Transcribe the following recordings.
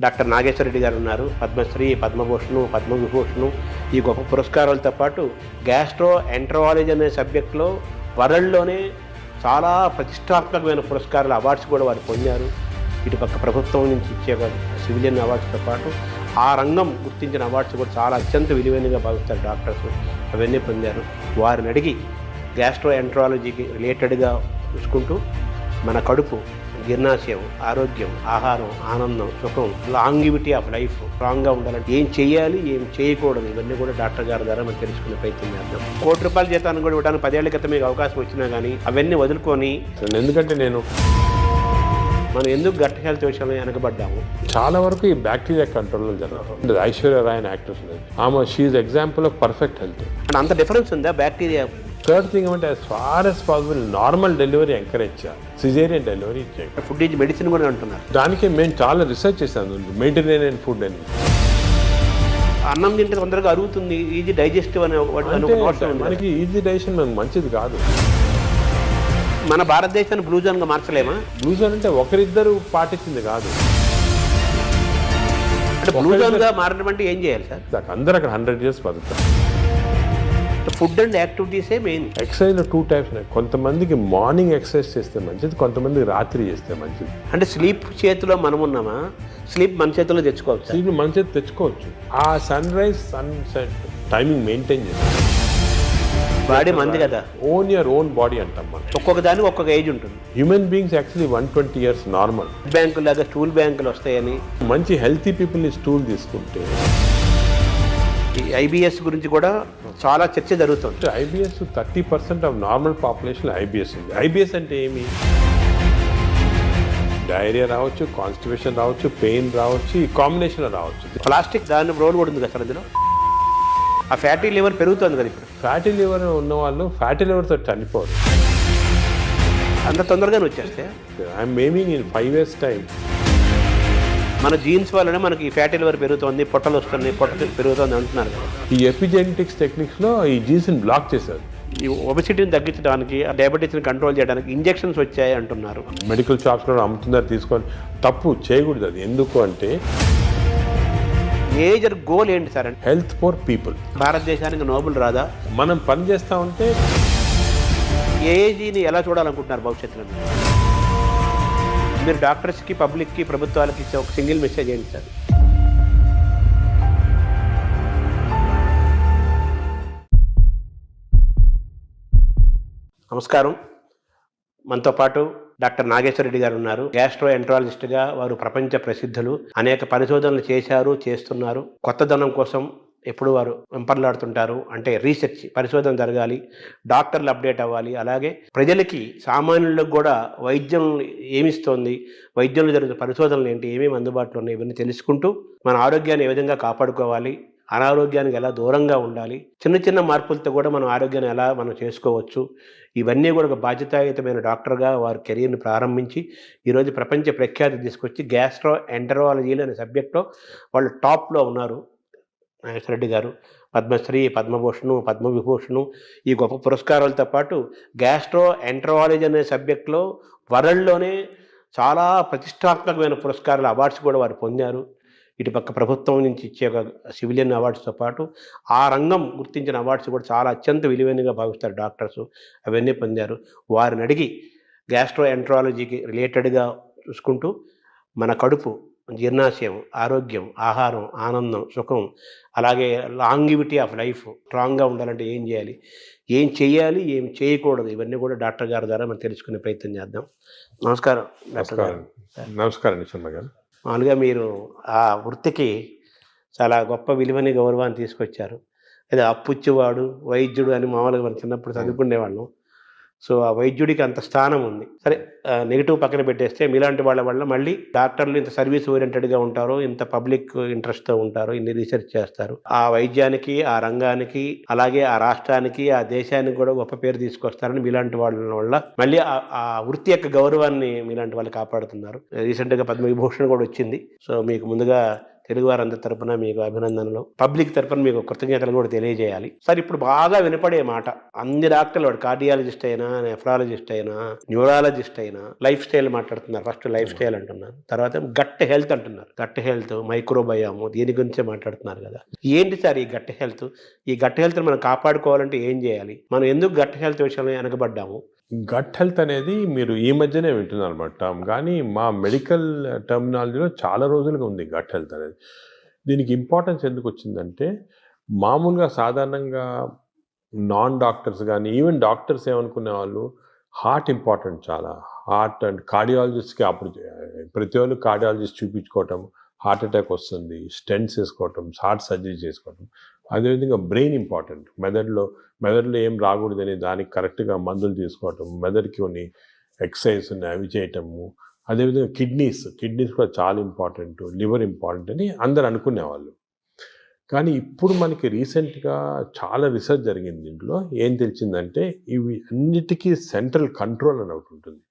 Doctor Nageswara Reddy గారు ఉన్నారు. పద్మశ్రీ, పద్మభూషణ్, పద్మవిభూషణ్ ఈ గొప్ప పురస్కారాలతో పాటు గ్యాస్ట్రో ఎంటరాలజీ అనే సబ్జెక్టులో వరల్డ్లోనే చాలా ప్రతిష్టాత్మకమైన పురస్కారాలు, అవార్డ్స్ కూడా వారు పొందారు. ఇటుపక్క ప్రభుత్వం నుంచి ఇచ్చే సివిలియన్ అవార్డ్స్తో పాటు ఆ రంగం గుర్తించిన అవార్డ్స్ కూడా చాలా అత్యంత విలువైనగా భావిస్తారు డాక్టర్స్. అవన్నీ పొందారు. వారిని అడిగి గ్యాస్ట్రో ఎంటరాలజీకి రిలేటెడ్గా చూసుకుంటూ మన కడుపు, జీర్ణాశయం, ఆరోగ్యం, ఆహారం, ఆనందం, సుఖం, లాంగివిటీ ఆఫ్ లైఫ్ స్ట్రాంగ్గా ఉండాలంటే ఏం చేయాలి, ఏం చేయకూడదు, ఇవన్నీ కూడా డాక్టర్ గారి ద్వారా మనం తెలుసుకునే ప్రయత్నం చేద్దాం. ₹1,00,00,000 జీతాన్ని కూడా ఇవ్వడానికి 10 ఏళ్ల క్రితం మీకు అవకాశం వచ్చినా కానీ అవన్నీ వదులుకొని, ఎందుకంటే మనం ఎందుకు గట్ హెల్త్ విషయంలో వెనకబడ్డాము. చాలా వరకు ఈ బ్యాక్టీరియా కంట్రోల్లో జరుగుతుంది. ఐశ్వర్య రాయ్ అని యాక్ట్రెస్ ఆమె she's example of perfect health. అంటే అంత డిఫరెన్స్ ఉందా బ్యాక్టీరియా? థర్డ్ థింగ్ ఏమంటే as far as possible normal delivery encourage చేయాలి, సిజేరియన్ డెలివరీ చేయాలి. ఫుడ్ ఈజ్ మెడిసిన్ కూడా అంటున్నారు. దానికి మేము చాలా రీసెర్చ్ చేశాను, మెడిటరేనియన్ ఫుడ్ అని. అన్నం తింటే తొందరగా అరుగుతుంది, ఈజీ డైజెస్టివ్ అనే మనకి ఈజీ డైజెషన్ మనకు మంచిది కాదు. మన భారతదేశాన్ని బ్లూ జోన్గా మార్చలేమా? బ్లూ జోన్ అంటే ఒకరిద్దరు పాటించింది కాదు. అంటే బ్లూ జోన్గా మారడం అంటే ఏం చేయాలి సార్? అందరూ అక్కడ 100 years బతుకుతారు. ఫుడ్ అండ్ యాక్టివిటీసే మెయిన్. ఎక్సర్సైజ్లో 2 types ఉన్నాయి. కొంతమందికి మార్నింగ్ ఎక్సర్సైజ్ చేస్తే మంచిది, కొంతమందికి రాత్రి చేస్తే మంచిది. అంటే స్లీప్ చేతిలో మనం ఉన్నామా? స్లీప్ మన చేతిలో తెచ్చుకోవచ్చు. స్లీప్ మన చేతి తెచ్చుకోవచ్చు. ఆ sunrise sunset timing maintain చేస్తాం. బాడీ మంది కదా, ఓన్ యువర్ ఓన్ బాడీ అంటాం మనం. ఒక్కొక్క దానికి ఒక్కొక్క ఏజ్ ఉంటుంది. Human beings actually 120 years normal. బ్యాంకులు లాగా స్టూల్ బ్యాంకులు వస్తాయని, మంచి హెల్తీ పీపుల్ని స్టూల్ తీసుకుంటే. ఈ ఐబిఎస్ గురించి కూడా చాలా చర్చ జరుగుతుంది. IBS 30% of normal population IBS ఉంది. ఐబిఎస్ అంటే ఏమి? డైరియా రావచ్చు, కాన్స్టిపేషన్ రావచ్చు, పెయిన్ రావచ్చు, ఈ కాంబినేషన్ రావచ్చు. ప్లాస్టిక్ దాని రోల్ కూడా ఉంది కదా సార్ అందులో. ఆ ఫ్యాటీ లివర్ పెరుగుతుంది కదా ఇప్పుడు. ఫ్యాటీ లివర్ ఉన్న వాళ్ళు ఫ్యాటీ లివర్తో చనిపోరు. అంత తొందరగానే వచ్చేస్తే I'm aiming in 5 years time. మన జీన్స్ వల్లనే మనకి ఈ ఫ్యాటీ లివర్ పెరుగుతుంది, పొట్టలు వస్తున్నాయి, పొట్ట పెరుగుతుంది అంటున్నారు కదా. ఈ ఎపిజెనెటిక్స్ టెక్నిక్స్లో ఈ జీన్స్ని బ్లాక్ చేశారు. ఈ ఒబెసిటీని తగ్గించడానికి, ఆ డయాబెటీస్ని కంట్రోల్ చేయడానికి ఇంజెక్షన్స్ వచ్చాయి అంటున్నారు. మెడికల్ షాప్స్లో అమ్ముతున్నారు, తీసుకొని. తప్పు చేయకూడదు అది. ఎందుకు అంటే మేజర్ గోల్ ఏంటి సార్ అంటే హెల్త్ ఫర్ పీపుల్. భారతదేశానికి నోబెల్ రాదా? మనం పని చేస్తూ ఉంటే ఏజీని ఎలా చూడాలనుకుంటున్నారు భవిష్యత్తులో? మీరు డాక్టర్స్కి, పబ్లిక్కి, ప్రభుత్వాలకి ఇచ్చే ఒక సింగిల్ మెసేజ్ ఏంటి సార్? నమస్కారం. మనతో పాటు డాక్టర్ నాగేశ్వర రెడ్డి గారు ఉన్నారు. గ్యాస్ట్రో ఎంటరాలజిస్ట్గా వారు ప్రపంచ ప్రసిద్ధులు. అనేక పరిశోధనలు చేశారు, చేస్తున్నారు. కొత్తదనం కోసం ఎప్పుడు వారు వెంపర్లాడుతుంటారు. అంటే రీసెర్చ్, పరిశోధన జరగాలి, డాక్టర్లు అప్డేట్ అవ్వాలి. అలాగే ప్రజలకి, సామాన్యులకు కూడా వైద్యం ఏమిస్తోంది, వైద్యంలో జరుగుతున్న పరిశోధనలు ఏంటి, ఏమేమి అందుబాటులో ఉన్నాయి, ఇవన్నీ తెలుసుకుంటూ మన ఆరోగ్యాన్ని ఏ విధంగా కాపాడుకోవాలి, అనారోగ్యానికి ఎలా దూరంగా ఉండాలి, చిన్న చిన్న మార్పులతో కూడా మనం ఆరోగ్యాన్ని ఎలా మనం చేసుకోవచ్చు, ఇవన్నీ కూడా ఒక బాధ్యతాయుతమైన డాక్టర్గా వారి కెరీర్ని ప్రారంభించి ఈరోజు ప్రపంచ ప్రఖ్యాతి తీసుకొచ్చి గ్యాస్ట్రో ఎంటరాలజీలు అనే సబ్జెక్ట్లో వాళ్ళు టాప్లో ఉన్నారు. నాగేశ్వర రెడ్డి గారు పద్మశ్రీ, పద్మభూషణ్, పద్మవిభూషణ్ ఈ గొప్ప పురస్కారాలతో పాటు గ్యాస్ట్రో ఎంటరాలజీ అనే సబ్జెక్టులో వరల్డ్లోనే చాలా ప్రతిష్టాత్మకమైన పురస్కారాలు, అవార్డ్స్ కూడా వారు పొందారు. ఇటుపక్క ప్రభుత్వం నుంచి ఇచ్చే సివిలియన్ అవార్డ్స్తో పాటు ఆ రంగం గుర్తించిన అవార్డ్స్ కూడా చాలా అత్యంత విలువైనగా భావిస్తారు డాక్టర్స్. అవన్నీ పొందారు. వారిని అడిగి గ్యాస్ట్రో ఎంటరాలజీకి రిలేటెడ్గా చూసుకుంటూ మన కడుపు, జీర్ణాశయం, ఆరోగ్యం, ఆహారం, ఆనందం, సుఖం, అలాగే లాంగివిటీ ఆఫ్ లైఫ్ స్ట్రాంగ్గా ఉండాలంటే ఏం చేయాలి, ఏం చేయాలి, ఏం చేయకూడదు, ఇవన్నీ కూడా డాక్టర్ గారి ద్వారా మనం తెలుసుకునే ప్రయత్నం చేద్దాం. నమస్కారం డాక్టర్ గారు. నమస్కారం శర్మ గారు. మామూలుగా మీరు ఆ వృత్తికి చాలా గొప్ప విలువని, గౌరవాన్ని తీసుకొచ్చారు. అదే అప్పుచ్చేవాడు, వైద్యుడు అని మామూలుగా మనం చిన్నప్పుడు చదువుకునేవాళ్ళం. సో ఆ వైద్యుడికి అంత స్థానం ఉంది. సరే, నెగిటివ్ పక్కన పెట్టేస్తే మీలాంటి వాళ్ళ వల్ల మళ్ళీ డాక్టర్లు ఇంత సర్వీస్ ఓరియంటెడ్గా ఉంటారు, ఇంత పబ్లిక్ ఇంట్రెస్ట్తో ఉంటారు, ఇన్ని రీసెర్చ్ చేస్తారు. ఆ వైద్యానికి, ఆ రంగానికి, అలాగే ఆ రాష్ట్రానికి, ఆ దేశానికి కూడా గొప్ప పేరు తీసుకొస్తారని మీలాంటి వాళ్ళ వల్ల మళ్ళీ ఆ వృత్తి యొక్క గౌరవాన్ని మీలాంటి వాళ్ళు కాపాడుతున్నారు. రీసెంట్గా పద్మవిభూషణ్ కూడా వచ్చింది. సో మీకు ముందుగా తెలుగు వారందరి తరపున మీకు అభినందనలు, పబ్లిక్ తరపున మీకు కృతజ్ఞతలు కూడా తెలియజేయాలి. సార్ ఇప్పుడు బాగా వినపడే మాట, అన్ని డాక్టర్లు, వాడు కార్డియాలజిస్ట్ అయినా, నెఫ్రాలజిస్ట్ అయినా, న్యూరాలజిస్ట్ అయినా లైఫ్ స్టైల్ మాట్లాడుతున్నారు. ఫస్ట్ లైఫ్ స్టైల్ అంటున్నారు, తర్వాత గట్ హెల్త్ అంటున్నారు. గట్ హెల్త్, మైక్రోబయాము, దీని గురించే మాట్లాడుతున్నారు కదా. ఏంటి సార్ ఈ గట్ హెల్త్? ఈ గట్ హెల్త్ మనం కాపాడుకోవాలంటే ఏం చేయాలి? మనం ఎందుకు గట్ హెల్త్ విషయంలో వెనకబడ్డాము? గట్ హెల్త్ అనేది మీరు ఈ మధ్యనే వింటున్నారు అన్నమాట టర్మ్, కానీ మా మెడికల్ టర్మినాలజీలో చాలా రోజులుగా ఉంది గట్ హెల్త్ అనేది. దీనికి ఇంపార్టెన్స్ ఎందుకు వచ్చిందంటే, మామూలుగా సాధారణంగా నాన్ డాక్టర్స్ కానీ ఈవెన్ డాక్టర్స్ ఏమనుకునే వాళ్ళు హార్ట్ ఇంపార్టెంట్, చాలా హార్ట్ అండ్ కార్డియాలజిస్ట్కి అప్పుడు ప్రతి వాళ్ళు కార్డియాలజిస్ట్ చూపించుకోవటం, హార్ట్ అటాక్ వస్తుంది, స్టెంట్స్ వేసుకోవటం, హార్ట్ సర్జరీ చేసుకోవటం. అదేవిధంగా బ్రెయిన్ ఇంపార్టెంట్, మెదడులో ఏం రాకూడదని దానికి కరెక్ట్గా మందులు తీసుకోవటం, మెదడుకి కొన్ని ఎక్సర్సైజ్ ఉన్నాయి అవి చేయటము. అదేవిధంగా కిడ్నీస్ కూడా చాలా ఇంపార్టెంట్, లివర్ ఇంపార్టెంట్ అని అందరు అనుకునేవాళ్ళు. కానీ ఇప్పుడు మనకి రీసెంట్గా చాలా రీసెర్చ్ జరిగింది. దీంట్లో ఏం తెలిసిందంటే, ఇవి అన్నిటికీ సెంట్రల్ కంట్రోల్ అని ఒకటి ఉంటుంది.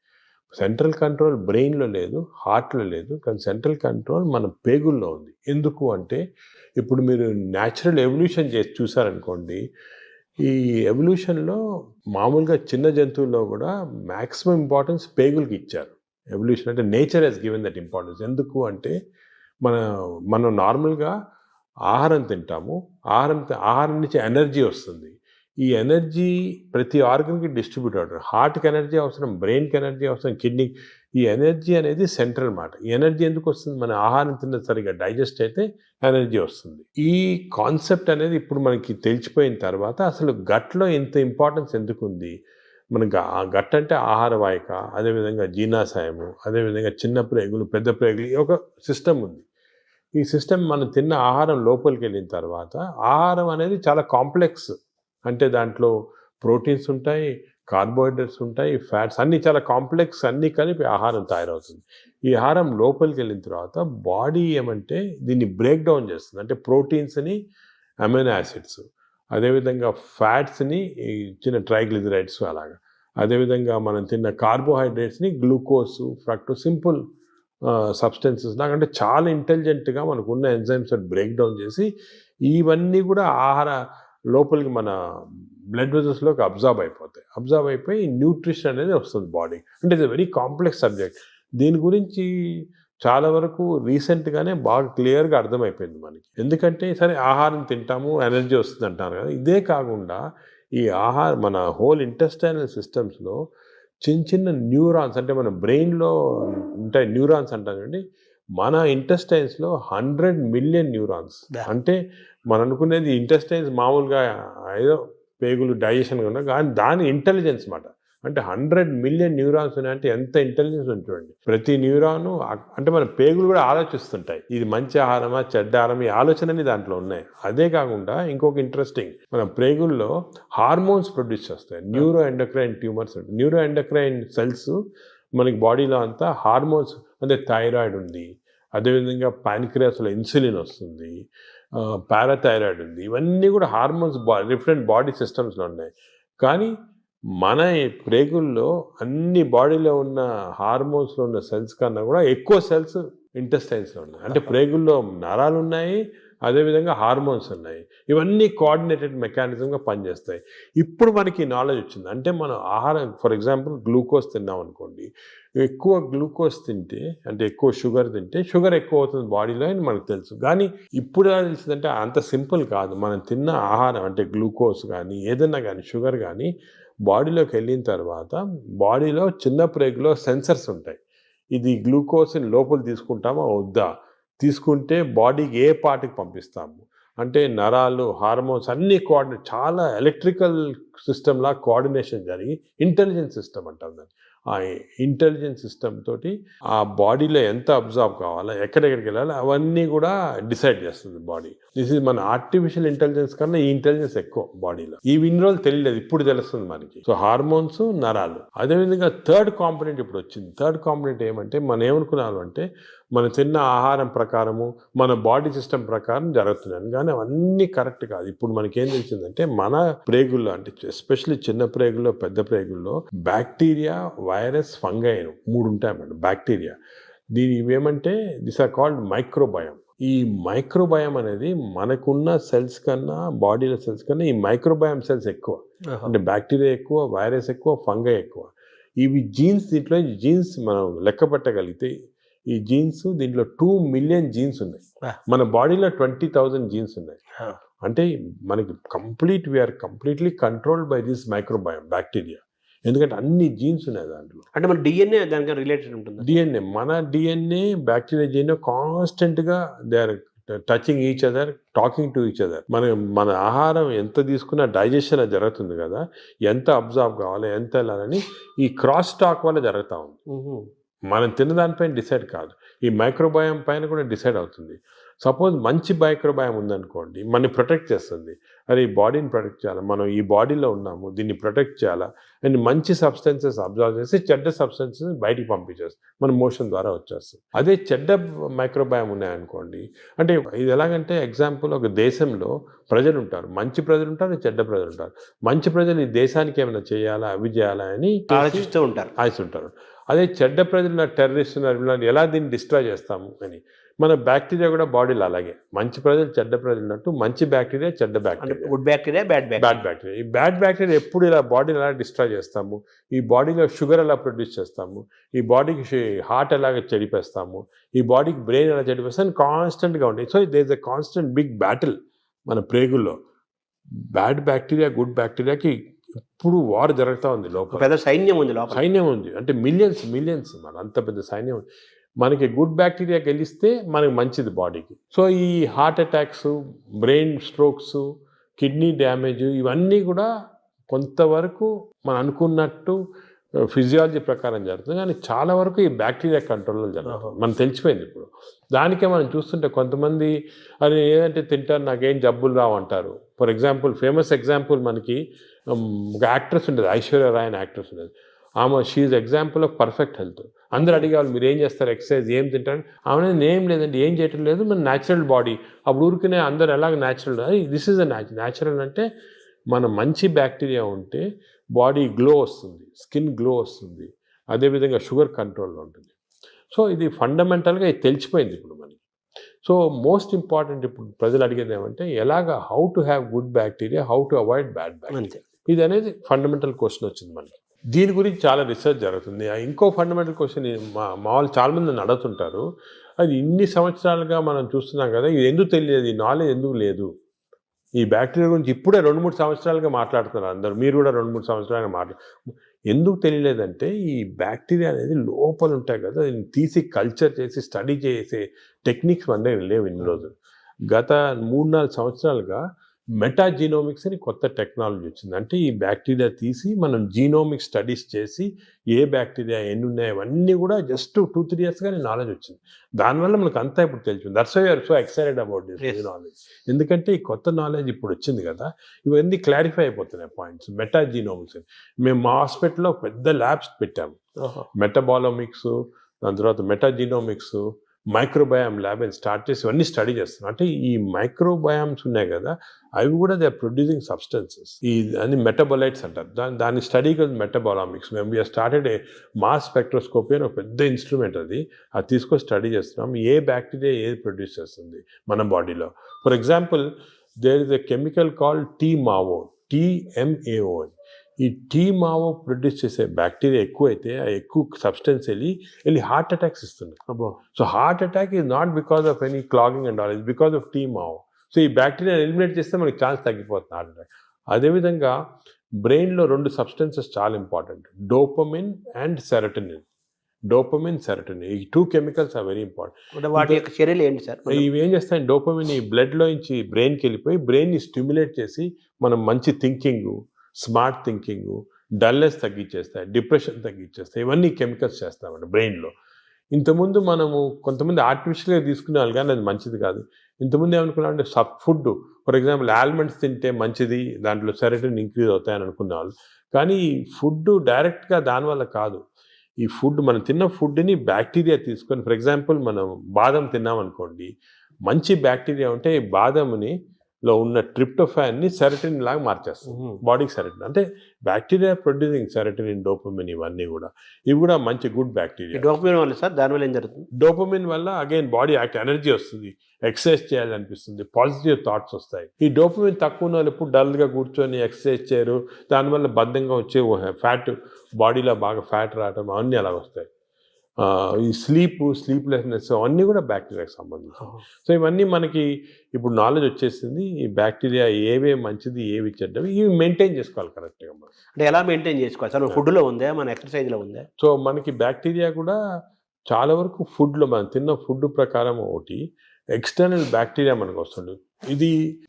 సెంట్రల్ కంట్రోల్ బ్రెయిన్లో లేదు, హార్ట్లో లేదు, కానీ సెంట్రల్ కంట్రోల్ మన పేగుల్లో ఉంది. ఎందుకు అంటే, ఇప్పుడు మీరు న్యాచురల్ ఎవల్యూషన్ చేసి చూసారనుకోండి, ఈ ఎవల్యూషన్లో మామూలుగా చిన్న జంతువుల్లో కూడా మ్యాక్సిమం ఇంపార్టెన్స్ పేగులకి ఇచ్చారు. ఎవల్యూషన్ అంటే nature has given that importance. ఎందుకు అంటే, మనం నార్మల్గా ఆహారం తింటాము, ఆహారం నుంచి ఎనర్జీ వస్తుంది. ఈ ఎనర్జీ ప్రతి ఆర్గన్కి డిస్ట్రిబ్యూట్ అవుతుంది. హార్ట్కి ఎనర్జీ అవసరం, బ్రెయిన్కి ఎనర్జీ అవసరం, కిడ్నీ. ఈ ఎనర్జీ అనేది సెంట్రల్ మాట. ఈ ఎనర్జీ ఎందుకు వస్తుంది? మన ఆహారం తిన్న సరిగా డైజెస్ట్ అయితే ఎనర్జీ వస్తుంది. ఈ కాన్సెప్ట్ అనేది ఇప్పుడు మనకి తెలిసిపోయిన తర్వాత అసలు గట్లో ఇంత ఇంపార్టెన్స్ ఎందుకు ఉంది? మనకు గట్ అంటే ఆహార వాహిక, అదేవిధంగా జీర్ణాశయము, అదేవిధంగా చిన్న ప్రేగులు, పెద్ద ప్రేగులు, ఒక సిస్టమ్ ఉంది. ఈ సిస్టమ్ మనం తిన్న ఆహారం లోపలికి వెళ్ళిన తర్వాత, ఆహారం అనేది చాలా కాంప్లెక్స్. అంటే దాంట్లో ప్రోటీన్స్ ఉంటాయి, కార్బోహైడ్రేట్స్ ఉంటాయి, ఫ్యాట్స్, అన్నీ చాలా కాంప్లెక్స్, అన్నీ కలిపి ఆహారం తయారవుతుంది. ఈ ఆహారం లోపలికి వెళ్ళిన తర్వాత బాడీ ఏమంటే దీన్ని బ్రేక్ డౌన్ చేస్తుంది. అంటే ప్రోటీన్స్ని అమైనో యాసిడ్స్, అదేవిధంగా ఫ్యాట్స్ని చిన్న ట్రైగ్లిజరైడ్స్ అలాగా, అదేవిధంగా మనం తిన్న కార్బోహైడ్రేట్స్ని గ్లూకోజ్, ఫ్రక్టోజ్, సింపుల్ సబ్స్టెన్సెస్ నాకంటే చాలా ఇంటెలిజెంట్గా మనకు ఉన్న ఎంజైమ్స్ బ్రేక్ డౌన్ చేసి ఇవన్నీ కూడా ఆహార లోపలికి మన బ్లడ్ వెజల్స్లోకి అబ్జర్వ్ అయిపోయి న్యూట్రిషన్ అనేది వస్తుంది బాడీ. అంటే ఇది వెరీ కాంప్లెక్స్ సబ్జెక్ట్. దీని గురించి చాలా వరకు రీసెంట్గానే బాగా క్లియర్గా అర్థమైపోయింది మనకి. ఎందుకంటే సరే ఆహారం తింటాము, ఎనర్జీ వస్తుంది అంటారు కదా, ఇదే కాకుండా ఈ మన హోల్ ఇంటెస్టైనల్ సిస్టమ్స్లో చిన్న న్యూరాన్స్, అంటే మన బ్రెయిన్లో ఉంటాయి న్యూరాన్స్ అంటాం చూడండి, మన ఇంటెస్టైన్స్లో 100 మిలియన్ న్యూరాన్స్. అంటే మనం అనుకునేది ఇంటెస్టైన్స్ మామూలుగా ఏదో పేగులు డైజెషన్ ఉన్నా, కానీ దాని ఇంటెలిజెన్స్ మాట. అంటే 100 మిలియన్ న్యూరాన్స్ ఉన్నాయంటే ఎంత ఇంటెలిజెన్స్ ఉంటుందండి. ప్రతి న్యూరాను అంటే మన పేగులు కూడా ఆలోచిస్తుంటాయి, ఇది మంచి ఆహారమా చెడ్డ ఆహారం, ఈ ఆలోచనని దాంట్లో ఉన్నాయి. అదే కాకుండా ఇంకొక ఇంట్రెస్టింగ్, మన పేగుల్లో హార్మోన్స్ ప్రొడ్యూస్ చేస్తాయి, neuro endocrine tumours. Neuro endocrine cells మనకి బాడీలో అంతా హార్మోన్స్, అంటే థైరాయిడ్ ఉంది, అదేవిధంగా ప్యాన్క్రియాస్లో ఇన్సులిన్ వస్తుంది, పారాథైరాయిడ్ ఉంది. ఇవన్నీ కూడా హార్మోన్స్ డిఫరెంట్ బాడీ సిస్టమ్స్లో ఉన్నాయి. కానీ మన ప్రేగుల్లో అన్ని బాడీలో ఉన్న హార్మోన్స్లో ఉన్న సెల్స్ కన్నా కూడా ఎక్కువ సెల్స్ ఇంటెస్టైన్స్లో ఉన్నాయి. అంటే ప్రేగుల్లో నరాలు ఉన్నాయి, అదేవిధంగా హార్మోన్స్ ఉన్నాయి. ఇవన్నీ కోఆర్డినేటెడ్ మెకానిజంగా పనిచేస్తాయి. ఇప్పుడు మనకి నాలెడ్జ్ వచ్చింది. అంటే మనం ఆహారం, ఫర్ ఎగ్జాంపుల్ గ్లూకోజ్ తిన్నాం అనుకోండి, ఎక్కువ గ్లూకోజ్ తింటే, అంటే ఎక్కువ షుగర్ తింటే షుగర్ ఎక్కువ అవుతుంది బాడీలో అని మనకు తెలుసు. కానీ ఇప్పుడు ఎలా తెలిసిందంటే అంత సింపుల్ కాదు. మనం తిన్న ఆహారం అంటే గ్లూకోజ్ కానీ ఏదన్నా కానీ షుగర్ కానీ బాడీలోకి వెళ్ళిన తర్వాత బాడీలో చిన్న ప్రేగులో సెన్సర్స్ ఉంటాయి. ఇది గ్లూకోజ్ని లోపల తీసుకుంటామా వద్దా, తీసుకుంటే బాడీకి ఏ పార్ట్కి పంపిస్తాము, అంటే నరాలు, హార్మోన్స్ అన్నీ చాలా ఎలక్ట్రికల్ సిస్టమ్లా కోఆర్డినేషన్ జరిగి ఇంటెలిజెన్స్ సిస్టమ్ అంటాం దాన్ని. ఆ ఇంటెలిజెన్స్ సిస్టమ్ తోటి ఆ బాడీలో ఎంత అబ్జర్వ్ కావాలా, ఎక్కడెక్కడికి వెళ్ళాలి, అవన్నీ కూడా డిసైడ్ చేస్తుంది బాడీ. దిస్ ఇస్ మన ఆర్టిఫిషియల్ ఇంటెలిజెన్స్ కన్నా ఈ ఇంటెలిజెన్స్ ఎక్కువ బాడీలో. ఇన్ని రోజులు తెలియలేదు, ఇప్పుడు తెలుస్తుంది మనకి. సో హార్మోన్స్, నరాలు. అదేవిధంగా థర్డ్ కాంపోనెంట్ ఇప్పుడు వచ్చింది. థర్డ్ కాంపోనెంట్ ఏమంటే, మనం ఏమనుకున్నాము అంటే మనం తిన్న ఆహారం ప్రకారము మన బాడీ సిస్టమ్ ప్రకారం జరుగుతున్నాను, కానీ అవన్నీ కరెక్ట్ కాదు. ఇప్పుడు మనకేం తెలిసిందంటే మన ప్రేగుల్లో, అంటే ఎస్పెషల్లీ చిన్న ప్రేగుల్లో, పెద్ద ప్రేగుల్లో బ్యాక్టీరియా, వైరస్, ఫంగై 3 ఉంటాయి అన్నమాట. బ్యాక్టీరియా, ఇవేమంటే దిస్ ఆర్ కాల్డ్ మైక్రోబయోమ్. ఈ మైక్రోబయామ్ అనేది మనకున్న సెల్స్ కన్నా బాడీలో సెల్స్ కన్నా ఈ మైక్రోబయామ్ సెల్స్ ఎక్కువ. అంటే బ్యాక్టీరియా ఎక్కువ, వైరస్ ఎక్కువ, ఫంగై ఎక్కువ. ఇవి జీన్స్, దీంట్లో జీన్స్ మనం లెక్క పెట్టగలిగితే ఈ జీన్స్ దీంట్లో 2 మిలియన్ జీన్స్ ఉన్నాయి. మన బాడీలో 20,000 జీన్స్ ఉన్నాయి. అంటే మనకి we are completely controlled by this microbiome bacteria. ఎందుకంటే అన్ని జీన్స్ ఉన్నాయి దాంట్లో. అంటే మన డిఎన్ఏ దానికి రిలేటెడ్ ఉంటుంది. డిఎన్ఏ, మన డిఎన్ఏ బ్యాక్టీరియా డిఎన్ఏ కాన్స్టెంట్గా they are touching each other, talking to each other. మన ఆహారం ఎంత తీసుకున్నా డైజెషన్ అది జరుగుతుంది కదా, ఎంత అబ్జార్బ్ కావాలి, ఎంత వెళ్ళాలని ఈ క్రాస్ టాక్ వల్ల జరుగుతూ ఉంది. మనం తిన్నదానిపైన డిసైడ్ కాదు, ఈ మైక్రోబయామ్ పైన కూడా డిసైడ్ అవుతుంది. సపోజ్ మంచి మైక్రోబయామ్ ఉందనుకోండి, మనని ప్రొటెక్ట్ చేస్తుంది. అరే ఈ బాడీని ప్రొటెక్ట్ చేయాలి, మనం ఈ బాడీలో ఉన్నాము, దీన్ని ప్రొటెక్ట్ చేయాలా అండ్ మంచి సబ్స్టెన్సెస్ అబ్జర్వ్ చేసి చెడ్డ సబ్స్టెన్సెస్ బయటికి పంపించేస్తుంది, మన మోషన్ ద్వారా వచ్చేస్తుంది. అదే చెడ్డ మైక్రోబయామ్ ఉన్నాయనుకోండి, అంటే ఇది ఎలాగంటే ఎగ్జాంపుల్, ఒక దేశంలో ప్రజలు ఉంటారు, మంచి ప్రజలు ఉంటారు, చెడ్డ ప్రజలు ఉంటారు. మంచి ప్రజలు ఈ దేశానికి ఏమైనా చేయాలా, అవి చేయాలా అని ఆలోచిస్తూ ఉంటారు. అదే చెడ్డ ప్రజలు టెర్రరిస్ట్ ఉన్నారు, ఎలా దీన్ని డిస్ట్రాయ్ చేస్తాము అని. మన బ్యాక్టీరియా కూడా బాడీలో అలాగే మంచి ప్రజలు చెడ్డ ప్రజలు ఉన్నట్టు మంచి బ్యాక్టీరియా చెడ్డ bacteria, good bacteria bad bacteria. ఈ బ్యాడ్ బ్యాక్టీరియా ఎప్పుడు ఇలా బాడీని ఎలా డిస్ట్రాయ్ చేస్తాము, ఈ బాడీలో షుగర్ ఎలా ప్రొడ్యూస్ చేస్తాము, ఈ బాడీకి హార్ట్ ఎలాగ చెడిపేస్తాము, ఈ బాడీకి బ్రెయిన్ ఎలా చెడిపేస్తాము కాన్స్టెంట్గా ఉంటాయి. So there is a constant big battle మన ప్రేగుల్లో. బ్యాడ్ బ్యాక్టీరియా గుడ్ బ్యాక్టీరియాకి ఇప్పుడు వార్ జరుగుతూ ఉంది లోపల. పెద్ద సైన్యం ఉంది. అంటే మిలియన్స్ మన అంత పెద్ద సైన్యం ఉంది. మనకి గుడ్ బ్యాక్టీరియా గెలిస్తే మనకి మంచిది బాడీకి. సో ఈ heart attacks, brain strokes, kidney damage ఇవన్నీ కూడా కొంతవరకు మనం అనుకున్నట్టు ఫిజియాలజీ ప్రకారం జరుగుతుంది, కానీ చాలా వరకు ఈ బ్యాక్టీరియా కంట్రోల్లో జరుగుతుంది. మనం తెలిసిపోయింది ఇప్పుడు. దానికే మనం చూస్తుంటే కొంతమంది అది ఏదంటే తింటారు, నాకేం జబ్బులు రావు అంటారు. ఫర్ ఎగ్జాంపుల్, ఫేమస్ ఎగ్జాంపుల్ మనకి ఒక యాక్ట్రెస్ ఉండేది, ఐశ్వర్య రాయ్ అని యాక్ట్రెస్ ఉండేది. ఆమె she's example of perfect health. అందరు అడిగేవాళ్ళు మీరు ఏం చేస్తారు, ఎక్సర్సైజ్ ఏం తింటారు, ఆమె ఏం లేదండి, ఏం చేయటం లేదు, మన న్యాచురల్ బాడీ. అప్పుడు ఊరికనే అందరు ఎలాగ natural, this is a natural. అంటే మన మంచి బ్యాక్టీరియా ఉంటే బాడీ గ్లో వస్తుంది, స్కిన్ గ్లో వస్తుంది, అదేవిధంగా షుగర్ కంట్రోల్లో ఉంటుంది. సో ఇది ఫండమెంటల్గా ఇది తెలిసిపోయింది ఇప్పుడు మనకి. సో మోస్ట్ ఇంపార్టెంట్ ఇప్పుడు ప్రజలు అడిగేది ఏమంటే ఎలాగ how to have good bacteria, how to avoid bad bacteria, ఇది అనేది ఫండమెంటల్ క్వశ్చన్ వచ్చింది మనకి. దీని గురించి చాలా రీసెర్చ్ జరుగుతుంది. ఇంకో ఫండమెంటల్ క్వశ్చన్ మా వాళ్ళు చాలామంది నన్ను అడుగుతుంటారు, అది ఇన్ని సంవత్సరాలుగా మనం చూస్తున్నాం కదా, ఇది ఎందుకు తెలియదు, ఈ నాలెడ్జ్ ఎందుకు లేదు, ఈ బ్యాక్టీరియా గురించి ఇప్పుడే 2-3 సంవత్సరాలుగా మాట్లాడుతున్నారు అందరూ, మీరు కూడా 2-3 సంవత్సరాలుగా ఎందుకు తెలియలేదంటే ఈ బ్యాక్టీరియా అనేది లోపల ఉంటాయి కదా, దీన్ని తీసి కల్చర్ చేసి స్టడీ చేసే టెక్నిక్స్ మన దగ్గర లేవు ఇన్ని రోజులు. గత 3-4 సంవత్సరాలుగా మెటాజీనోమిక్స్ అని కొత్త టెక్నాలజీ వచ్చింది. అంటే ఈ బ్యాక్టీరియా తీసి మనం జీనోమిక్ స్టడీస్ చేసి ఏ బ్యాక్టీరియా ఎన్ని ఉన్నాయి అవన్నీ కూడా జస్ట్ 2-3 ఇయర్స్గానే నాలెడ్జ్ వచ్చింది. దానివల్ల మనకు అంతా ఇప్పుడు తెలిసింది. That's why are so excited about this knowledge. ఎందుకంటే ఈ కొత్త నాలెడ్జ్ ఇప్పుడు వచ్చింది కదా, ఇవన్నీ క్లారిఫై అయిపోతున్నాయి పాయింట్స్. మెటాజీనోమిక్స్ మేము మా హాస్పిటల్లో పెద్ద ల్యాబ్స్ పెట్టాము, మెటబాలోమిక్స్, దాని తర్వాత మెటాజీనోమిక్స్, మైక్రోబయామ్ ల్యాబ్ అని స్టార్ట్ చేసి ఇవన్నీ స్టడీ చేస్తున్నాం. అంటే ఈ మైక్రోబయామ్స్ ఉన్నాయి కదా, అవి కూడా దే ఆర్ ప్రొడ్యూసింగ్ సబ్స్టెన్సెస్, ఈ అన్ని మెటబోలైట్స్ అంటారు. దాని స్టడీ కదా మెటబాలామిక్స్. మేము we are started a mass spectroscopy అని ఒక పెద్ద ఇన్స్ట్రుమెంట్, అది తీసుకొని స్టడీ చేస్తున్నాం ఏ బ్యాక్టీరియా ఏది ప్రొడ్యూస్ చేస్తుంది మన బాడీలో. For example, there is a chemical called TMAO, TMAO. ఈ TMAO ప్రొడ్యూస్ చేసే బ్యాక్టీరియా ఎక్కువైతే ఆ ఎక్కువ సబ్స్టెన్స్ వెళ్ళి హార్ట్ అటాక్స్ ఇస్తుంది. So heart attack is not because of any clogging and all, is because of TMAO. So ఈ bacteria eliminate చేస్తే మనకి ఛాన్స్ తగ్గిపోతుంది హార్ట్ అటాక్. అదేవిధంగా బ్రెయిన్లో 2 సబ్స్టెన్సెస్ చాలా important, dopamine and serotonin. Dopamine, serotonin, ఈ 2 కెమికల్స్ ఆర్ వెరీ ఇంపార్టెంట్. వాటి యొక్క చర్యలు ఏంటి సార్? ఇవి ఏం చేస్తాయి, డోపమిన్ ఈ బ్లడ్లో నుంచి బ్రెయిన్కి వెళ్ళిపోయి బ్రెయిన్ని స్టిమ్యులేట్ చేసి మనం మంచి థింకింగ్, స్మార్ట్ థింకింగ్, డల్నెస్ తగ్గించేస్తాయి, డిప్రెషన్ తగ్గించేస్తాయి. ఇవన్నీ కెమికల్స్ చేస్తామండి బ్రెయిన్లో. ఇంతకుముందు మనము కొంతమంది ఆర్టిఫిషియల్గా తీసుకునేవాళ్ళు, కానీ అది మంచిది కాదు. ఇంతకుముందు ఏమనుకున్నామంటే ఫుడ్, ఫర్ ఎగ్జాంపుల్ ఆల్మండ్స్ తింటే మంచిది, దాంట్లో సెరటోనిన్ ఇంక్రీజ్ అవుతాయని అనుకునేవాళ్ళు. కానీ ఈ ఫుడ్ డైరెక్ట్గా దానివల్ల కాదు. ఈ ఫుడ్, మనం తిన్న ఫుడ్ని బ్యాక్టీరియా తీసుకొని, ఫర్ ఎగ్జాంపుల్ మనం బాదం తిన్నామనుకోండి, మంచి బ్యాక్టీరియా ఉంటే ఈ బాదంని లో ఉన్న ట్రిప్టోఫాన్ని సెరటిన్ లాగా మార్చేస్తుంది బాడీకి. సెరటిన్ అంటే బ్యాక్టీరియా ప్రొడ్యూసింగ్ సెరటిన్, డోపమిన్, ఇవన్నీ కూడా ఇవి కూడా మంచి గుడ్ బ్యాక్టీరియా. డోపమిన్ వల్ల సార్ దానివల్ల ఏం జరుగుతుంది? డోపమిన్ వల్ల అగైన్ బాడీ ఎనర్జీ వస్తుంది, ఎక్సర్సైజ్ చేయాలనిపిస్తుంది, పాజిటివ్ థాట్స్ వస్తాయి. ఈ డోపమిన్ తక్కువ ఉన్న వాళ్ళు ఎప్పుడు డల్గా కూర్చొని ఎక్సర్సైజ్ చేయరు, దానివల్ల బద్ధంగా వచ్చే ఫ్యాట్, బాడీలో బాగా ఫ్యాట్ రావడం అవన్నీ అలా వస్తాయి. ఈ స్లీప్లెస్నెస్ అవన్నీ కూడా బ్యాక్టీరియాకి సంబంధించి. సో ఇవన్నీ మనకి ఇప్పుడు నాలెడ్జ్ వచ్చేసింది. ఈ బ్యాక్టీరియా ఏవే మంచిది, ఏవి చెడ్డవి, ఇవి మెయింటైన్ చేసుకోవాలి కరెక్ట్గా మనం. అంటే ఎలా మెయింటైన్ చేసుకోవాలి సార్? ఫుడ్లో ఉందా, మన ఎక్సర్సైజ్లో ఉందా? సో మనకి బ్యాక్టీరియా కూడా చాలా వరకు ఫుడ్లో, మనం తిన్న ఫుడ్ ప్రకారం ఒకటి, ఎక్స్టర్నల్ బ్యాక్టీరియా మనకు వస్తుంది. ఇది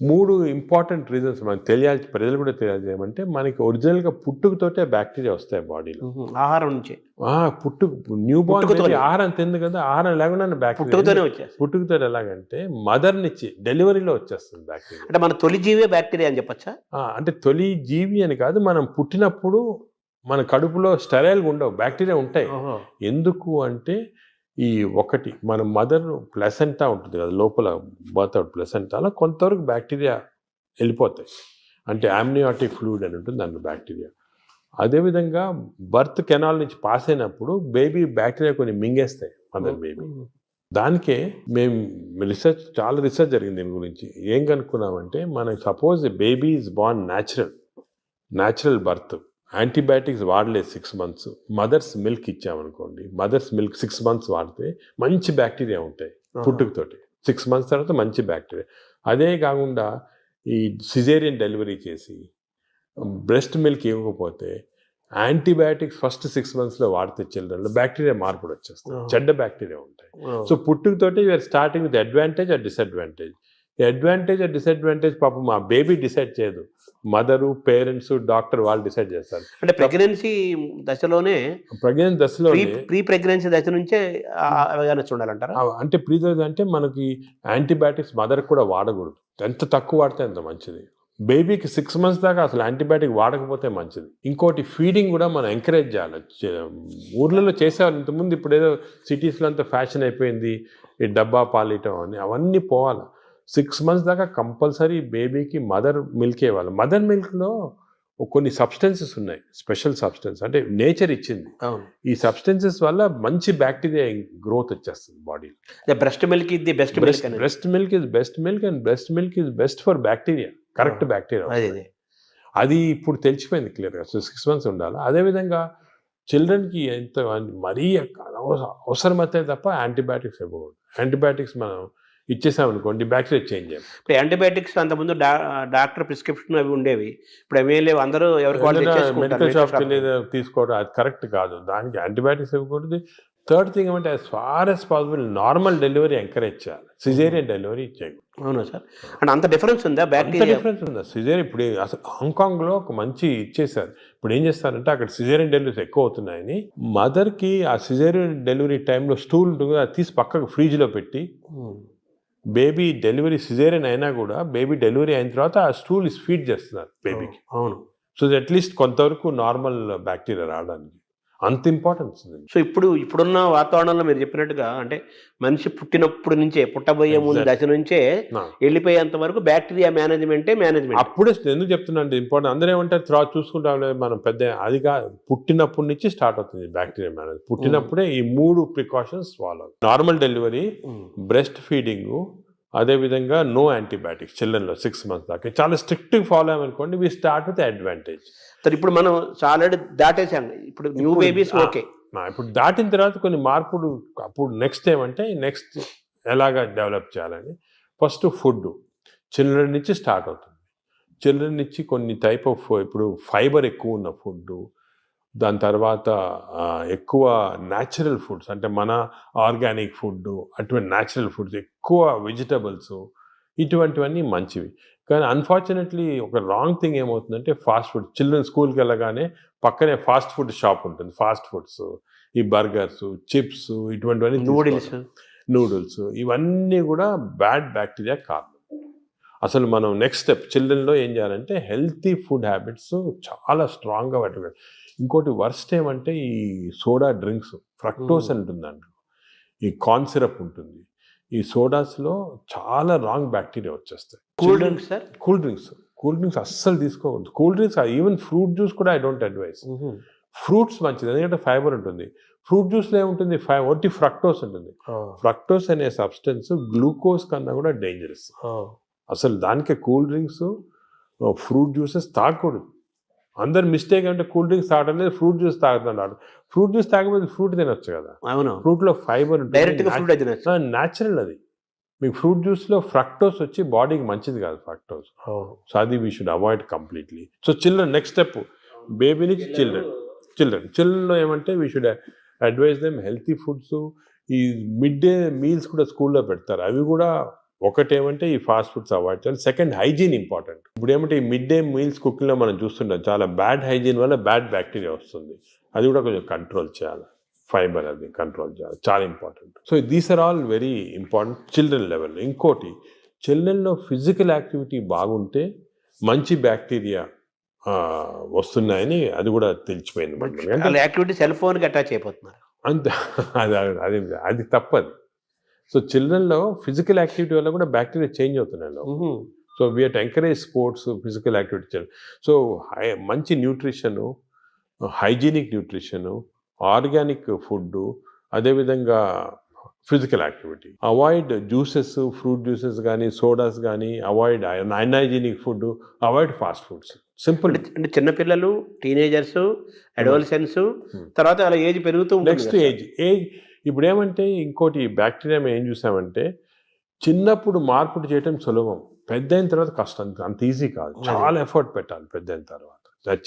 3 ఇంపార్టెంట్ రీజన్స్ మనకు తెలియాలి, ప్రజలు కూడా తెలియజేయమంటే, మనకి ఒరిజినల్గా పుట్టుకతోటే బ్యాక్టీరియా వస్తాయి బాడీలో. ఆహారం నుంచి న్యూ బార్న్ ఆహారం తింది కదా, ఆహారం లేకుండా పుట్టుకతోనే వచ్చేది. పుట్టుకతో ఎలాగంటే మదర్ నుంచి డెలివరీలో వచ్చేస్తుంది బ్యాక్టీరియా. అంటే మన తొలి జీవే బ్యాక్టీరియా అని చెప్పచ్చా? అంటే తొలి జీవి అని కాదు, మనం పుట్టినప్పుడు మన కడుపులో స్టెరైల్గా ఉండవు, బ్యాక్టీరియా ఉంటాయి. ఎందుకు అంటే ఈ ఒకటి మన మదర్ ప్లసెంటా ఉంటుంది కదా లోపల, బర్త్ అవుట్ ప్లసెంటాలో కొంతవరకు బ్యాక్టీరియా వెళ్ళిపోతాయి. అంటే ఆమ్నియాటిక్ ఫ్లూయిడ్ అని ఉంటుంది దాంట్లో బ్యాక్టీరియా. అదేవిధంగా బర్త్ కెనాల్ నుంచి పాస్ అయినప్పుడు బేబీ బ్యాక్టీరియా కొన్ని మింగేస్తాయి మదర్ బేబీ. దానికే మేము చాలా రీసెర్చ్ జరిగింది దీని గురించి. ఏం కనుక్కున్నామంటే, మనకి suppose baby is born natural birth, antibiotics వాడలేదు 6 months, మదర్స్ మిల్క్ ఇచ్చామనుకోండి, మదర్స్ మిల్క్ 6 months వాడితే మంచి బ్యాక్టీరియా ఉంటాయి పుట్టుకతోటి. 6 months తర్వాత మంచి బ్యాక్టీరియా. అదే కాకుండా ఈ సిజేరియన్ డెలివరీ చేసి బ్రెస్ట్ మిల్క్ ఇవ్వకపోతే యాంటీబయాటిక్స్ ఫస్ట్ 6 monthsలో వాడితే చిల్డ్రన్లో బ్యాక్టీరియా మార్పుడు వచ్చేస్తుంది, చెడ్డ బ్యాక్టీరియా ఉంటాయి. సో పుట్టుకతోటి you're starting with advantage or disadvantage. Advantage or disadvantage పాపం మా బేబీ డిసైడ్ చేయదు, మదరు, పేరెంట్స్, డాక్టర్ వాళ్ళు డిసైడ్ చేస్తారు. అంటే ప్రెగ్నెన్సీ దశలోనే ప్రీ ప్రెగ్నెన్సీ దశ నుంచే అవేర్నెస్ ఉండాలంటారా? అంటే అంటే మనకి యాంటీబయాటిక్స్ మదర్ కూడా వాడకూడదు, ఎంత తక్కువ వాడితే అంత మంచిది. బేబీకి 6 months దాకా అసలు యాంటీబయాటిక్ వాడకపోతే మంచిది. ఇంకోటి ఫీడింగ్ కూడా మనం ఎంకరేజ్ చేయాలి. ఊర్లలో చేసేవాళ్ళు ఇంతకుముందు, ఇప్పుడు ఏదో సిటీస్లో అంతా ఫ్యాషన్ అయిపోయింది ఈ డబ్బా పాలియటం అని, అవన్నీ పోవాలి. 6 months దాకా కంపల్సరీ బేబీకి మదర్ మిల్క్ ఇవ్వాలి. మదర్ మిల్క్లో కొన్ని సబ్స్టెన్సెస్ ఉన్నాయి, స్పెషల్ సబ్స్టెన్స్, అంటే నేచర్ ఇచ్చింది. ఈ సబ్స్టెన్సెస్ వల్ల మంచి బ్యాక్టీరియా గ్రోత్ వచ్చేస్తుంది బాడీలో. బ్రెస్ట్ మిల్క్ ఇది best milk, breast milk is best milk and breast milk is best for bacteria, correct bacteria. అది ఇప్పుడు తెలిసిపోయింది క్లియర్గా. సో 6 months ఉండాలి. అదేవిధంగా చిల్డ్రన్కి ఎంత మరీ అవసరమైతే తప్ప యాంటీబయాటిక్స్ ఇవ్వకూడదు. యాంటీబయాటిక్స్ మనం ఇచ్చేసామనుకోండి బ్యాక్టీరియా చేంజ్ అయ్యాం. ఇప్పుడు యాంటీబయాటిక్స్ అంతకుముందు డాక్టర్ ప్రిస్క్రిప్షన్ అవి ఉండేవి, ఇప్పుడు అవి లేవు, అందరూ మెడికల్ షాప్ తీసుకోవడం అది కరెక్ట్ కాదు. దానికి యాంటీబయాటిక్స్ ఇవ్వకూడదు. థర్డ్ థింగ్ ఏమంటే, as far as possible normal delivery encourage చేయాలి, సిజేరియన్ డెలివరీ చేయకూడదు. అవునా సార్? అంటే అంత డిఫరెన్స్ ఉందా? బ్యాక్టీరియా డిఫరెన్స్ ఉందా? సిజేరియన్ ఇప్పుడు అసలు హాంకాంగ్లో ఒక మంచి ఇచ్చేసారు. ఇప్పుడు ఏం చేస్తారంటే, అక్కడ సిజేరియన్ డెలివరీస్ ఎక్కువ అవుతున్నాయని మదర్కి ఆ సిజేరియన్ డెలివరీ టైంలో స్టూల్ ఉంటుంది, అది తీసి పక్కకు ఫ్రిడ్జ్లో పెట్టి, బేబీ డెలివరీ సిజేరియన్ అయినా కూడా బేబీ డెలివరీ అయిన తర్వాత ఆ స్టూల్ ఫీడ్ చేస్తున్నారు బేబీకి. అవును. సో అట్లీస్ట్ కొంతవరకు నార్మల్ బ్యాక్టీరియా రావడానికి అంత ఇంపార్టెన్స్ ఉంది. సో ఇప్పుడున్న వాతావరణంలో మీరు చెప్పినట్టుగా, అంటే మనిషి పుట్టినప్పుడు నుంచే, పుట్టబోయే ముందు దశ నుంచే వెళ్ళిపోయేంత వరకు బ్యాక్టీరియా మేనేజ్మెంట్. అప్పుడే ఎందుకు చెప్తున్నా అంటే ఇంపార్టెంట్. అందరూ ఏమంటారు తర్వాత చూసుకుంటాం, మనం పెద్ద అదిగా పుట్టినప్పటి నుంచి స్టార్ట్ అవుతుంది బ్యాక్టీరియా మేనేజ్. పుట్టినప్పుడే ఈ 3 precautions follow: normal delivery, breast feeding, అదేవిధంగా నో యాంటీబయాటిక్స్ చిల్డ్రన్లో 6 months దాకా. చాలా స్ట్రిక్ట్గా ఫాలో అయ్యామనుకోండి, వి స్టార్ట్ విత్ అడ్వాంటేజ్. ఇప్పుడు మనం ఆల్రెడీ దాటేసాం, ఇప్పుడు న్యూ బేబీస్ ఓకే. ఇప్పుడు దాటిన తర్వాత కొన్ని మార్పులు, అప్పుడు నెక్స్ట్ ఏమంటే నెక్స్ట్ ఎలాగా డెవలప్ చేయాలని, ఫస్ట్ ఫుడ్ చిల్డ్రన్ నుంచి స్టార్ట్ అవుతుంది. చిల్డ్రన్ నుంచి కొన్ని టైప్ ఆఫ్, ఇప్పుడు ఫైబర్ ఎక్కువ ఉన్న ఫుడ్, దాని తర్వాత ఎక్కువ న్యాచురల్ ఫుడ్స్, అంటే మన ఆర్గానిక్ ఫుడ్, అటువంటి న్యాచురల్ ఫుడ్స్, ఎక్కువ వెజిటబుల్స్, ఇటువంటివన్నీ మంచివి. కానీ అన్ఫార్చునేట్లీ ఒక రాంగ్ థింగ్ ఏమవుతుందంటే, ఫాస్ట్ ఫుడ్. చిల్డ్రన్ స్కూల్కి వెళ్ళగానే పక్కనే ఫాస్ట్ ఫుడ్ షాప్ ఉంటుంది, ఫాస్ట్ ఫుడ్స్, ఈ బర్గర్స్, చిప్స్, ఇటువంటివన్నీ, నూడిల్స్, ఇవన్నీ కూడా బ్యాడ్ బ్యాక్టీరియా కారణం. అసలు మనం నెక్స్ట్ స్టెప్ చిల్డ్రన్లో ఏం చేయాలంటే, హెల్తీ ఫుడ్ హ్యాబిట్స్ చాలా స్ట్రాంగ్గా పట్టుకోవాలి. ఇంకోటి వర్స్ట్ ఏమంటే, ఈ సోడా డ్రింక్స్, ఫ్రక్టోస్ ఉంటుందండి, ఈ కార్న్ సిరప్ ఉంటుంది, ఈ సోడాస్లో చాలా రాంగ్ బ్యాక్టీరియా వచ్చేస్తాయి. Cool drinks sir? Cool drinks అస్సలు తీసుకోకూడదు. Cool drinks even fruit juice కూడా ఐ డోంట్ అడ్వైస్. ఫ్రూట్స్ మంచిది, ఎందుకంటే ఫైబర్ ఉంటుంది. ఫ్రూట్ జ్యూస్లో ఏముంటుంది, ఒట్టి ఫ్రక్టోస్ ఉంటుంది. ఫ్రక్టోస్ అనే సబ్స్టెన్స్ గ్లూకోజ్ కన్నా కూడా డేంజరస్. అసలు దానికే కూల్ డ్రింక్స్, ఫ్రూట్ జ్యూసెస్ తాగకూడదు. అందరు మిస్టేక్ అంటే కూల్ డ్రింక్స్ తాగడం లేదు, ఫ్రూట్ జ్యూస్ తాగుతున్నాడు. ఫ్రూట్ జ్యూస్ తాగకపోతే ఫ్రూట్ తినొచ్చు కదా. అవును, ఫ్రూట్లో ఫైబర్ ఉంటుంది, న్యాచురల్ అది. మీకు ఫ్రూట్ జ్యూస్లో ఫ్రక్టోస్ వచ్చి బాడీకి మంచిది కాదు ఫ్రక్టోస్. సో అది we should avoid completely. So children, next step baby నుంచి చిల్డ్రన్లో ఏమంటే we should advise them healthy foods. ఈ మిడ్ డే మీల్స్ కూడా స్కూల్లో పెడతారు, అవి కూడా ఒకటేమంటే ఈ ఫాస్ట్ ఫుడ్స్ అవాయిడ్ చేయాలి. Second, hygiene important. ఇప్పుడు ఏమంటే ఈ మిడ్ డే మీల్స్ కుకింగ్లో మనం చూస్తుంటాం, చాలా బ్యాడ్ హైజీన్ వల్ల బ్యాడ్ బ్యాక్టీరియా వస్తుంది. అది కూడా కొంచెం కంట్రోల్ చేయాలి. ఫైబర్ అది కంట్రోల్ చేయాలి, చాలా important. So these are all very important children level. ఇంకోటి, చిల్డ్రన్లో ఫిజికల్ యాక్టివిటీ బాగుంటే మంచి బ్యాక్టీరియా వస్తున్నాయని అది కూడా తెలిసిపోయింది. యాక్టివిటీ సెల్ ఫోన్కి అటాచ్ అయిపోతున్నారు అంతే. అది తప్పది. సో చిల్డ్రన్లో ఫిజికల్ యాక్టివిటీ వల్ల కూడా బ్యాక్టీరియా చేంజ్ అవుతున్నాయి. So we have to encourage sports, physical activity. So మంచి nutrition, hygienic nutrition, organic food, అదేవిధంగా physical activity. Avoid juices, fruit juices కానీ, సోడాస్ కానీ, avoid unhygienic food, avoid fast foods. Simple. అంటే చిన్నపిల్లలు, teenagers, adolescence, తర్వాత అలా age పెరుగుతూ next age ఇప్పుడు ఏమంటే ఇంకోటి బ్యాక్టీరియా మేము ఏం చూసామంటే, చిన్నప్పుడు మార్పులు చేయటం సులభం, పెద్ద అయిన తర్వాత కష్టం, అంత ఈజీ కాదు, చాలా ఎఫర్ట్ పెట్టాలి పెద్ద అయిన తర్వాత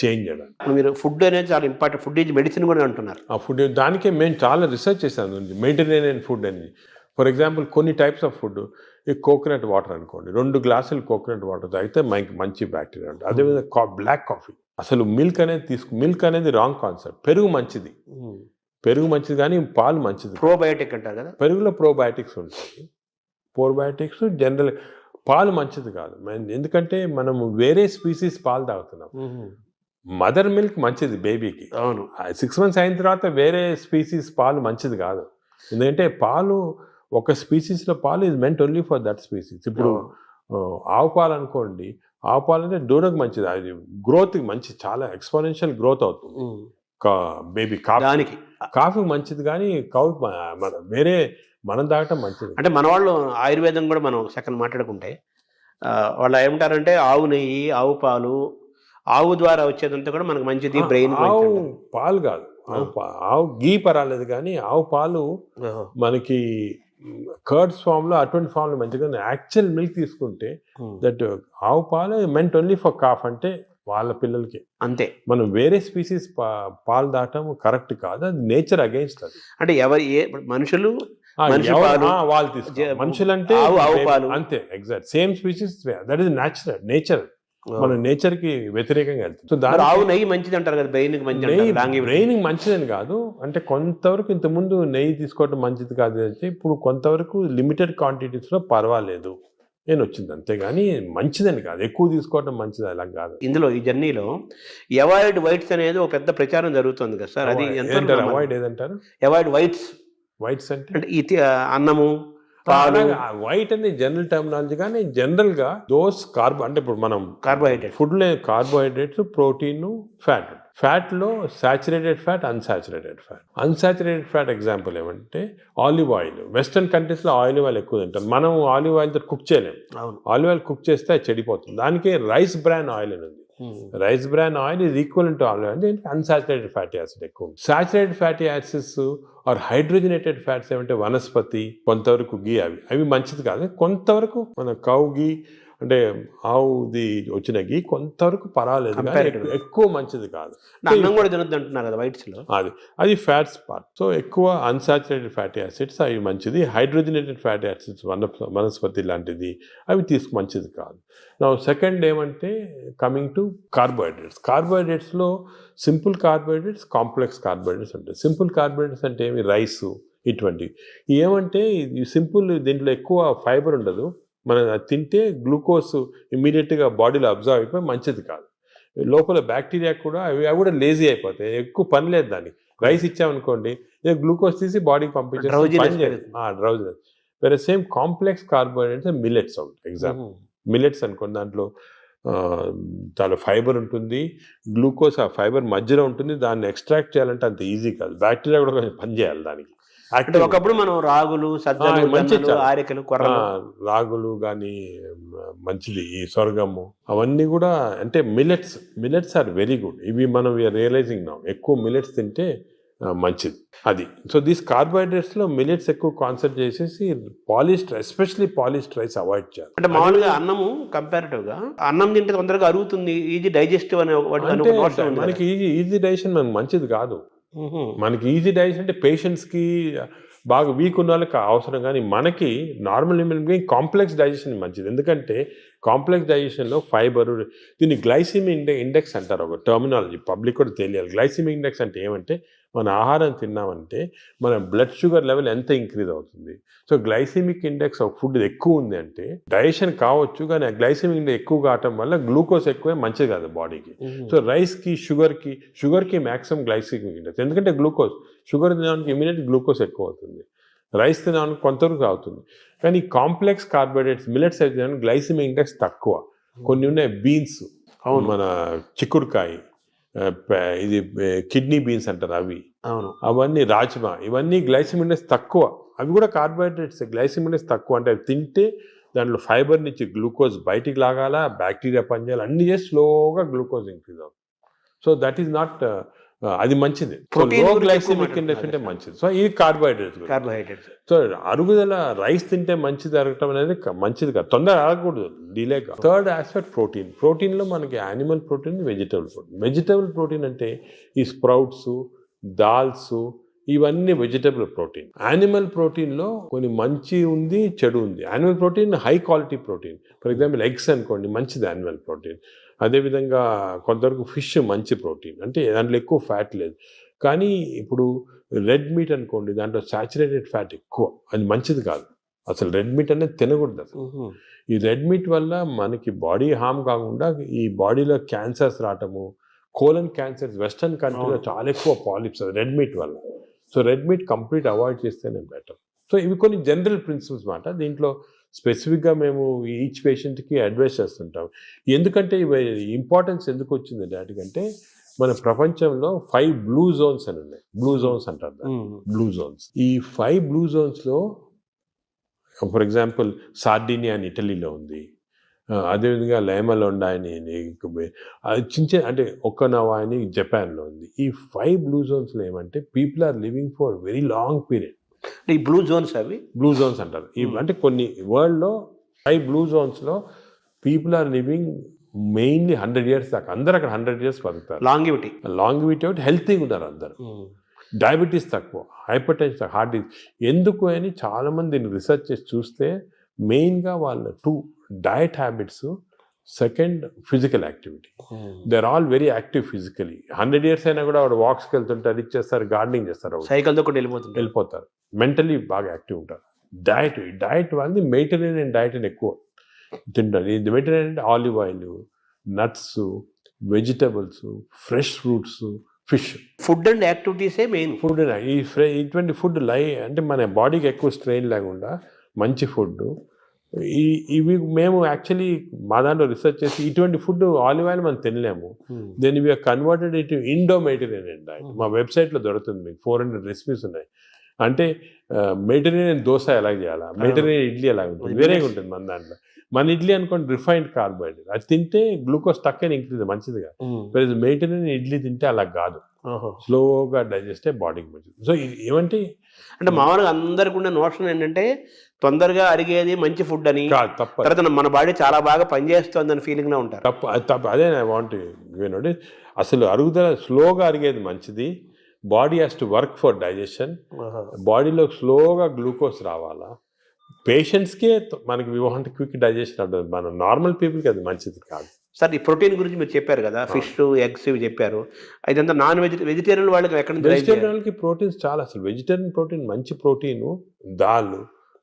చేంజ్ చేయడానికి. మీరు ఫుడ్ అనేది చాలా ఇంపార్టెంట్, ఫుడ్ ఈజ్ మెడిసిన్ కూడా అంటున్నారు. ఆ ఫుడ్ దానికే మేము చాలా రీసెర్చ్ చేశాను, మెడిటరేనియన్ ఫుడ్ అనేది. ఫర్ ఎగ్జాంపుల్ కొన్ని టైప్స్ ఆఫ్ ఫుడ్, ఈ కోకోనట్ వాటర్ అనుకోండి, 2 గ్లాసులు కోకోనట్ వాటర్ తాగితే మంచి బ్యాక్టీరియా ఉంటుంది. అదేవిధంగా బ్లాక్ కాఫీ, అసలు మిల్క్ అనేది రాంగ్ కాన్సెప్ట్. పెరుగు మంచిది కానీ పాలు మంచిది. ప్రోబయోటిక్ అంటారు కదా, పెరుగులో ప్రోబయోటిక్స్ ఉంటాయి. ప్రోబయోటిక్స్ జనరల్, పాలు మంచిది కాదు. ఎందుకంటే మనం వేరే స్పీసీస్ పాలు తాగుతున్నాం. మదర్ మిల్క్ మంచిది బేబీకి. అవును, 6 months అయిన తర్వాత వేరే స్పీసీస్ పాలు మంచిది కాదు. ఎందుకంటే పాలు, ఒక స్పీసీస్లో పాలు is meant only for that species. ఇప్పుడు ఆవు పాలు అనుకోండి, ఆవు పాలు అంటే దూడకు మంచిది, అది గ్రోత్కి మంచిది, చాలా ఎక్స్పోనెన్షియల్ గ్రోత్ అవుతుంది బేబీ. కాఫీకి మంచిది కానీ వేరే మనం తాగటం మంచిది. అంటే మన వాళ్ళు ఆయుర్వేదం కూడా మనం సెకండ్ మాట్లాడుకుంటే వాళ్ళు ఏమంటారంటే ఆవు నెయ్యి, ఆవు పాలు, ఆవు ద్వారా వచ్చేదంతా కూడా మనకు మంచిది, బ్రెయిన్. ఆవు పాలు కాదు, ఆవు గీ పర్వాలేదు కానీ ఆవు పాలు మనకి కర్డ్స్ ఫామ్లో, అటువంటి ఫామ్లో మంచిగా. యాక్చువల్ మిల్క్ తీసుకుంటే దట్ ఆవు పాలు మెంట్ ఓన్లీ ఫర్ కాఫ్, అంటే వాళ్ళ పిల్లలకి అంతే. మనం వేరే స్పీసీస్ పాలు దాటం కరెక్ట్ కాదు, అది నేచర్ అగైన్స్ట్. అది అంటే మనుషులు వాళ్ళు తీసుకోవాలి, మనుషులంటే అంతే, exact same species, that is nature. మన నేచర్ కి వ్యతిరేకంగా వెళ్తుంది. సో ఆవు నెయ్యి మంచిది అంటారు కదా, బ్రెయిన్ మంచిదని కాదు, అంటే కొంతవరకు ఇంతకుముందు నెయ్యి తీసుకోవడం మంచిది కాదు అంటే, ఇప్పుడు కొంతవరకు లిమిటెడ్ క్వాంటిటీస్ లో పర్వాలేదు నేను వచ్చింది, అంతేగాని మంచిదని కాదు, ఎక్కువ తీసుకోవడం మంచిది అలా కాదు. ఇందులో ఈ జర్నీలో అవాయిడ్ వైట్స్ అనేది ఒక పెద్ద ప్రచారం జరుగుతుంది కదా సార్, అది అవాయిడ్ ఏదంటారు? అవాయిడ్ వైట్స్ అంటే అన్నము, వైట్ అనేది జనరల్ టర్మినాలజీ, కానీ జనరల్ గా దోస్ అంటే ఇప్పుడు మనం కార్బోహైడ్రేట్ ఫుడ్ లో కార్బోహైడ్రేట్స్, ప్రోటీన్, ఫ్యాట్ లో saturated fat, unsaturated fat example ఏమంటే ఆలివ్ ఆయిల్. వెస్టర్న్ కంట్రీస్ లో ఆలివ్ ఆయిల్ ఎక్కువ తింటాం, మనం ఆలివ్ ఆయిల్ తో కుక్ చేయలేము. ఆలివ్ ఆయిల్ కుక్ చేస్తే అది చెడిపోతుంది. దానికే రైస్ బ్రాన్ ఆయిల్ అని ఉంది. Rice bran oil is equal to olive oil, unsaturated fatty acid ఎక్కువ. Saturated fatty acids are hydrogenated fats ఏమంటే వనస్పతి, కొంతవరకు గీ, అవి మంచిది కాదు. కొంతవరకు మన కౌ గీ అంటే ఆవుది వచ్చిన గీ కొంతవరకు పర్వాలేదు, ఎక్కువ మంచిది కాదు. అది ఫ్యాట్స్ పార్ట్. సో ఎక్కువ అన్సాచురేటెడ్ ఫ్యాటీ యాసిడ్స్ అవి మంచిది. హైడ్రోజనేటెడ్ ఫ్యాటీ యాసిడ్స్ వనస్పతి లాంటిది అవి మంచిది కాదు. నా సెకండ్ ఏమంటే కమింగ్ టు కార్బోహైడ్రేట్స్లో సింపుల్ కార్బోహైడ్రేట్స్, కాంప్లెక్స్ కార్బోహైడ్రేట్స్ ఉంటాయి. సింపుల్ కార్బోహైడ్రేట్స్ అంటే ఏమి, రైసు ఇటువంటివి. ఏమంటే సింపుల్, దీంట్లో ఎక్కువ ఫైబర్ ఉండదు, మనం తింటే గ్లూకోజ్ ఇమ్మీడియట్గా బాడీలో అబ్జర్వ్ అయిపోయి మంచిది కాదు. లోపల బ్యాక్టీరియా కూడా అవి కూడా లేజీ అయిపోతాయి, ఎక్కువ పని లేదు దానికి. రైస్ ఇచ్చామనుకోండి, గ్లూకోజ్ తీసి బాడీకి పంపించేసి డ్రౌజినెస్. వేరే సేమ్ కాంప్లెక్స్ కార్బోహైడ్రేట్స్ మిల్లెట్స్ ఉంటాయి. ఎగ్జాంపుల్ మిల్లెట్స్ అనుకోండి, దాంట్లో చాలా ఫైబర్ ఉంటుంది, గ్లూకోజ్ ఆ ఫైబర్ మధ్యలో ఉంటుంది, దాన్ని ఎక్స్ట్రాక్ట్ చేయాలంటే అంత ఈజీ కాదు, బ్యాక్టీరియా కూడా కొంచెం పనిచేయాలి దానికి. అంటే ఒకప్పుడు మనం రాగులు, సజ్జలు, మంచి జొన్నలు, ఆరికలు, కొర్రలు, రాగులు కానీ మంచిది, ఈ సొరగము అవన్నీ కూడా, అంటే మిల్లెట్స్ ఆర్ వెరీ గుడ్. ఇవి మనం రియలైజింగ్ నా ఎక్కువ మిల్లెట్స్ తింటే మంచిది అది. సో దీస్ కార్బోహైడ్రేట్స్లో మిల్లెట్స్ ఎక్కువ కాన్సన్ట్రేట్ చేసేసి polished, especially polished rice avoid చేయాలి. అంటే మామూలుగా అన్నము కంపారిటివ్ గా అన్నం తింటే తొందరగా అరుగుతుంది, ఈజీ డైజెస్టివ్ అనే మనకి ఈజీ డైజెషన్ మనకు మంచిది కాదు. మనకి ఈజీ డైజెషన్ అంటే పేషెంట్స్కి, బాగా వీక్ ఉన్న వాళ్ళకి అవసరం, కానీ మనకి normal human being complex digestion మంచిది. ఎందుకంటే కాంప్లెక్స్ డైజెషన్లో ఫైబర్, దీన్ని గ్లైసిమిక్ ఇండెక్స్ అంటారు, ఒక టర్మినాలజీ పబ్లిక్ కూడా తెలియాలి. గ్లైసిమిక్ ఇండెక్స్ అంటే ఏమంటే, మన ఆహారం తిన్నామంటే మన బ్లడ్ షుగర్ లెవెల్ ఎంత ఇంక్రీజ్ అవుతుంది. So glycemic index of food ఎక్కువ ఉంది అంటే డైజెషన్ కావచ్చు, కానీ ఆ గ్లైసిమిక్ ఇండెక్స్ ఎక్కువ కావటం వల్ల గ్లూకోజ్ ఎక్కువే మంచిది కాదు బాడీకి. సో రైస్కి, షుగర్కి మ్యాక్సిమం గ్లైసిమిక్ ఇండెక్స్, ఎందుకంటే షుగర్ తినడానికి ఇమీడియట్ గ్లూకోజ్ ఎక్కువ అవుతుంది, రైస్ తినడానికి కొంతవరకు అవుతుంది. కానీ కాంప్లెక్స్ కార్బోహైడ్రేట్స్ మిల్లెట్స్ అయితే గ్లైసిమిక్ ఇండెక్స్ తక్కువ. కొన్ని ఉన్నాయి బీన్స్, మన చిక్కుడుకాయ, ఇది కిడ్నీ బీన్స్ అంటారు అవి, అవన్నీ రాజ్మా, ఇవన్నీ గ్లైసిమిక్ ఇండెక్స్ తక్కువ. అవి కూడా కార్బోహైడ్రేట్స్, గ్లైసిమిక్ ఇండెక్స్ తక్కువ. అంటే అవి తింటే దాంట్లో ఫైబర్ నుంచి గ్లూకోజ్ బయటికి లాగాల, బ్యాక్టీరియా పనిచేయాలి, అన్ని చేసి స్లోగా గ్లూకోజ్ ఇంక్రీజ్ అవుతుంది. సో దట్ ఈస్ నాట్, అది మంచిది. లో గ్లైసిమిక్ ఇండెక్స్ అంటే మంచిది. సో ఇది కార్బోహైడ్రేట్స్. సో అరుగుదల, రైస్ తింటే మంచిది అరగటం అనేది మంచిది కాదు, తొందర అరగకూడదు, డిలేగా. థర్డ్ ఆస్పెక్ట్ ప్రోటీన్లో మనకి యానిమల్ ప్రోటీన్, వెజిటబుల్ ప్రోటీన్ అంటే ఈ స్ప్రౌట్స్, దాల్స్, ఇవన్నీ వెజిటబుల్ ప్రోటీన్. యానిమల్ ప్రోటీన్లో కొన్ని మంచి ఉంది, చెడు ఉంది. Animal protein high quality protein, for example eggs అనుకోండి, మంచిది యానిమల్ ప్రోటీన్. అదేవిధంగా కొంతవరకు ఫిష్ మంచి ప్రోటీన్, అంటే దాంట్లో ఎక్కువ ఫ్యాట్ లేదు. కానీ ఇప్పుడు రెడ్ మీట్ అనుకోండి, దాంట్లో సాచురేటెడ్ ఫ్యాట్ ఎక్కువ, అది మంచిది కాదు. అసలు రెడ్ మీట్ అనేది తినకూడదు అసలు. ఈ రెడ్ మీట్ వల్ల మనకి బాడీ హార్మ్ కాకుండా ఈ బాడీలో క్యాన్సర్స్ రావటము, కోలన్ క్యాన్సర్స్ వెస్టర్న్ కంట్రీలో చాలా ఎక్కువ పాలిప్స్ అది రెడ్ మీట్ వల్ల. So red meat complete avoid చేస్తేనే బెటర్. సో ఇవి కొన్ని జనరల్ ప్రిన్సిపల్స్ మాట. దీంట్లో స్పెసిఫిక్గా మేము ఈచ్ పేషెంట్కి అడ్వైస్ చేస్తుంటాం. ఎందుకంటే ఇవి ఇంపార్టెన్స్ ఎందుకు వచ్చిందంటే వాటికంటే, మన ప్రపంచంలో 5 బ్లూ జోన్స్ అని ఉన్నాయి. బ్లూ జోన్స్ అంటారు దాన్ని, బ్లూ జోన్స్. ఈ 5 బ్లూ జోన్స్లో ఫర్ ఎగ్జాంపుల్ సార్డినియా అని ఇటలీలో ఉంది, అదేవిధంగా లైమలోండా అని అంటే ఒక్కనవా అని జపాన్లో ఉంది. ఈ 5 బ్లూ జోన్స్లో ఏమంటే people are living for very long period. ఈ బ్లూ జోన్స్, అవి బ్లూ జోన్స్ అంటారు. అంటే కొన్ని వరల్డ్లో 5 బ్లూ జోన్స్లో people are living mainly 100 years దాకా. అందరు అక్కడ 100 years బతుకుతారు. లాంగివిటీ ఒకటి, హెల్తీగా ఉన్నారు అందరు. డయాబెటీస్ తక్కువ, హైపర్ టెన్షన్ తక్కువ, హార్ట్ డిసీజ్. ఎందుకు అని చాలామంది రీసెర్చ్ చేసి చూస్తే మెయిన్గా వాళ్ళ 2 diet habits, second physical activity. They are all very active physically. 100 years అయినా కూడా వాడు వాక్స్కి వెళ్తుంటారు, ఇది చేస్తారు, గార్డెనింగ్ చేస్తారు, సైకిల్తో కూడా వెళ్ళిపోతారు. మెంటలీ బాగా యాక్టివ్ ఉంటారు. డయట్ వాళ్ళది మెడిటరేనియన్ డయట్ అని ఎక్కువ తింటారు. ఇది మెడిటరేనియన్ అంటే olive oil, nuts, vegetables, fresh fruits, fish. Food and యాక్టివిటీసే మెయిన్. ఫుడ్, ఇటువంటి ఫుడ్ అంటే మన బాడీకి ఎక్కువ స్ట్రెయిన్ లేకుండా మంచి ఫుడ్. ఇవి మేము యాక్చువల్లీ మా దాంట్లో రీసెర్చ్ చేసి ఇటువంటి ఫుడ్, ఆలివ్ ఆయిల్ మనం తినలేము, then we are converted it Indo Mediterranean diet. మా వెబ్సైట్లో దొరుకుతుంది, మీకు 400 రెసిపీస్ ఉన్నాయి. అంటే మెడిటరేనియన్ దోశ ఎలా చేయాలా, మెడిటరేనియన్ ఇడ్లీ ఎలా ఉంటుంది, వేరేగా ఉంటుంది మన దాంట్లో. మన ఇడ్లీ అనుకోండి రిఫైన్డ్ కార్బోహైడ్రేట్, అది తింటే గ్లూకోజ్ తక్కువ ఇంక్రీజ్, మంచిది కాదు. మెడిటరేనియన్ ఇడ్లీ తింటే అలా కాదు, స్లోగా డైజెస్ట్ అయ్యి బాడీకి మంచిది. సో ఏమంటే, అంటే మామూలుగా అందరికి ఉన్న నోషన్ ఏంటంటే తొందరగా అరిగేది మంచి ఫుడ్ అని, తర్వాత మన బాడీ చాలా బాగా పనిచేస్తుంది అని ఫీలింగ్ లో ఉంటారు. తప్పు. అదే ఐ వాంట్ వినండి, అసలు అరుగుదల స్లోగా అరిగేది మంచిది. Body has to work for digestion. బాడీలో స్లోగా గ్లూకోజ్ రావాలా. పేషెంట్స్కే మనకి వి వాంట్ క్విక్ డైజెషన్ ఉంటుంది, మన నార్మల్ పీపుల్కి అది మంచిది కాదు. సార్, ఈ ప్రోటీన్ గురించి మీరు చెప్పారు కదా, ఫిష్, ఎగ్స్ ఇవి చెప్పారు. ఇదంతా నాన్ వెజిటేరియన్ వాళ్ళకి ఎక్కడ నుంచి? వెజిటేరియన్ వాళ్ళకి ప్రోటీన్స్ చాలా. అసలు వెజిటేరియన్ ప్రోటీన్ మంచి ప్రోటీను, దాల్,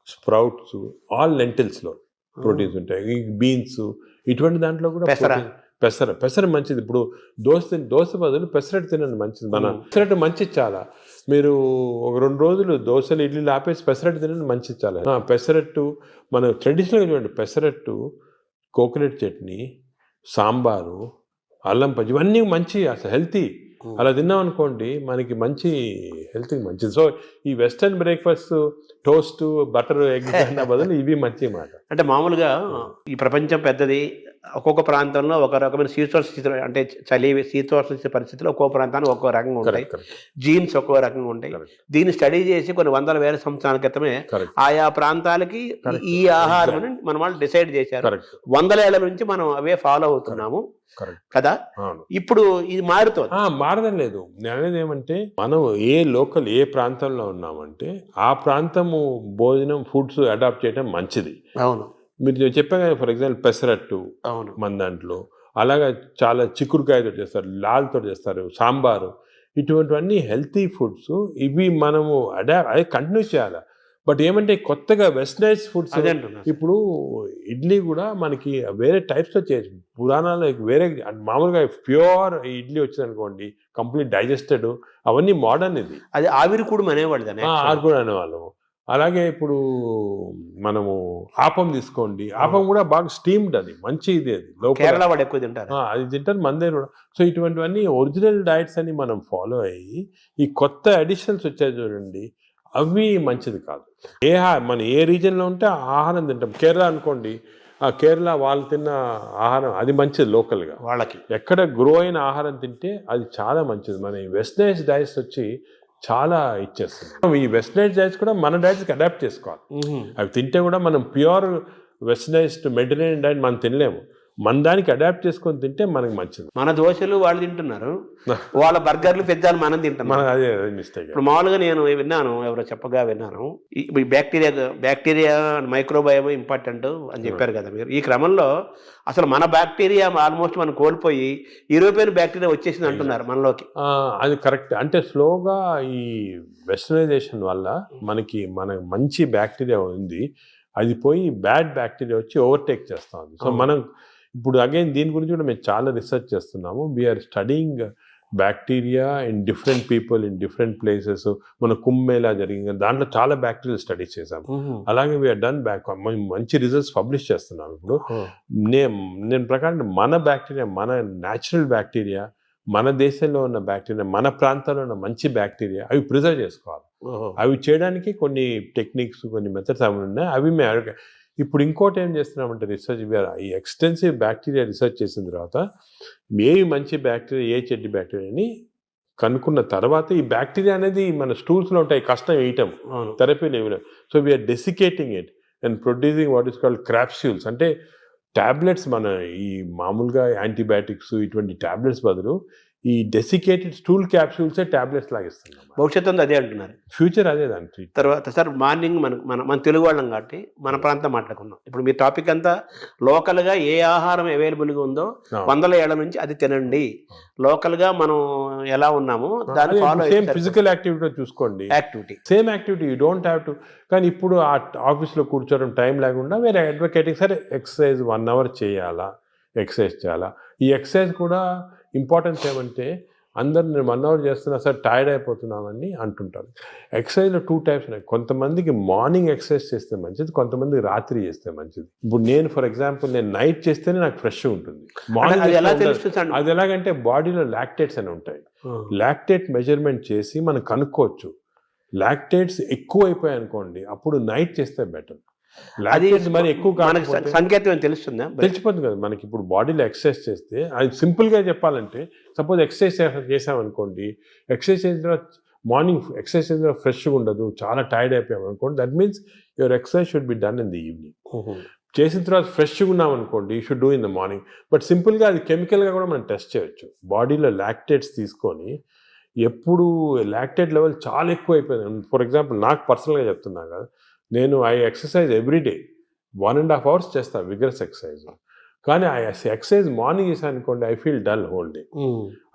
స్ప్రౌట్స్, ఆల్ లెంటిల్స్లో ప్రోటీన్స్ ఉంటాయి. ఈ బీన్స్, ఇటువంటి దాంట్లో కూడా పెసర మంచిది. ఇప్పుడు దోశ బదులు పెసరట్టు తినండి, మంచిది. మన పెసరట్టు మంచిది చాలా. మీరు ఒక 2 రోజులు దోశలు, ఇడ్లీలు ఆపేసి పెసరట్టు తినండి, మంచిది చాలా. పెసరట్టు మన ట్రెడిషనల్గా చూడండి, పెసరట్టు కోకోనట్ చట్నీ, సాంబారు, అల్లం పచ్చి ఇవన్నీ మంచి అసలు హెల్తీ. అలా తిన్నాం అనుకోండి మనకి మంచి హెల్త్కి మంచిది. సో ఈ western breakfast toast butter egg అన్న బదులు ఇవి మంచి మాట. అంటే మామూలుగా ఈ ప్రపంచం పెద్దది, ఒక్కొక్క ప్రాంతంలో ఒక రకమైన శీతోష్ణ అంటే చలి శీతోష్ణ పరిస్థితుల్లో ఒక్కో ప్రాంతానికి ఒక్కో రకంగా ఉంటాయి, జీన్స్ ఒక్కో రకంగా ఉంటాయి. దీన్ని స్టడీ చేసి కొన్ని వందల వేల సంవత్సరాల క్రితమే ఆయా ప్రాంతాలకి ఈ ఆహారం మన వాళ్ళు డిసైడ్ చేశారు. వందల ఏళ్ల నుంచి మనం అవే ఫాలో అవుతున్నాము కదా. ఇప్పుడు ఇది మారడం లేదు. నేను అనేది ఏమంటే మనం ఏ ప్రాంతంలో ఉన్నామంటే ఆ ప్రాంతము భోజనం ఫుడ్స్ అడాప్ట్ చేయడం మంచిది. అవును, మీరు చెప్పాను కదా, ఫర్ ఎగ్జాంపుల్ పెసరట్టు మన దాంట్లో, అలాగా చాలా చిక్కుడుకాయతో చేస్తారు, లాల్తో చేస్తారు, సాంబారు, ఇటువంటివన్నీ హెల్తీ ఫుడ్స్. ఇవి మనము అదే కంటిన్యూ చేయాలి. బట్ ఏమంటే కొత్తగా వెస్టర్నైజ్ ఫుడ్స్, ఇప్పుడు ఇడ్లీ కూడా మనకి వేరే టైప్స్లో చేయొచ్చు. పురాణాలు వేరే మామూలుగా ప్యూర్ ఇడ్లీ వచ్చింది అనుకోండి, కంప్లీట్ డైజెస్టెడ్, అవన్నీ మోడర్న్. ఇది అది ఆవిరికూడు అనేవాళ్ళు, ఆవిరికూడు అనేవాళ్ళము. అలాగే ఇప్పుడు మనము ఆపం తీసుకోండి, ఆపం కూడా బాగా స్టీమ్డ్, అది మంచి ఇది, అది కేరళ వాడు ఎక్కువ తింటారు, అది తింటారు మన దగ్గర కూడా. సో ఇటువంటివన్నీ ఒరిజినల్ డైట్స్ అని మనం ఫాలో అయ్యి ఈ కొత్త అడిషన్స్ వచ్చాయి చూడండి, అవి మంచిది కాదు. మన ఏ రీజన్లో ఉంటే ఆ ఆహారం తింటాం. కేరళ అనుకోండి, ఆ కేరళ వాళ్ళు తిన్న ఆహారం అది మంచిది లోకల్గా, వాళ్ళకి ఎక్కడ గ్రో అయిన ఆహారం తింటే అది చాలా మంచిది. మన ఈ వెస్టర్నైజ్ డైట్స్ వచ్చి చాలా ఇచ్చేస్తుంది. ఈ వెస్టర్నైజ్ డైట్స్ కూడా మన డైట్స్కి అడాప్ట్ చేసుకోవాలి. అవి తింటే కూడా మనం ప్యూర్ వెస్టర్నైజ్డ్ మెడిటరేనియన్ డైట్ మనం తినలేము. మన దానికి అడాప్ట్ చేసుకొని తింటే మనకి మంచిది. మన దోశలు వాళ్ళు తింటున్నారు, వాళ్ళ బర్గర్లు పిజ్జాలు మనం తింటున్నాం. అదే మిస్టేక్. ఇప్పుడు మామూలుగా నేను విన్నాను, ఎవరో చెప్పగా విన్నాను, ఈ బ్యాక్టీరియా మైక్రోబయోమ్ ఇంపార్టెంట్ అని చెప్పారు కదా మీరు. ఈ క్రమంలో అసలు మన బ్యాక్టీరియా ఆల్మోస్ట్ మనం కోల్పోయి యూరోపియన్ బ్యాక్టీరియా వచ్చేసింది అంటున్నారు మనలోకి. అది కరెక్ట్. అంటే స్లోగా ఈ వెస్టర్నైజేషన్ వల్ల మనకి మంచి బ్యాక్టీరియా ఉంది, అది పోయి బ్యాడ్ బ్యాక్టీరియా వచ్చి ఓవర్టేక్ చేస్తూ ఉంది. సో మనం ఇప్పుడు అగైన్ దీని గురించి కూడా మేము చాలా రీసెర్చ్ చేస్తున్నాము. We are studying bacteria in different people in different places. మన కుంభమేళా జరిగింది, దాంట్లో చాలా బ్యాక్టీరియల్ స్టడీస్ చేసాము. అలాగే వీఆర్ డన్ మంచి రిజల్ట్స్ పబ్లిష్ చేస్తున్నాము. ఇప్పుడు నేను ప్రకారం మన బ్యాక్టీరియా, మన న్యాచురల్ బ్యాక్టీరియా, మన దేశంలో ఉన్న బ్యాక్టీరియా, మన ప్రాంతాల్లో ఉన్న మంచి బ్యాక్టీరియా, అవి ప్రిజర్వ్ చేసుకోవాలి. అవి చేయడానికి కొన్ని టెక్నిక్స్, కొన్ని మెథడ్స్ అవి ఉన్నాయి. అవి మేము ఇప్పుడు ఇంకోటి ఏం చేస్తున్నామంటే రీసెర్చ్, ఈ ఎక్స్టెన్సివ్ బ్యాక్టీరియా రీసెర్చ్ చేసిన తర్వాత ఏవి మంచి బ్యాక్టీరియా, ఏ చెడ్డి బ్యాక్టీరియా అని కనుక్కున్న తర్వాత, ఈ బ్యాక్టీరియా అనేది మన స్టూల్స్లో ఉంటాయి, కష్టం వేయటం, థెరపీలు ఏమి. So we're desiccating it and producing what is called capsules. అంటే ట్యాబ్లెట్స్, మన ఈ మామూలుగా యాంటీబయాటిక్స్ ఇటువంటి ట్యాబ్లెట్స్ బదులు ఈ డెసికేటెడ్ స్టూల్ క్యాప్సూల్సే ట్యాబ్లెట్స్ లాగిస్తున్నాం. భవిష్యత్తు అదే అంటున్నారు, ఫ్యూచర్ అదే దాని తర్వాత. సార్ మార్నింగ్ మన తెలుగు వాళ్ళం కాబట్టి మన ప్రాంతం మాట్లాడుకున్నాం. ఇప్పుడు మీ టాపిక్ అంతా లోకల్గా ఏ ఆహారం అవైలబుల్గా ఉందో 100 ఏళ్ల నుంచి అది తినండి, లోకల్గా మనం ఎలా ఉన్నామో దాన్ని ఫాలో. సేమ్ ఫిజికల్ యాక్టివిటీ చూసుకోండి, same activity you don't have to. కానీ ఇప్పుడు ఆ ఆఫీస్లో కూర్చోవడం టైం లేకుండా వేరే అడ్వకేటింగ్, సరే ఎక్సర్సైజ్ 1 hour చేయాలా, ఎక్సర్సైజ్ చేయాలా. ఈ ఎక్సర్సైజ్ కూడా ఇంపార్టెన్స్ ఏమంటే, అందరు నేను 1 hour చేస్తున్నా సార్ టైర్డ్ అయిపోతున్నామని అంటుంటారు. ఎక్సర్సైజ్లో 2 types ఉన్నాయి. కొంతమందికి మార్నింగ్ ఎక్సర్సైజ్ చేస్తే మంచిది, కొంతమందికి రాత్రి చేస్తే మంచిది. ఇప్పుడు నేను ఫర్ ఎగ్జాంపుల్ నేను నైట్ చేస్తేనే నాకు ఫ్రెష్ ఉంటుంది. మార్నింగ్ అది ఎలాగంటే బాడీలో లాక్టేట్స్ అని ఉంటాయి. లాక్టేట్ మెజర్మెంట్ చేసి మనం కనుక్కోవచ్చు. లాక్టేట్స్ ఎక్కువ అయిపోయాయి అనుకోండి, అప్పుడు నైట్ చేస్తే బెటర్. అది మరి ఎక్కువ సంకేతం తెలుస్తుందా? తెలిసిపోతుంది కదా మనకి. ఇప్పుడు బాడీలో ఎక్సర్సైజ్ చేస్తే, అది సింపుల్గా చెప్పాలంటే, సపోజ్ ఎక్సర్సైజ్ చేసామనుకోండి, ఎక్సర్సైజ్ చేసిన తర్వాత మార్నింగ్ ఎక్సర్సైజ్ చేసిన తర్వాత ఫ్రెష్గా ఉండదు, చాలా టైర్డ్ అయిపోయాం అనుకోండి, that means your exercise should be done in the evening. చేసిన తర్వాత ఫ్రెష్గా ఉన్నాం అనుకోండి, you should do in the morning. But సింపుల్గా అది కెమికల్గా కూడా మనం టెస్ట్ చేయొచ్చు. బాడీలో లాక్టేట్స్ తీసుకొని, ఎప్పుడు లాక్టేట్ లెవెల్ చాలా ఎక్కువ అయిపోయింది, ఫర్ ఎగ్జాంపుల్ నాకు పర్సనల్గా చెప్తున్నా కదా, నేను ఎక్సర్సైజ్ ఎవ్రీడే 1.5 hours చేస్తాను విగరస్ ఎక్సర్సైజ్. కానీ ఆ ఎక్సర్సైజ్ మార్నింగ్ చేశాను అనుకోండి, I feel dull whole day.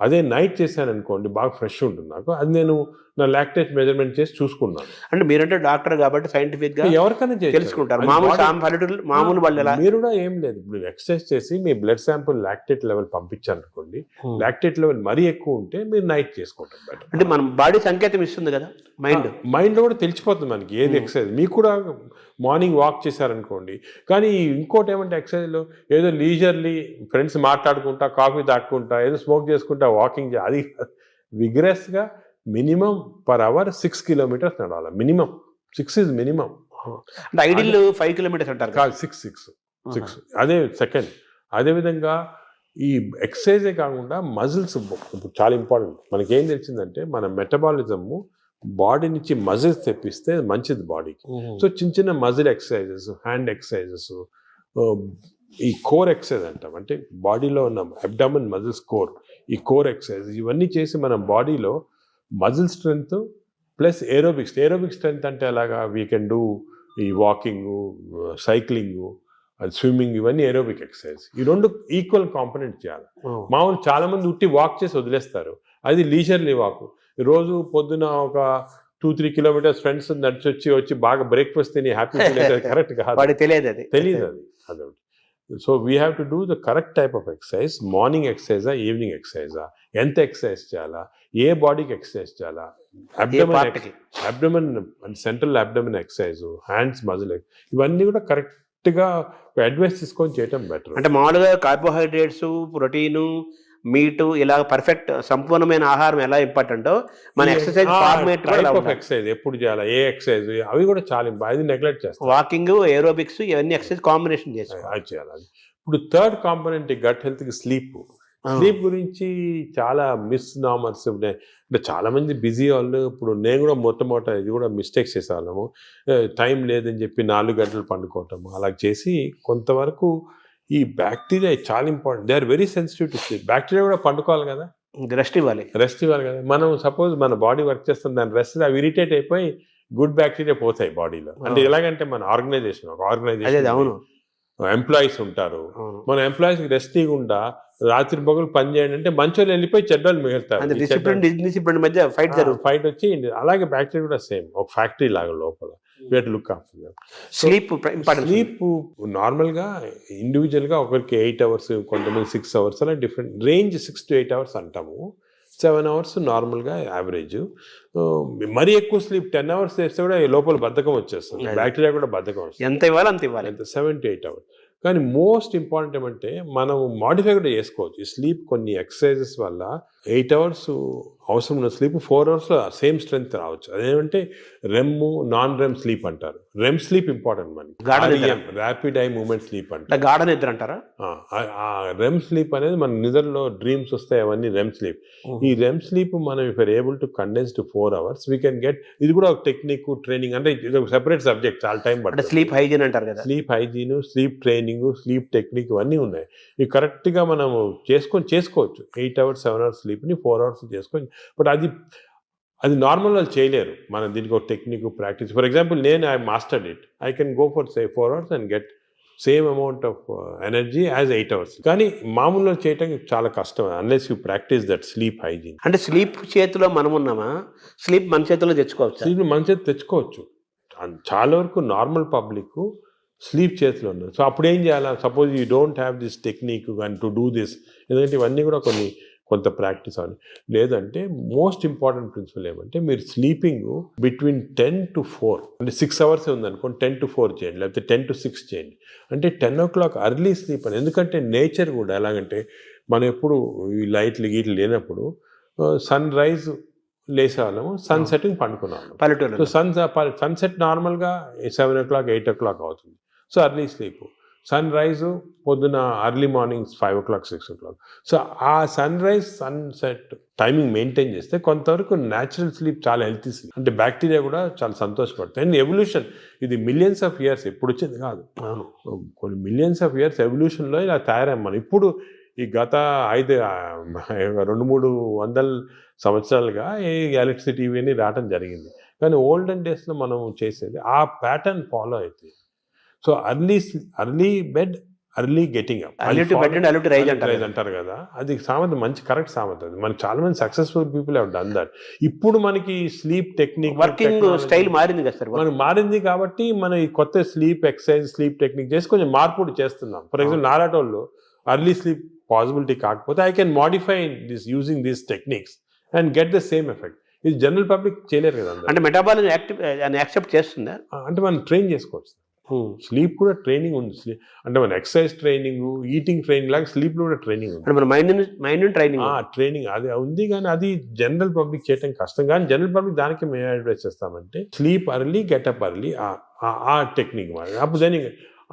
అదే నైట్ చేశాను అనుకోండి, బాగా ఫ్రెష్ ఉంటుంది నాకు. అది నేను నా లాక్టేట్ మెజర్మెంట్ చేసి చూసుకున్నాను. అంటే మీరంటే డాక్టర్ కాబట్టి సైంటిఫిక్ గా ఎవరికైనా తెలుసుకుంటారు. మామూలు మీరు కూడా ఏం లేదు, ఇప్పుడు ఎక్సర్సైజ్ చేసి మీ బ్లడ్ శాంపుల్ లాక్టేట్ లెవెల్ పంపించారనుకోండి, లాక్టేట్ లెవెల్ మరీ ఎక్కువ ఉంటే మీరు నైట్ చేసుకుంటారు బెటర్. అంటే మన బాడీ సంకేతం ఇస్తుంది కదా, మైండ్ లో కూడా తెలిసిపోతుంది మనకి ఏది ఎక్సర్సైజ్. మీకు కూడా మార్నింగ్ వాక్ చేశారనుకోండి. కానీ ఇంకోటి ఏమంటే ఎక్సర్సైజ్లో ఏదో లీజర్లీ ఫ్రెండ్స్ మాట్లాడుకుంటా, కాఫీ తాక్కుంటా, ఏదో స్మోక్ చేసుకుంటా వాకింగ్ అది విగ్రెస్గా మినిమం పర్ అవర్ 6 కిలోమీటర్స్ నడవాలి. Minimum 6 is minimum. అంటే ఐడిల్ 5 కిలోమీటర్స్ అంటారు కాదు, 6 అదే సెకండ్. అదేవిధంగా ఈ ఎక్సర్సైజే కాకుండా మజిల్స్ చాలా ఇంపార్టెంట్. మనకేం తెలిసిందంటే మన మెటబాలిజము బాడీ నుంచి మజిల్స్ తెప్పిస్తే మంచిది బాడీకి. సో చిన్న చిన్న మజిల్ ఎక్సర్సైజెస్, హ్యాండ్ ఎక్సర్సైజెస్, ఈ కోర్ ఎక్సర్సైజ్ అంటాం, అంటే బాడీలో ఉన్న అబ్డామన్ మజిల్స్ కోర్, ఈ కోర్ ఎక్సర్సైజ్ ఇవన్నీ చేసి మన బాడీలో muscle strength plus aerobic strength అంటే అలాగా వీ కెన్ డూ ఈ వాకింగ్, సైక్లింగ్, స్విమ్మింగ్, ఇవన్నీ ఏరోబిక్ ఎక్సర్సైజ్. ఈ రెండు ఈక్వల్ కాంపనెంట్ చేయాలి. మామూలు చాలా మంది ఉట్టి వాక్ చేసి వదిలేస్తారు, అది లీజర్లీ వాక్. రోజు పొద్దున ఒక 2-3 కిలోమీటర్స్ ఫ్రెండ్స్ నడిచి వచ్చి బాగా బ్రేక్ఫాస్ట్ తిని హ్యాపీ కరెక్ట్ కాదు, తెలియదు అది. So we have to do the correct type of exercise. Morning ఎక్సర్సైజా, ఈవినింగ్ ఎక్సర్సైజా, ఎంత ఎక్సర్సైజ్ చేయాలా, ఏ బాడీకి ఎక్సర్సైజ్ చేయాలా, abdomen central abdomen exercise, hands muscle, ఇవన్నీ కూడా కరెక్ట్గా అడ్వైస్ తీసుకొని చేయటం బెటర్. అంటే మామూలుగా కార్బోహైడ్రేట్స్, ప్రోటీను, మీటు ఇలా పర్ఫెక్ట్ సంపూర్ణమైన ఆహారం ఎలా ఇంపార్టెంటో మన ఎక్సర్సైజ్ ఫార్మేట్ ఎక్సర్సైజ్ ఎప్పుడు చేయాలి, ఏ ఎక్సర్సైజ్, అవి కూడా చాలా అది నెగ్లెక్ట్ చేస్తాం. వాకింగ్, ఏరోబిక్స్, ఇవన్నీ ఎక్సర్సైజ్ కాంబినేషన్ చేయాలి. ఇప్పుడు థర్డ్ కాంపోనెంట్ గట్ హెల్త్కి స్లీప్. స్లీప్ గురించి చాలా మిస్ నామర్స్ ఉన్నాయి. అంటే చాలా మంది బిజీ వాళ్ళు, ఇప్పుడు నేను కూడా మొట్టమొదట ఇది కూడా మిస్టేక్స్ చేసేవాళ్ళము. టైం లేదని చెప్పి 4 గంటలు పండుకోవటము, అలా చేసి కొంతవరకు ఈ బ్యాక్టీరియా చాలా important. They are very sensitive to sleep. Bacteria కూడా పండుకోవాలి కదా, రెస్ట్ ఇవ్వాలి కదా. మనం సపోజ్ మన బాడీ వర్క్ చేస్తుంది, దాని రెస్ట్ అవి ఇరిటేట్ అయిపోయి గుడ్ బ్యాక్టీరియా పోతాయి బాడీలో. అంటే ఎలాగంటే మన ఆర్గనైజేషన్ అవును, ఎంప్లాయీస్ ఉంటారు, మన ఎంప్లాయీస్కి రెస్ట్ ఇవ్వకుండా రాత్రి పగలు పని చేయండి అంటే మంచోళ్ళు వెళ్ళిపోయి చెడ్డోళ్ళు మిగులుతారు. డిసిప్లిన్ మధ్య ఫైట్ వచ్చి అలాగే బ్యాక్టీరియా కూడా సేమ్ ఒక ఫ్యాక్టరీ లాగా లోపల. లుక్ ఆఫ్టర్ స్లీప్ నార్మల్గా ఇండివిజువల్గా ఒకరికి 8 అవర్స్, కొంతమంది 6 అవర్స్, అలా డిఫరెంట్ రేంజ్. 6 to 8 అవర్స్ అంటాము, 7 అవర్స్ నార్మల్గా యావరేజ్. మరీ ఎక్కువ స్లీప్ 10 అవర్స్ చేస్తే కూడా లోపల బద్ధకం వచ్చేస్తుంది, బ్యాక్టీరియా కూడా బద్ధకం వస్తుంది. ఎంత ఇవ్వాలి అంత ఇవ్వాలి, 7 to 8 అవర్స్. కానీ మోస్ట్ ఇంపార్టెంట్ ఏమంటే మనం మాడిఫై కూడా చేసుకోవచ్చు ఈ స్లీప్. కొన్ని ఎక్సర్సైజెస్ వల్ల 8 అవర్స్ అవసరం ఉన్న స్లీప్ 4 అవర్స్లో సేమ్ స్ట్రెంగ్త్ రావచ్చు. అదేమంటే రెమ్, నాన్ రెమ్ స్లీప్ అంటారు. రెమ్ స్లీప్ ఇంపార్టెంట్ మనకి, ర్యాపిడ్ ఐ మూవ్మెంట్ స్లీప్ అంటే గాఢ నిద్ర అంటారా. రెమ్ స్లీప్ అనేది మన నిద్రలో డ్రీమ్స్ వస్తాయి, అవన్నీ రెమ్ స్లీప్. ఈ రెమ్ స్లీప్ మనం if are able to condense to 4 hours we can get. ఇది కూడా ఒక టెక్నిక్, ట్రైనింగ్, అంటే ఇది ఒక సెపరేట్ సబ్జెక్ట్, చాలా టైం పడుతుంది. స్లీప్ హైజీన్ అంటారు కదా, sleep hygiene, sleep training, sleep technique, ఇవన్నీ ఉన్నాయి. ఇవి కరెక్ట్గా మనము చేసుకోవచ్చు. 8 అవర్స్ 7 అవర్స్ స్లీప్ని 4 అవర్స్ చేసుకోవచ్చు. బట్ అది నార్మల్ వాళ్ళు చేయలేరు. మనం దీనికి ఒక టెక్నిక్, ప్రాక్టీస్. ఫర్ ఎగ్జాంపుల్ నేను I mastered it, I can go for 4 hours and get same amount of energy as 8 hours. కానీ మామూలుగా చేయటం చాలా కష్టం unless you practice that sleep hygiene. అంటే స్లీప్ చేతిలో మనం ఉన్నామా, స్లీప్ మన చేతిలో తెచ్చుకోవచ్చు. స్లీప్ మన చేతి తెచ్చుకోవచ్చు. చాలా వరకు నార్మల్ పబ్లిక్ స్లీప్ చేతిలో ఉన్నారు. సో అప్పుడు ఏం చేయాలి, suppose you don't have this technique and to do this, ఎందుకంటే ఇవన్నీ కూడా కొంత ప్రాక్టీస్ అవ్వాలి. లేదంటే మోస్ట్ ఇంపార్టెంట్ ప్రిన్సిపల్ ఏమంటే మీరు స్లీపింగ్ బిట్వీన్ 10 to 4, అంటే 6 అవర్స్ ఉందనుకోండి, 10 to 4 చేయండి, లేకపోతే 10 to 6 చేయండి. అంటే 10 o'clock అర్లీ స్లీప్ అని. ఎందుకంటే నేచర్ కూడా ఎలాగంటే మనం ఎప్పుడు ఈ లైట్లు గీట్లు లేనప్పుడు సన్ రైజ్ లేసేవాళ్ళము, సన్ సెట్టింగ్ పండుకున్నాము పల్లెటూరు. సో సన్సెట్ నార్మల్గా 7 o'clock 8 o'clock అవుతుంది. So early sleep. Sunrise పొద్దున early morning 5 o'clock 6 o'clock. So ఆ sunrise sunset timing maintain చేస్తే కొంతవరకు న్యాచురల్ స్లీప్ చాలా హెల్తీ స్లీప్. అంటే బ్యాక్టీరియా కూడా చాలా సంతోషపడతాయి. అండ్ ఎవల్యూషన్ ఇది మిలియన్స్ ఆఫ్ ఇయర్స్ ఎప్పుడు వచ్చింది కాదు, కొన్ని మిలియన్స్ ఆఫ్ ఇయర్స్ ఎవల్యూషన్లో ఇలా తయారయ్యాం మనం. ఇప్పుడు ఈ గత 200-300 సంవత్సరాలుగా ఈ ఎలక్ట్రిసిటీ ఇవన్నీ రావడం జరిగింది. కానీ ఓల్డెన్ డేస్లో మనం చేసేది ఆ ప్యాటర్న్ ఫాలో అవుతుంది. So early bed, early getting up, rise అంటారు కదా, అది సామెత, మంచి కరెక్ట్ సామెత. అది మనకి చాలా మంది successful people have done that. ఇప్పుడు మనకి స్లీప్ టెక్నిక్, వర్కింగ్ స్టైల్ మారింది కదా సార్, మనకు మారింది కాబట్టి మనం ఈ కొత్త స్లీప్ ఎక్సర్సైజ్, స్లీప్ టెక్నిక్ చేసి కొంచెం మార్పు చేస్తున్నాం. ఫర్ ఎగ్జాంపుల్ నారాటోళ్ళు అర్లీ స్లీప్ పాసిబిలిటీ కాకపోతే I can modify this using these techniques and get the same effect. ఇది జనరల్ పబ్లిక్ చేయలేరు కదా. అంటే మెటాబాలిజం యాక్సెప్ట్ చేస్తుందా, అంటే మనం ట్రైన్ చేసుకోవచ్చు. స్లీప్ కూడా ట్రైనింగ్ ఉంది. అంటే మన ఎక్సర్సైజ్ ట్రైనింగ్, ఈటింగ్ ట్రైనింగ్ లాగా స్లీప్ లో కూడా ట్రైనింగ్ ఉంది. అంటే మన మైండ్ ట్రైనింగ్ ట్రైనింగ్ అది ఉంది, కానీ అది జనరల్ పబ్లిక్ చేయడం కష్టం. కానీ జనరల్ పబ్లిక్ దానికి మేము అడ్వైస్ చేస్తామంటే స్లీప్ అర్లీ, గెటప్ అర్లీ, ఆ టెక్నిక్ మరి. అప్పుడు దాని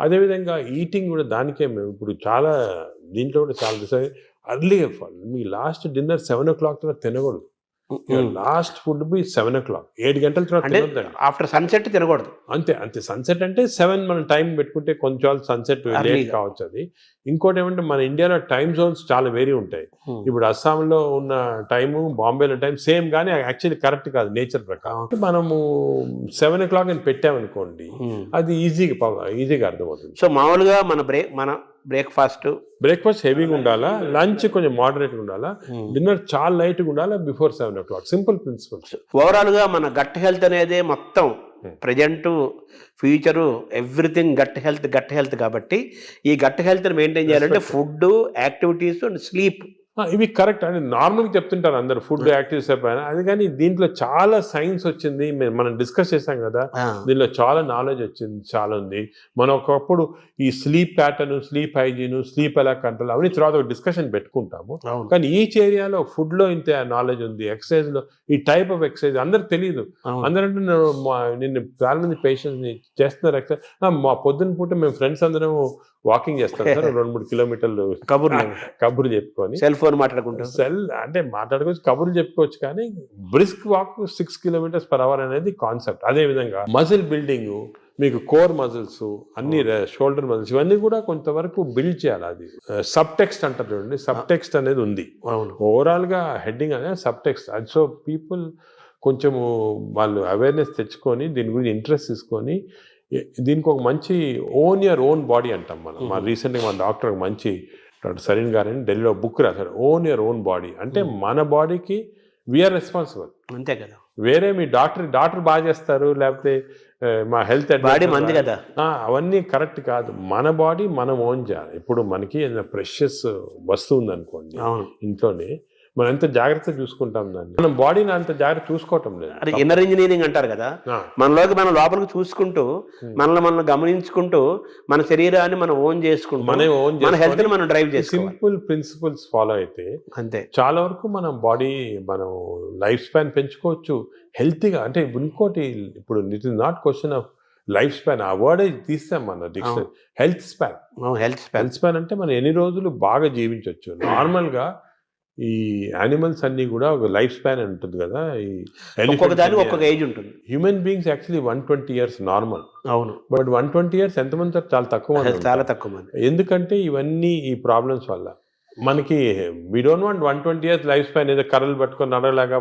అదేవిధంగా ఈటింగ్ కూడా దానికే మేము ఇప్పుడు చాలా దీంట్లో కూడా చాలా అర్లీగా మీ లాస్ట్ డిన్నర్ 7 o'clock తర్వాత తినకూడదు. లాస్ట్ ఫుడ్ బి 7 o'clock, 7 గంటల తర్వాత తినొద్దండి. ఆఫ్టర్ సన్సెట్ తినకూడదు. అంతే సన్సెట్ అంటే 7 మనం టైం పెట్టుకుంటే కొంచెం సన్సెట్ లేట్ కావచ్చు. అది ఇంకోటి ఏమంటే మన ఇండియాలో టైమ్ జోన్స్ చాలా వేరీ ఉంటాయి. ఇప్పుడు అస్సాంలో ఉన్న టైము, బాంబేలో టైం సేమ్, కానీ యాక్చువల్లీ కరెక్ట్ కాదు నేచర్ ప్రకారం. మనము 7 o'clock అని పెట్టామనుకోండి, అది ఈజీగా అర్థమవుతుంది. సో మామూలుగా మన బ్రేక్ఫాస్ట్ హెవీగా ఉండాలా, లంచ్ కొంచెం మోడరేట్గా ఉండాలా, డిన్నర్ చాలా లైట్గా ఉండాలా బిఫోర్ 7 o'clock. Simple principles. ఓవరాల్గా మన గట్ హెల్త్ అనేది మొత్తం present future everything gut health కాబట్టి ఈ గట్ హెల్త్ని మెయింటైన్ చేయాలంటే ఫుడ్, యాక్టివిటీస్ అండ్ స్లీప్ ఇవి కరెక్ట్ అని నార్మల్గా చెప్తుంటారు అందరు, ఫుడ్ యాక్టివిటీస్ పైన. అది కానీ దీంట్లో చాలా సైన్స్ వచ్చింది, మనం డిస్కస్ చేసాం కదా, దీనిలో చాలా నాలెడ్జ్ వచ్చింది, చాలా ఉంది. మనం ఒకప్పుడు ఈ sleep pattern, sleep hygiene, sleep ఎలా కంట్రోల్ అవన్నీ తర్వాత ఒక డిస్కషన్ పెట్టుకుంటాము. కానీ ఈచ్ ఏరియాలో ఫుడ్ లో ఇంత నాలెడ్జ్ ఉంది, ఎక్సర్సైజ్ లో ఈ టైప్ ఆఫ్ ఎక్సర్సైజ్ అందరికి తెలియదు. అందరంటే నేను చాలా మంది పేషెంట్స్ ని చేస్తున్నారు ఎక్సర్సైజ్. మా పొద్దున్న పూట మేము ఫ్రెండ్స్ అందరం వాకింగ్ చేస్తాం సార్, 2-3 కిలోమీటర్లు కబుర్లు చెప్పుకొని, సెల్ ఫోన్ మాట్లాడుకుంటాం. అంటే మాట్లాడుకోవచ్చు, కబుర్లు చెప్పుకోవచ్చు. కానీ బ్రిస్క్ వాక్ 6 km/h అనేది కాన్సెప్ట్. అదే విధంగా మజిల్ బిల్డింగ్, మీకు కోర్ మజిల్స్ అన్ని, షోల్డర్ మజిల్స్, ఇవన్నీ కూడా కొంతవరకు బిల్డ్ చేయాలి. అది సబ్ టెక్స్ట్ అంటారు చూడండి, సబ్ టెక్స్ట్ అనేది ఉంది. ఓవరాల్ గా హెడ్డింగ్ అనేది సబ్ టెక్స్ట్. అది సో పీపుల్ కొంచెము వాళ్ళు అవేర్నెస్ తెచ్చుకొని దీని గురించి ఇంట్రెస్ట్ తీసుకొని దీనికి ఒక మంచి ఓన్ యువర్ ఓన్ బాడీ అంటాం మనం. మా రీసెంట్గా మన డాక్టర్ మంచి డాక్టర్ సరీన్ గారు అని ఢిల్లీలో బుక్ రాశారు, ఓన్ యువర్ ఓన్ బాడీ. అంటే మన బాడీకి వీఆర్ రెస్పాన్సిబుల్. అంతే కదా, వేరే మీ డాక్టర్ బాగా చేస్తారు, లేకపోతే మా హెల్త్ బాడీ మంది కదా, అవన్నీ కరెక్ట్ కాదు. మన బాడీ మనం ఓన్ చేయాలి. ఇప్పుడు మనకి ఏదైనా ప్రెషియస్ వస్తువు ఉందనుకోండి ఇంట్లోనే, మనం ఎంత జాగ్రత్త చూసుకుంటాం దాన్ని, మనం బాడీని అంత జాగ్రత్త చూసుకోవటం లేదు. అది ఇన్నర్ ఇంజనీరింగ్ అంటారు కదా, మనలోకి మనం లోపలికి చూసుకుంటూ మనల్ని గమనించుకుంటూ మన శరీరాన్ని మనం ఓన్ చేసుకుంటూ మన హెల్త్ ని మనం డ్రైవ్ చేసి సింపుల్ ప్రిన్సిపల్స్ ఫాలో అయితే అంతే చాలా వరకు మనం బాడీ, మనం లైఫ్ స్పాన్ పెంచుకోవచ్చు హెల్తీగా. అంటే ఇంకోటి, ఇప్పుడు it is not question of life span, ఆ వర్డ్ తీస్తాం మన డిక్షనరీ. హెల్త్ స్పాన్ అంటే మనం ఎన్ని రోజులు బాగా జీవించవచ్చు. నార్మల్గా ఈ యానిమల్స్ అన్ని కూడా ఒక లైఫ్ స్పాన్ అని ఉంటుంది కదా, ఒక్కొక్క ఏజ్ ఉంటుంది. Human beings actually 120 years normal. అవును, బట్ 120 years ఎంతమంది చాలా తక్కువ మంది. ఎందుకంటే ఇవన్నీ ఈ ప్రాబ్లమ్స్ వల్ల మనకి we don't want 120 years life span, ఏదో కర్రలు పట్టుకొని నడవలాగా.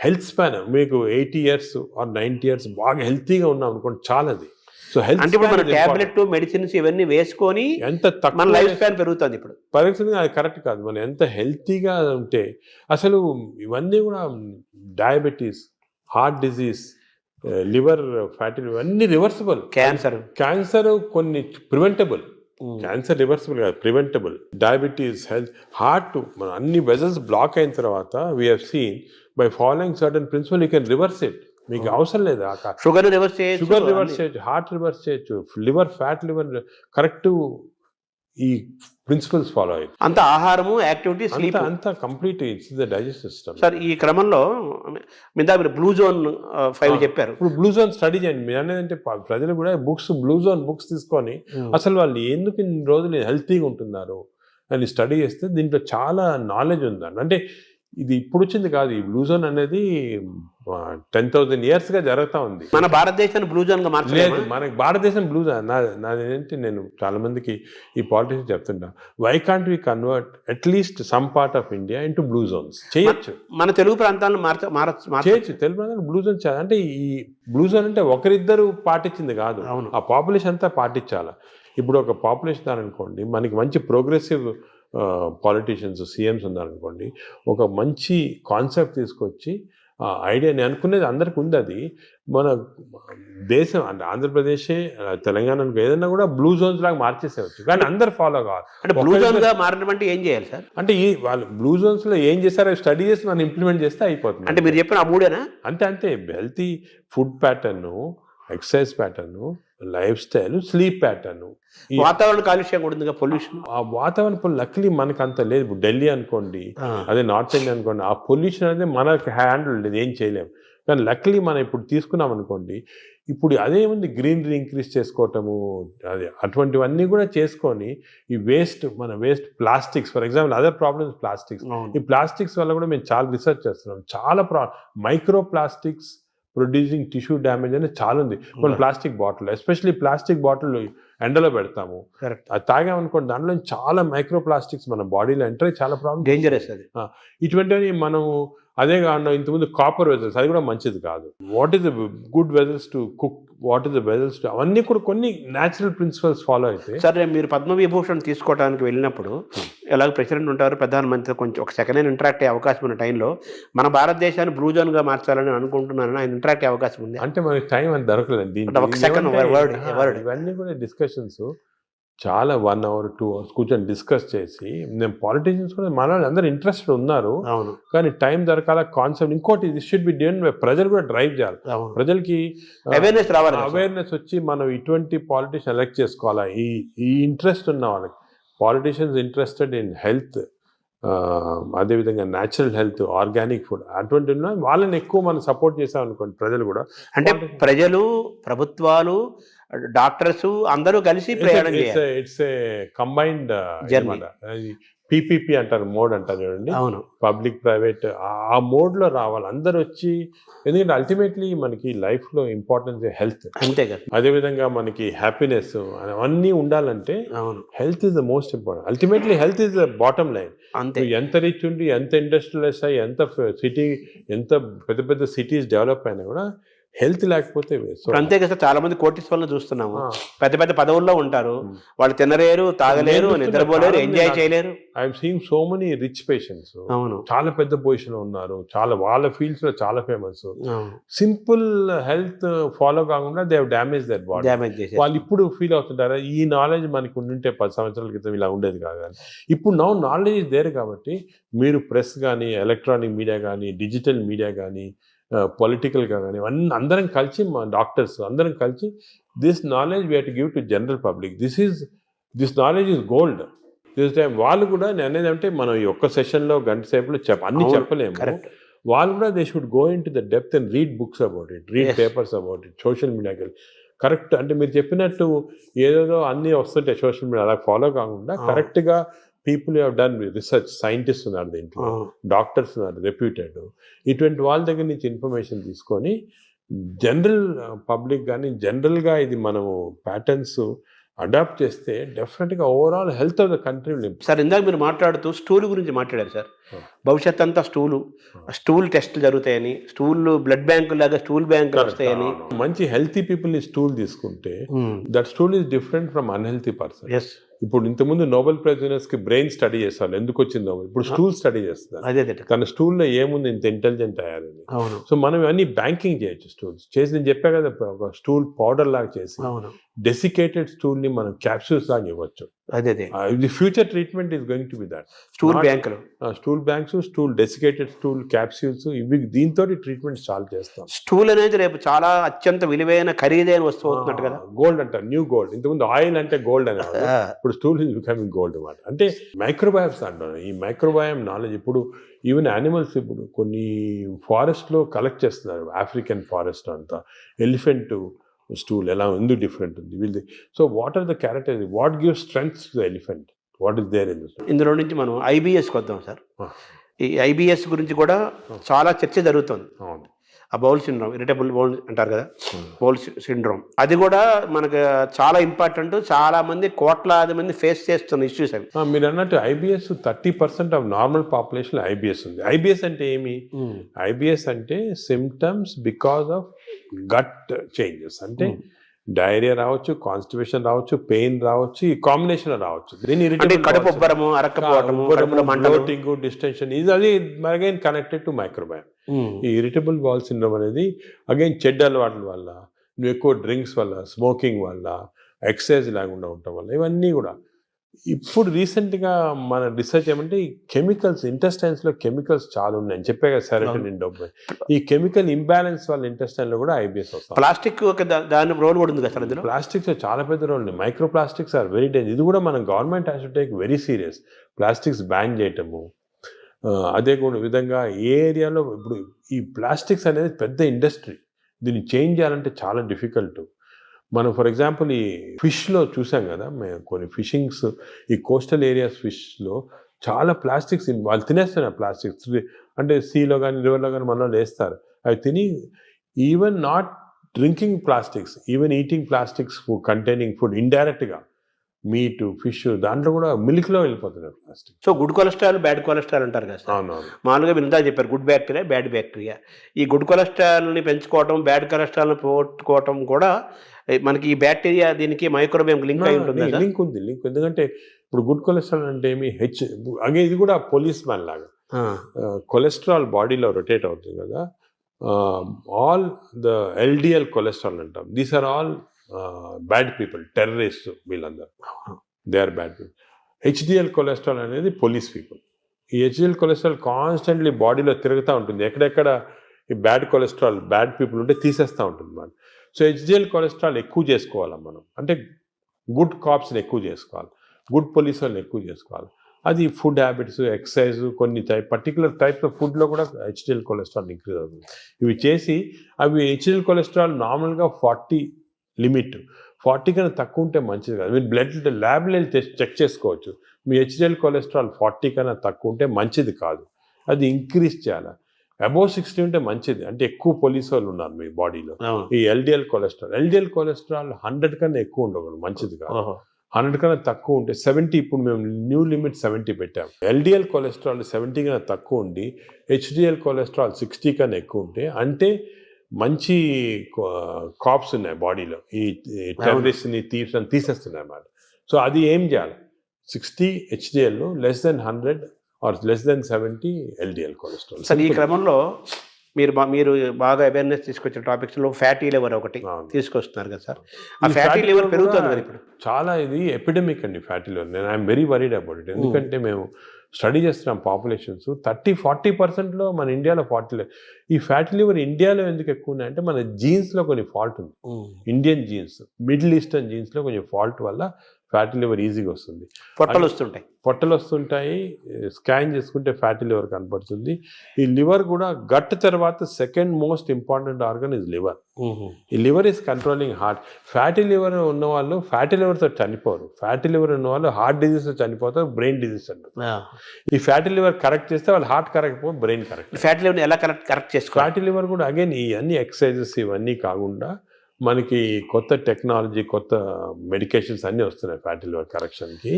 హెల్త్ స్పాన్ మీకు 80 years or 90 years బాగా హెల్తీగా ఉన్నాం అనుకోండి, చాలా. అది సో హెల్త్ అంటే మన టాబ్లెట్, మెడిసిన్స్ ఇవన్నీ వేసుకొని ఎంత తక్కువ లైఫ్ స్పాన్ పెరుగుతుంది. ఇప్పుడు పెరుగుతుంది, అది కరెక్ట్ కాదు. మనం ఎంత హెల్తీగా ఉంటే అసలు ఇవన్నీ కూడా diabetes, heart disease, liver fatty, ఇవన్నీ రివర్సిబుల్. క్యాన్సర్ కొన్ని ప్రివెంటబుల్, క్యాన్సర్ రివర్సిబుల్ కాదు, ప్రివెంటబుల్. డయాబెటీస్, హార్ట్, మన అన్ని వెజల్స్ బ్లాక్ అయిన తర్వాత we have seen by following certain principal you can reverse it. మీకు అవసరం లేదు షుగర్ రివర్స్ చేయొచ్చు, హార్ట్ రివర్స్ చేయొచ్చు, లివర్ ఫ్యాట్, లివర్ కరెక్ట్. ఈ ప్రిన్సిపల్స్ ఫాలో అయ్యి అంత ఆహారము, యాక్టివిటీ, స్లీప్ అంతా complete it's the digestive system. Sir ఈ క్రమంలో మీరు బ్లూ జోన్ 5 చెప్పారు. ఇప్పుడు బ్లూ జోన్ స్టడీ చేయండి. మీరు అనేది ప్రజలు కూడా బ్లూ జోన్ బుక్స్ తీసుకొని అసలు వాళ్ళు ఎందుకు ఇన్ని రోజులు హెల్తీగా ఉంటున్నారు అని స్టడీ చేస్తే దీంట్లో చాలా నాలెడ్జ్ ఉందండి. అంటే ఇది ఇప్పుడు వచ్చింది కాదు, ఈ బ్లూ జోన్ అనేది 10,000 years గా జరుగుతూ ఉంది. మన భారతదేశాన్ని బ్లూ జోన్ గా మార్చలేదు. మనకి భారతదేశం బ్లూ జోన్. నాదేంటి, నేను చాలా మందికి ఈ పాలిటిక్స్ చెప్తుంటా, why can't we convert at least some part of India into blue zones? చేయొచ్చు, మన తెలుగు ప్రాంతాలను చేయొచ్చు. తెలుగు ప్రాంతాలు బ్లూ జోన్ చేయాలి. అంటే ఈ బ్లూ జోన్ అంటే ఒకరిద్దరు పాటించింది కాదు, ఆ పాపులేషన్ అంతా పాటించాలి. ఇప్పుడు ఒక పాపులేషన్ అనుకోండి, మనకి మంచి ప్రోగ్రెసివ్ పాలిటీషియన్స్, సీఎంస్ ఉన్నారనుకోండి, ఒక మంచి కాన్సెప్ట్ తీసుకొచ్చి ఐడియా, నేను అనుకునేది అందరికి ఉంది. అది మన దేశం అంటే ఆంధ్రప్రదేశ్, తెలంగాణ ఏదైనా కూడా బ్లూ జోన్స్ లాగా మార్చేసేవచ్చు, కానీ అందరు ఫాలో కావాలి. అంటే బ్లూ జోన్ గా మారడం అంటే ఏం చేయాలి సార్? అంటే ఈ వాళ్ళు బ్లూ జోన్స్ లో ఏం చేస్తారో స్టడీ చేసి మనం ఇంప్లిమెంట్ చేస్తే అయిపోతుంది. అంటే మీరు చెప్పిన ఆ మూడేనా? అంతే. Healthy food pattern, exercise pattern, life style, sleep pattern, వాతావరణ కాలుష్యం కూడా ఉంది, పొల్యూషన్. ఆ వాతావరణం లక్లీ మనకు అంత లేదు. ఇప్పుడు ఢిల్లీ అనుకోండి, అదే నార్త్ ఇండియా అనుకోండి, ఆ పొల్యూషన్ అనేది మనకి హ్యాండిల్ లేదు, ఏం చేయలేము. కానీ లక్లీ మనం ఇప్పుడు తీసుకున్నాం అనుకోండి, ఇప్పుడు అదేముంది, గ్రీనరీ ఇంక్రీజ్ చేసుకోవటము, అదే అటువంటివన్నీ కూడా చేసుకొని ఈ మన waste plastics, for example other problems plastics. ఈ ప్లాస్టిక్స్ వల్ల కూడా మేము చాలా రీసెర్చ్ చేస్తున్నాం. చాలా micro plastics producing tissue damage అనేది చాలా ఉంది. మన plastic bottle, especially plastic bottle ఎండలో పెడతాము, అది తాగామనుకోండి, దాంట్లో చాలా మైక్రో ప్లాస్టిక్స్ మన బాడీలో ఎంటర్ అయ్యి చాలా ప్రాబ్లమ్, డేంజరస్ అది. ఇటువంటివి మనము అదే కాకుండా ఇంతకుముందు కాపర్ వెజల్స్, అది కూడా మంచిది కాదు. What is the good vessels to cook, what is the vessels to, అవన్నీ కూడా కొన్ని న్యాచురల్ ప్రిన్సిపల్స్ ఫాలో అయితే. సరే, మీరు పద్మవిభూషణ్ తీసుకోవడానికి వెళ్ళినప్పుడు ఎలాగ ప్రెసిడెంట్ ఉంటారు, ప్రధానమంత్రి, కొంచెం ఒక సెకండ్ హ్యాండ్ ఇంటరాక్ట్ అయ్యే అవకాశం ఉన్న టైంలో మన భారతదేశాన్ని బ్లూ జోన్గా మార్చాలని అనుకుంటున్నాను, ఆయన ఇంటరాక్ట్ అయ్యే అవకాశం ఉంది అంటే మనకి టైం అని దొరకలేదు. ఒక సెకండ్ వర్డ్, ఇవన్నీ కూడా డిస్కషన్స్ చాలా 1 hour 2 hours కూర్చొని డిస్కస్ చేసి, నేను పాలిటీషియన్స్ కూడా మన వాళ్ళు అందరూ ఇంట్రెస్టెడ్ ఉన్నారు, కానీ టైం దొరకాల కాన్సెప్ట్. ఇంకోటి ఇది షుడ్ బి డన్, ప్రజలు కూడా డ్రైవ్ చేయాలి, ప్రజలకి అవేర్నెస్ రావాలి, అవేర్నెస్ వచ్చి మనం ఇటువంటి పాలిటీషియన్ ఎలక్ట్ చేసుకోవాలా. ఈ ఇంట్రెస్ట్ ఉన్న వాళ్ళకి, పాలిటీషియన్స్ ఇంట్రెస్టెడ్ ఇన్ హెల్త్, అదేవిధంగా న్యాచురల్ హెల్త్, ఆర్గానిక్ ఫుడ్, అటువంటి వాళ్ళని ఎక్కువ మనం సపోర్ట్ చేసాం అనుకోండి, ప్రజలు కూడా. అంటే ప్రజలు, ప్రభుత్వాలు, డాక్టర్స్ అందరూ కలిసి ప్రయాణం చేయాలి. ఇట్స్ ఏ కంబైన్డ్ PPP అంటారు, మోడ్ అంటారు చూడండి, అవును, పబ్లిక్ ప్రైవేట్, ఆ మోడ్ లో రావాలి అందరు వచ్చి. ఎందుకంటే అల్టిమేట్లీ మనకి లైఫ్ లో ఇంపార్టెన్స్ హెల్త్, అంతే కదా. అదేవిధంగా మనకి హ్యాపీనెస్ అవన్నీ ఉండాలంటే health is the most important. Ultimately health is the bottom line. అంతే, ఎంత రిచ్ ఉండి, ఎంత ఇండస్ట్రియలైజ్ అయ్యి, ఎంత సిటీ, ఎంత పెద్ద పెద్ద సిటీస్ డెవలప్ అయినా కూడా హెల్త్ లేకపోతే. అంతే కదా, చాలా మంది కోటీశ్వరులను చూస్తున్నాము, పెద్ద పెద్ద పదవుల్లో ఉంటారు, వాళ్ళు తినలేరు, తాగలేరు, నిద్రపోలేరు, ఎంజాయ్ చేయలేరు. I'm seeing so many rich patients, అవును, చాలా పెద్ద పొజిషన్ లో ఉన్నారు, చాలా వాళ్ళ ఫీల్డ్స్ లో చాలా ఫేమస్. సింపుల్ హెల్త్ ఫాలో కాకుండా they have damage that body. వాళ్ళు ఇప్పుడు ఫీల్ అవుతుంటారా, ఈ నాలెడ్జ్ మనకు ఉండుంటే 10 సంవత్సరాల క్రితం ఇలా ఉండేది కాదు. ఇప్పుడు నౌ నాలెడ్జ్ ఇస్ దేర్ కాబట్టి మీరు ప్రెస్ కానీ, ఎలక్ట్రానిక్ మీడియా కానీ, డిజిటల్ మీడియా కానీ, పొలిటికల్గా కానీ, అన్నీ అందరం కలిసి, మా డాక్టర్స్ అందరం కలిసి, this knowledge we have to give to general public. This knowledge is gold. This time వాళ్ళు కూడా నేను అనేది అంటే, మనం ఈ ఒక్క సెషన్లో గంట సేపులో అన్నీ చెప్పలేము. వాళ్ళు కూడా they should go in to the depth and read books about it, read papers about it, social మీడియాకి కరెక్ట్. అంటే మీరు చెప్పినట్టు ఏదేదో అన్నీ వస్తుంటాయి సోషల్ మీడియా, అలా ఫాలో కాకుండా కరెక్ట్గా people have done research, scientist ఉన్నారు దీంట్లో, డాక్టర్స్ ఉన్నారు రెప్యూటెడ్, ఇటువంటి వాళ్ళ దగ్గర నుంచి ఇన్ఫర్మేషన్ తీసుకొని జనరల్ పబ్లిక్ కానీ, జనరల్గా ఇది మనము ప్యాటర్న్స్ అడాప్ట్ చేస్తే డెఫినెట్గా overall health of the country. Sir, ఇందాక మీరు మాట్లాడుతూ స్టూల్ గురించి మాట్లాడారు సార్. భవిష్యత్ అంతా స్టూల్ టెస్ట్లు జరుగుతాయని, బ్లడ్ బ్యాంకు లాగా స్టూల్ బ్యాంకులు వస్తాయని. మంచి హెల్తీ పీపుల్ని స్టూల్ తీసుకుంటే that stool is different from unhealthy person. ఇప్పుడు ఇంతకుముందు నోబెల్ ప్రైజ్ విన్నర్స్ కి బ్రెయిన్ స్టడీ చేస్తారు, ఎందుకు వచ్చిందో. ఇప్పుడు స్టూల్ స్టడీ చేస్తారు, తన స్టూల్లో ఏముంది ఇంత ఇంటెలిజెంట్ అయ్యారని. సో మనం ఇవన్నీ బ్యాంకింగ్ చేయొచ్చు. స్టూల్స్ చేసి, నేను చెప్పా కదా, ఒక స్టూల్ పౌడర్ లాగా చేసి డెసికేటెడ్ స్టూల్ ని మనం క్యాప్సూల్స్ లాగా ఇవ్వచ్చు. The future treatment is going to be that. Stool banks, stool desiccated stool capsules, ఇవి దీంతో ట్రీట్మెంట్ స్టార్ట్ చేస్తాం. స్టూల్ అనేది రేపు చాలా అత్యంత విలువైన, ఖరీదైన వస్తువు అవుతున్నట్టు కదా. గోల్డ్ అంటారు, న్యూ గోల్డ్. ఇంతకుముందు ఆయిల్ అంటే గోల్డ్ అనేవాడు, ఇప్పుడు స్టూల్ ఈజ్ బికమింగ్ గోల్డ్ అన్నమాట. అంటే మైక్రోబయామ్స్ అంటారు. ఈ మైక్రోబయామ్ నాలెడ్జ్ ఇప్పుడు ఈవెన్ యానిమల్స్, ఇప్పుడు కొన్ని ఫారెస్ట్లో కలెక్ట్ చేస్తున్నారు, ఆఫ్రికన్ ఫారెస్ట్ అంతా, ఎలిఫెంట్ స్టూల్ ఎలా ఎందుకు డిఫరెంట్ ఉంది వీళ్ళది. So what are the characters, what give strength to the elephant, what is there in this. ఇందులో నుంచి మనం IBSకి వద్దాం సార్. ఈ IBS గురించి కూడా చాలా చర్చ జరుగుతుంది. ఆ బౌల్ సిండ్రోమ్, ఇరిటబుల్ బౌల్ అంటారు కదా, బౌల్ సిండ్రోమ్, అది కూడా మనకు చాలా ఇంపార్టెంట్. చాలా మంది, కోట్లాది మంది ఫేస్ చేస్తున్న ఇష్యూస్ అవి. మీరు అన్నట్టు IBS 30% of normal population IBS ఉంది. IBS అంటే ఏమి? IBS అంటే symptoms because of gut changes. అంటే డైరియా రావచ్చు, కాన్స్టిపేషన్ రావచ్చు, పెయిన్ రావచ్చు, ఈ కాంబినేషన్ రావచ్చు. కడుపు ఉబ్బరము, అరక్కపోవడము, బ్లోటింగ్, డిస్టెన్షన్, ఇది అది అగైన్ కనెక్టెడ్ టు మైక్రోబయామ్. ఈ ఇరిటబుల్ బౌల్ సిండ్రోమ్ అనేది అగైన్ చెడ్డ అలవాట్ల వల్ల, నువ్వు ఎక్కువ డ్రింక్స్ వల్ల, స్మోకింగ్ వల్ల, ఎక్సర్సైజ్ లేకుండా ఉండటం వల్ల, ఇవన్నీ కూడా ఇప్పుడు రీసెంట్గా మన రీసెర్చ్ ఏమంటే ఈ కెమికల్స్ ఇంటెస్టైన్స్లో కెమికల్స్ చాలా ఉన్నాయి అని చెప్పే కదా సెరటోనిన్ డోపమైన్. ఈ కెమికల్ ఇంబ్యాలెన్స్ వల్ల ఇంటెస్టైన్లో కూడా ఐబిఎస్ వస్తుంది. ప్లాస్టిక్ దాని రోల్ కూడా ఉంది కదా సార్ ఇందులో. ప్లాస్టిక్స్ చాలా పెద్ద రోల్ ఉంది. Microplastics are very danger. ఇది కూడా మన government has to take very serious. Plastics ban చేయటము, అదే కూడా విధంగా ఏ ఏరియాలో ఇప్పుడు ఈ ప్లాస్టిక్స్ అనేది పెద్ద ఇండస్ట్రీ. దీన్ని చేంజ్ చేయాలంటే చాలా డిఫికల్ట్. మనం ఫర్ ఎగ్జాంపుల్ ఈ ఫిష్లో చూసాం కదా, మేము కొన్ని ఫిషింగ్స్ ఈ కోస్టల్ ఏరియాస్ ఫిష్లో చాలా ప్లాస్టిక్స్ వాళ్ళు తినేస్తున్నారు. ప్లాస్టిక్స్ అంటే సీలో కానీ రివర్లో కానీ మనలో వేస్తారు. అవి తిని even not drinking plastics, even eating plastics containing food ఇండైరెక్ట్గా మీట్ ఫిష్ దాంట్లో కూడా మిల్క్లో వెళ్ళిపోతున్నారు plastic. So good cholesterol bad cholesterol అంటారు కదా సార్. అవునవును. మామూలుగా మీరు ఇందా చెప్పారు గుడ్ బ్యాక్టీరియా బ్యాడ్ బ్యాక్టీరియా. ఈ గుడ్ కొలెస్ట్రాల్ని పెంచుకోవటం బ్యాడ్ కొలెస్ట్రాల్ని పోగొట్టుకోవటం కూడా మనకి ఈ బ్యాక్టీరియా దీనికి మైక్రోబియం లింక్ అయి ఉంటుంది. లింక్ ఉంది, లింక్. ఎందుకంటే ఇప్పుడు గుడ్ కొలెస్ట్రాల్ అంటే ఏమి అగే ఇది కూడా పోలీస్ మ్యాన్ లాగా కొలెస్ట్రాల్ బాడీలో రొటేట్ అవుతుంది కదా. ఆల్ ద ఎల్డిఎల్ కొలెస్ట్రాల్ అంటాం. These are all bad people, terrorist వీళ్ళందరూ. They are bad people. HDL cholesterol అనేది పోలీస్ పీపుల్. ఈ హెచ్డిఎల్ కొలెస్ట్రాల్ కాన్స్టెంట్లీ బాడీలో తిరుగుతూ ఉంటుంది. ఎక్కడెక్కడ ఈ బ్యాడ్ కొలెస్ట్రాల్ బ్యాడ్ పీపుల్ ఉంటే తీసేస్తూ ఉంటుంది మనం. సో హెచ్డిఎల్ కొలెస్ట్రాల్ ఎక్కువ చేసుకోవాలి మనం. అంటే గుడ్ కాప్స్ని ఎక్కువ చేసుకోవాలి, గుడ్ పోలీస్ వాళ్ళని ఎక్కువ చేసుకోవాలి. అది ఫుడ్ హ్యాబిట్స్, ఎక్సర్సైజ్, కొన్ని పర్టికులర్ టైప్స్ ఆఫ్ ఫుడ్లో కూడా హెచ్డిఎల్ కొలెస్ట్రాల్ ఇంక్రీజ్ అవుతుంది. ఇవి చేసి అవి హెచ్డిఎల్ కొలెస్ట్రాల్ నార్మల్గా 40 లిమిట్, 40 కన్నా తక్కువ ఉంటే మంచిది కాదు. మీరు బ్లడ్ ల్యాబ్లో చెక్ చేసుకోవచ్చు. మీ హెచ్డిఎల్ కొలెస్ట్రాల్ 40 కన్నా తక్కువ ఉంటే మంచిది కాదు, అది ఇంక్రీజ్ చేయాలి. అబోవ్ 60 ఉంటే మంచిది, అంటే ఎక్కువ పోలీసు వాళ్ళు ఉన్నారు మీ బాడీలో. ఈ ఎల్డిఎల్ కొలెస్ట్రాల్ 100 కన్నా ఎక్కువ ఉండకూడదు, మంచిది కాదు. 100 కన్నా తక్కువ ఉంటే 70, ఇప్పుడు మేము న్యూ లిమిట్ 70 పెట్టాం. ఎల్డిఎల్ కొలెస్ట్రాల్ 70 కన్నా తక్కువ ఉండి హెచ్డిఎల్ కొలెస్ట్రాల్ 60 కన్నా ఎక్కువ ఉంటే అంటే మంచి కాప్స్ ఉన్నాయి బాడీలో, ఈ టెర్రరిస్ట్ని తీసేస్తున్నాయి అన్నమాట. సో అది ఏం చేయాలి, 60 HDL, less than 100 or less than 70 LDL cholesterol. Sir ఈ క్రమంలో మీరు బాగా అవేర్నెస్ తీసుకొచ్చే టాపిక్స్లో ఫ్యాటీ లివర్ ఒకటి తీసుకొస్తున్నారు కదా సార్. ఆ ఫ్యాటీ లివర్ పెరుగుతుంది కదా ఇప్పుడు చాలా. ఇది ఎపిడమిక్ అండి ఫ్యాటీ లివర్. నేను I'm very worried about it. ఎందుకంటే మేము స్టడీ చేస్తున్నాం పాపులేషన్స్ 30-40%లో మన ఇండియాలో ఈ ఫ్యాటీ లివర్ ఇండియాలో ఎందుకు ఎక్కువ ఉన్నాయంటే మన జీన్స్లో కొన్ని ఫాల్ట్ ఉంది. ఇండియన్ జీన్స్, మిడిల్ ఈస్టర్న్ జీన్స్లో కొంచెం ఫాల్ట్ వల్ల ఫ్యాటీ లివర్ ఈజీగా వస్తుంది. పొట్టలు వస్తుంటాయి. స్కాన్ చేసుకుంటే ఫ్యాటీ లివర్ కనపడుతుంది. ఈ లివర్ కూడా గట్ తర్వాత second most important organ is liver. ఈ liver is controlling heart. Fatty liver ఉన్న వాళ్ళు ఫ్యాటీ లివర్తో చనిపోరు. ఫ్యాటీ లివర్ ఉన్న వాళ్ళు హార్ట్ డిజీజ్తో చనిపోతారు, బ్రెయిన్ డిజీజ్ అంటారు. ఈ ఫ్యాటీ లివర్ కరెక్ట్ చేస్తే వాళ్ళు హార్ట్ కరెక్ట్ పోయి బ్రెయిన్ కరెక్ట్. ఫ్యాటీ లివర్ ఎలా కరెక్ట్ చేసుకోవాలి? ఫ్యాటీ లివర్ కూడా అగైన్ ఈ అన్ని ఎక్సర్సైజెస్ ఇవన్నీ కాకుండా మనకి కొత్త టెక్నాలజీ, కొత్త మెడికేషన్స్ అన్నీ వస్తున్నాయి ఫ్యాటీ లివర్ కరెక్షన్కి.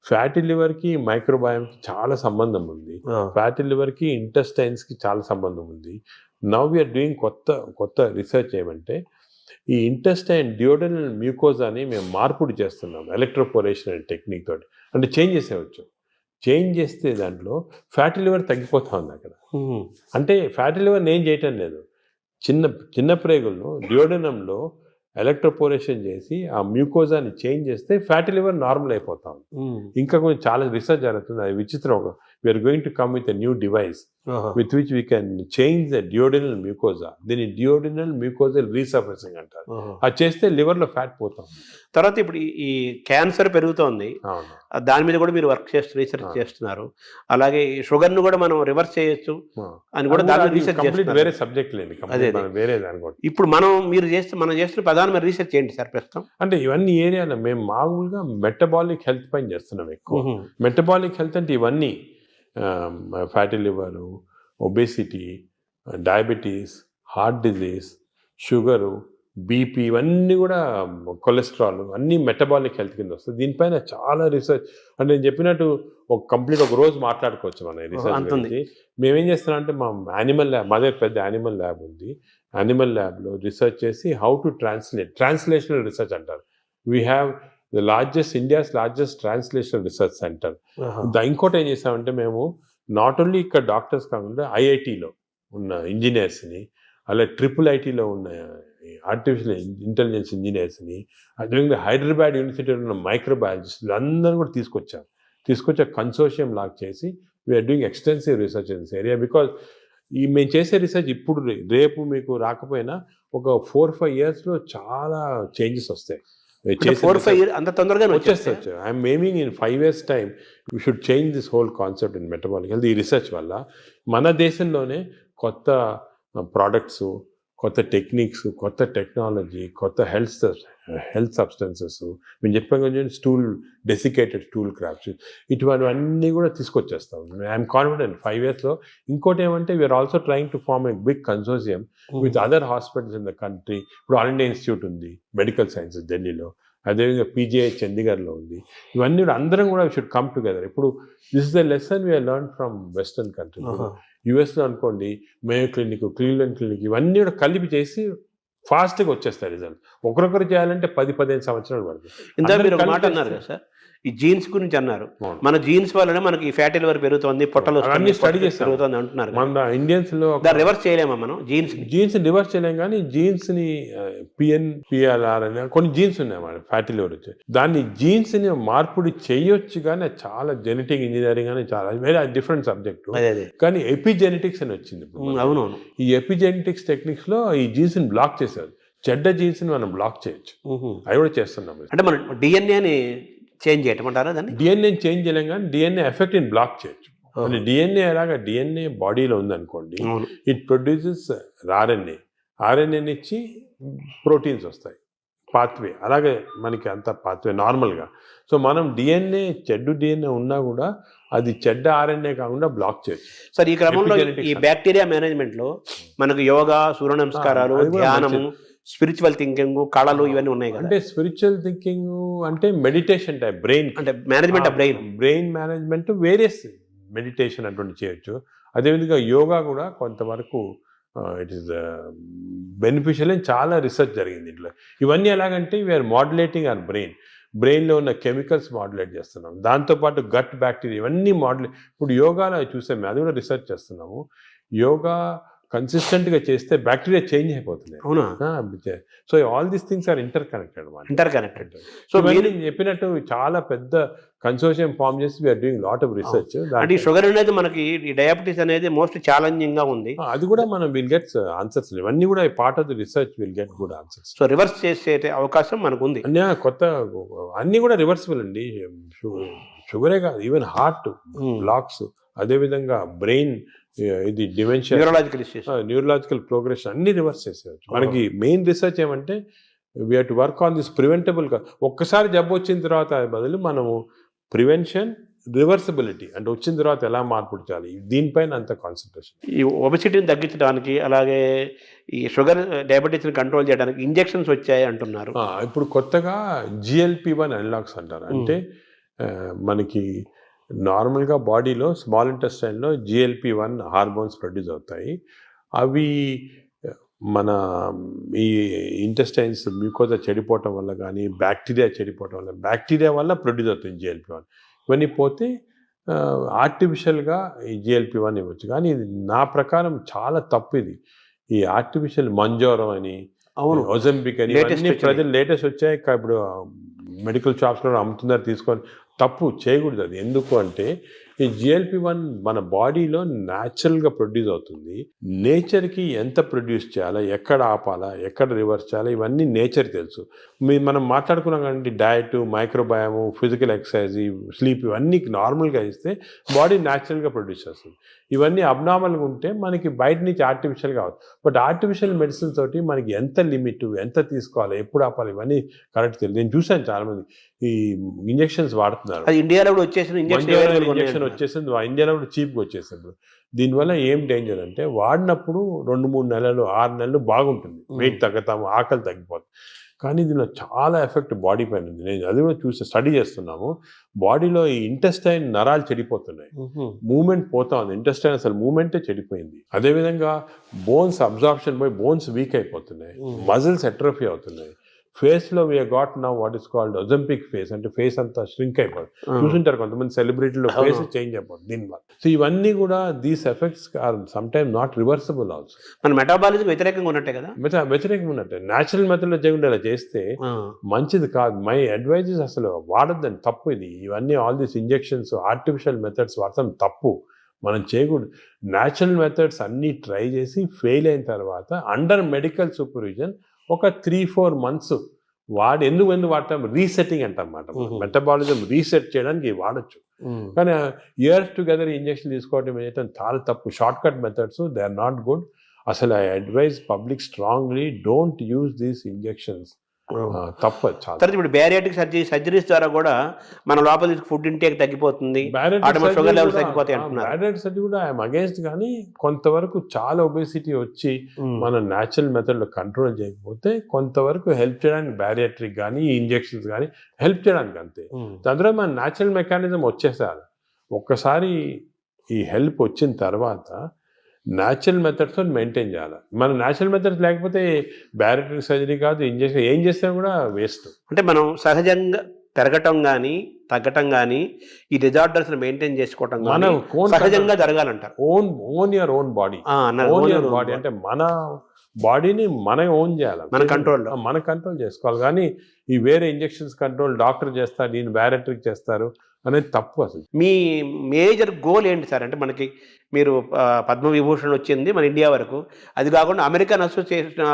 ఫ్యాటీ లివర్కి మైక్రోబయోమ్కి చాలా సంబంధం ఉంది. ఫ్యాటీ లివర్కి ఇంటెస్టైన్స్కి చాలా సంబంధం ఉంది. నవ్ వీఆర్ డూయింగ్ కొత్త రీసెర్చ్ ఏమంటే ఈ ఇంటెస్టైన్ డియోడనల్ మ్యూకోజాని మేము మార్పుడు చేస్తున్నాం ఎలక్ట్రోపోరేషన్ అనే టెక్నిక్ తోటి. అంటే చేంజ్ చేసేవచ్చు. చేంజ్ చేస్తే దాంట్లో ఫ్యాటీ లివర్ తగ్గిపోతా ఉంది అక్కడ. అంటే ఫ్యాటీ లివర్ నేను చేయటం లేదు, చిన్న ప్రేగుల్లో డియోడనంలో ఎలక్ట్రోపోరేషన్ చేసి ఆ మ్యూకోజాని చేంజ్ చేస్తే ఫ్యాటీ లివర్ నార్మల్ అయిపోతాం. ఇంకా కొంచెం చాలా రీసెర్చ్ జరుగుతుంది. అది విచిత్రం. We are going to come with a new device with which we can change the duodenal mucosa. దీన్ని డియోడినల్ మ్యూకోజల్ రీసర్ఫేసింగ్ అంటారు. అది చేస్తే లివర్లో ఫ్యాట్ పోతాం. తర్వాత ఇప్పుడు ఈ క్యాన్సర్ పెరుగుతోంది, దాని మీద కూడా మీరు రీసెర్చ్ చేస్తున్నారు. అలాగే షుగర్ను కూడా మనం రివర్స్ చేయొచ్చు అని కూడా దాని రీసెర్చ్ చేస్తున్నారు. వేరే సబ్జెక్ట్ లేదు, వేరే దాని కూడా. ఇప్పుడు మనం చేస్తున్న ప్రధానమైన రీసెర్చ్ ఏంటి సార్ ప్రస్తుతం? అంటే ఇవన్నీ ఏరియాలో మేము మామూలుగా మెటబాలిక్ హెల్త్ పైన చేస్తున్నాం ఎక్కువ. మెటబాలిక్ హెల్త్ అంటే ఇవన్నీ fatty liver, obesity, diabetes, heart disease, sugar, BP, ఇవన్నీ కూడా కొలెస్ట్రాల్ అన్నీ మెటబాలిక్ హెల్త్ కింద వస్తుంది. దీనిపైన చాలా రీసెర్చ్. అంటే నేను చెప్పినట్టు ఒక రోజు మాట్లాడుకోవచ్చు మన రీసెర్చ్ గురించి. మేమేం చేస్తున్నాం అంటే మా యానిమల్ ల్యాబ్, మా దగ్గర పెద్ద యానిమల్ ల్యాబ్ ఉంది. యానిమల్ ల్యాబ్లో రీసెర్చ్ చేసి హౌ టు ట్రాన్స్లేషనల్ రీసెర్చ్ అంటారు. We have India's largest translational research centre. ఇంకోటి ఏం చేసామంటే మేము నాట్ ఓన్లీ ఇక్కడ డాక్టర్స్ కాకుండా ఐఐటీలో ఉన్న ఇంజనీర్స్ని, అలాగే IIITలో ఉన్న అని, ఆర్టిఫిషియల్ ఇంటెలిజెన్స్ ఇంజనీర్స్ని, అదేవిధంగా హైదరాబాద్ యూనివర్సిటీలో ఉన్న మైక్రోబయాలజిస్టులు అందరూ కూడా తీసుకొచ్చే కన్సోర్షియం లాగా చేసి we are doing extensive research in this area. Because మేము చేసే రీసెర్చ్ ఇప్పుడు రేపు మీకు రాకపోయినా ఒక 4-5 yearsలో చాలా చేంజెస్ వస్తాయి. 4-5 years అంత తొందరగా వచ్చేస్తాయి. I'm aiming in 5 years time we should change this whole concept in metabolic health. ఈ రీసెర్చ్ వల్ల మన దేశంలోనే కొత్త ప్రోడక్ట్స్, కొత్త టెక్నిక్స్, కొత్త టెక్నాలజీ, కొత్త హెల్త్ సబ్స్టెన్సెస్, మేము చెప్పాం కదా డెసికేటెడ్ స్టూల్ క్రాప్స్, ఇటువంటివన్నీ కూడా తీసుకొచ్చేస్తాం. ఐఎమ్ కాన్ఫిడెంట్ 5 yearsలో. ఇంకోటి ఏమంటే we are also trying to form a big consortium with other hospitals in the country. ఇప్పుడు ఆల్ ఇండియా ఇన్స్టిట్యూట్ ఉంది, మెడికల్ సైన్సెస్ ఢిల్లీలో, అదేవిధంగా పీజీఐ చండీగఢ్లో ఉంది. ఇవన్నీ కూడా అందరం కూడా షుడ్ కమ్ టుగెదర్. ఇప్పుడు this is the lesson we are learn from western country. యుఎస్లో అనుకోండి, మేయో క్లినిక్, క్లీవ్లాండ్ క్లినిక్, ఇవన్నీ కూడా కలిపి చేసి ఫాస్ట్గా వచ్చేస్తాయి రిజల్ట్. ఒకరొకరు చేయాలంటే 10-15 సంవత్సరాలు పడుతుంది. ఇందాక మీరు ఒక మాట అన్నారు కదా సార్, ఈ జీన్స్ గురించి అన్నారు. మన జీన్స్ వల్లనే మనకి ఫ్యాటీ లివర్ పెరుగుతుంది, పొట్టలు అన్ని స్టడీ చేసి పెరుగుతుంది అంటున్నారు. మన ఇండియన్స్లో రివర్స్ చేయలేమా మనం? జీన్స్ రివర్స్ చేయలేం, కానీ జీన్స్ని పిఎల్ఆర్ అని కొన్ని జీన్స్ ఉన్నాయి మన ఫ్యాటీ లివర్ వచ్చి, దాన్ని జీన్స్ని మార్పుడి చేయొచ్చు. కానీ చాలా జెనెటిక్ ఇంజనీరింగ్ అని చాలా వేరే డిఫరెంట్ సబ్జెక్టు. కానీ ఎపిజెనెటిక్స్ అని వచ్చింది. అవునవును. ఈ ఎపిజెనెటిక్స్ టెక్నిక్స్లో ఈ జీన్స్ని బ్లాక్ చేశారు. చెడ్డ జీన్స్ని మనం బ్లాక్ చేయొచ్చు. అవి కూడా చేస్తున్నాం. అంటే మనం డిఎన్ఏని చేంజ్ చేయటమంటారా? దాన్ని డిఎన్ఏ చేంజ్ చేయలేం, కానీ డిఎన్ఏ ఎఫెక్ట్ని బ్లాక్ చేయొచ్చు. అంటే డిఎన్ఏ ఎలాగా, డిఎన్ఏ బాడీలో ఉందనుకోండి, ఇట్ ప్రొడ్యూసెస్ ఆర్ఎన్ఏని ఇచ్చి ప్రోటీన్స్ వస్తాయి, పాత్వే. అలాగే మనకి అంత పాత్వే నార్మల్గా. సో మనం డిఎన్ఏ చెడ్డు డిఎన్ఏ ఉన్నా కూడా అది చెడ్డ ఆర్ఎన్ఏ కాకుండా బ్లాక్ చేయొచ్చు. సార్, ఈ క్రమంలో ఈ బ్యాక్టీరియా మేనేజ్మెంట్లో మనకు యోగా, సూర్య నమస్కారాలు, ధ్యానము, స్పిరిచువల్ థింకింగ్, కళలు, ఇవన్నీ ఉన్నాయి కదా. అంటే స్పిరిచువల్ థింకింగ్ అంటే మెడిటేషన్ టైప్, బ్రెయిన్ అంటే management of brain management, various meditation అటువంటి చేయొచ్చు. అదేవిధంగా యోగా కూడా కొంతవరకు ఇట్ ఈస్ బెనిఫిషియల్ అని చాలా రీసెర్చ్ జరిగింది ఇంట్లో. ఇవన్నీ ఎలాగంటే వీఆర్ మాడ్యులేటింగ్ అవర్ బ్రెయిన్లో ఉన్న కెమికల్స్ మాడ్యులేట్ చేస్తున్నాం. దాంతోపాటు గట్ బ్యాక్టీరియా ఇవన్నీ ఇప్పుడు యోగాలో చూసాము, అది కూడా రీసెర్చ్ చేస్తున్నాము. యోగా కన్సిస్టెంట్గా చేస్తే బ్యాక్టీరియా చేంజ్ అయిపోతుంది. అవునా? So all these things are interconnected. So మీరు చెప్పినట్టు చాలా పెద్ద కన్సోర్షియం ఫామ్ చేసి we are doing lot of research. అంటే ఈ షుగర్ అనేది మనకి, ఈ డయాబెటీస్ అనేది మోస్ట్ ఛాలెంజింగ్ గా ఉంది. అది కూడా మనం విల్ గెట్ ఆన్సర్స్. ఇవన్నీ కూడా part of the research will get good answers. So reverse చేసే అవకాశం మనకు ఉంది. కొత్త అన్ని కూడా రివర్సిబుల్ అండి. షుగరే కాదు, ఈవెన్ హార్ట్ బ్లాక్స్, అదేవిధంగా బ్రెయిన్ ఇది డిమెన్షియా, న్యూరలాజికల్ ప్రోగ్రెషన్ అన్ని రివర్స్ చేసేయచ్చు. మనకి మెయిన్ రీసెర్చ్ ఏమంటే we have to work on this preventable. ఒక్కసారి జబ్బు వచ్చిన తర్వాత బదులు మనము ప్రివెన్షన్, రివర్సిబిలిటీ అంటే వచ్చిన తర్వాత ఎలా మార్పు చేయాలి, దీనిపైన అంత కాన్సన్ట్రేషన్. ఈ ఒబెసిటీని తగ్గించడానికి, అలాగే ఈ షుగర్ డయాబెటీస్ని కంట్రోల్ చేయడానికి ఇంజెక్షన్స్ వచ్చాయి అంటున్నారు. ఇప్పుడు కొత్తగా GLP-1 అనలాగ్స్ అంటారు. అంటే మనకి నార్మల్గా బాడీలో స్మాల్ ఇంటెస్టైన్లో GLP-1 హార్మోన్స్ ప్రొడ్యూస్ అవుతాయి. అవి మన ఈ ఇంటెస్టైన్స్ మ్యూకోజా చెడిపోవటం వల్ల కానీ, బ్యాక్టీరియా వల్ల ప్రొడ్యూస్ అవుతుంది GLP-1. ఇవన్నీ పోతే ఆర్టిఫిషియల్గా ఈ GLP-1 ఇవ్వచ్చు. కానీ ఇది నా ప్రకారం చాలా తప్పు. ఇది ఈ ఆర్టిఫిషియల్ మంజోరం అని, ఒజంబిక్ అని ఇవన్నీ ప్రజలు లేటెస్ట్ వచ్చాయి. ఇప్పుడు మెడికల్ షాప్స్లో అమ్ముతున్నారు, తీసుకొని తప్పు చేయకూడదు. అది ఎందుకు అంటే ఈ GLP-1 మన బాడీలో న్యాచురల్గా ప్రొడ్యూస్ అవుతుంది. నేచర్కి ఎంత ప్రొడ్యూస్ చేయాలా, ఎక్కడ ఆపాలా, ఎక్కడ రివర్స్ చేయాలా, ఇవన్నీ నేచర్ తెలుసు. మనం మాట్లాడుకున్నాం కానీ డయట్, మైక్రోబయాము, ఫిజికల్ ఎక్సర్సైజ్, స్లీప్ ఇవన్నీ నార్మల్గా ఇస్తే బాడీ న్యాచురల్గా ప్రొడ్యూస్ చేస్తుంది. ఇవన్నీ అబ్నార్మల్గా ఉంటే మనకి బయట నుంచి ఆర్టిఫిషియల్గా అవుతుంది. బట్ ఆర్టిఫిషియల్ మెడిసిన్ తోటి మనకి ఎంత లిమిట్, ఎంత తీసుకోవాలి, ఎప్పుడు ఆపాలి, ఇవన్నీ కరెక్ట్ తెలియదు. నేను చూసాను చాలామంది ఈ ఇంజెక్షన్స్ వాడుతున్నారు. ఇండియాలో కూడా వచ్చేసింది ఇంజెక్షన్ వచ్చేసింది, ఇండియాలో కూడా చీప్గా వచ్చేసింది. దీనివల్ల ఏం డేంజర్ అంటే వాడినప్పుడు 2-3 నెలలు 6 నెలలు బాగుంటుంది, వెయిట్ తగ్గుతాము, ఆకలి తగ్గిపోతుంది. కానీ దీనిలో చాలా ఎఫెక్ట్ బాడీ పైన ఉంది. నేను అది కూడా స్టడీ చేస్తున్నాము. బాడీలో ఈ ఇంటెస్టైన్ నరాలు చెడిపోతున్నాయి, మూమెంట్ పోతా ఉంది. ఇంటెస్టైన్ అసలు మూమెంటే చెడిపోయింది. అదేవిధంగా బోన్స్ అబ్జార్ప్షన్ పోయి బోన్స్ వీక్ అయిపోతున్నాయి, మజిల్స్ ఎట్రోఫీ అవుతున్నాయి, ఫేస్లో we got now what is called Ozempic face, అంటే ఫేస్ అంతా ష్రింక్ అయిపోతుంది. చూసుంటారు కొంతమంది సెలబ్రిటీలో ఫేస్ చేంజ్ అయిపోతుంది దీనివల్ల. సో ఇవన్నీ కూడా these effects are some time not reversible also. మన మెటాబాలిజం వ్యతిరేకంగా ఉన్నట్టే కదా. వ్యతిరేకంగా ఉన్నట్టే. న్యాచురల్ మెథడ్లో చేయకుండా ఇలా చేస్తే మంచిది కాదు. మై అడ్వైజెస్ అసలు వాడద్దని, తప్పు ఇది. ఇవన్నీ all these injections, artificial methods వాడతాం తప్పు, మనం చేయకూడదు. న్యాచురల్ మెథడ్స్ అన్నీ ట్రై చేసి ఫెయిల్ అయిన తర్వాత అండర్ మెడికల్ సూపర్విజన్ ఒక 3-4 months వాడి ఎందుకు వాడతాం, రీసెట్టింగ్ అంటాం అన్నమాట. మెటబాలిజం రీసెట్ చేయడానికి వాడచ్చు. కానీ ఇయర్స్ టుగెదర్ ఇంజెక్షన్ తీసుకోవడం చేయటం చాలా తప్పు. Shortcut methods they are not good. అసలు I advise public strongly don't use these injections. తప్పదు చాలా. తర్వాత ఇప్పుడు బ్యారియాటిక్ సర్జరీస్ ద్వారా కూడా మన లోపల ఫుడ్ ఇంటేక్ తగ్గిపోతుంది, షుగర్ లెవెల్స్ తగ్గిపోతాయి అంటున్నారు. బ్యారియాటిక్ సర్జరీ కూడా ఐఎమ్ అగేన్స్ట్, కానీ కొంతవరకు చాలా ఒబేసిటీ వచ్చి మనం న్యాచురల్ మెథడ్లో కంట్రోల్ చేయకపోతే కొంతవరకు హెల్ప్ చేయడానికి బ్యారియాట్రిక్ కానీ ఇంజెక్షన్స్ కానీ హెల్ప్ చేయడానికి అంతే. దాంట్లో మన న్యాచురల్ మెకానిజం వచ్చేసారు. ఒక్కసారి ఈ హెల్ప్ వచ్చిన తర్వాత న్యాచురల్ మెథడ్స్తో మెయింటైన్ చేయాలి. మన న్యాచురల్ మెథడ్స్ లేకపోతే బ్యారియాట్రిక్ సర్జరీ కాదు, ఇంజెక్షన్ ఏం చేసినా కూడా వేస్ట్. అంటే మనం సహజంగా పెరగటం కానీ తగ్గటం కానీ ఈ డిజార్డర్స్ మెయింటైన్ చేసుకోవటం మనం సహజంగా జరగాలంటారు. Own your own body. అంటే మన బాడీని మనం ఓన్ చేయాలి, మన కంట్రోల్ చేసుకోవాలి. కానీ ఈ వేరే ఇంజెక్షన్స్ కంట్రోల్ డాక్టర్ చేస్తారు, దీన్ని బ్యారియాట్రిక్ చేస్తారు అనేది తప్పు. అసలు మీ మేజర్ గోల్ ఏంటి సార్? అంటే మనకి మీరు పద్మవిభూషణ్ వచ్చింది మన ఇండియా వరకు, అది కాకుండా American association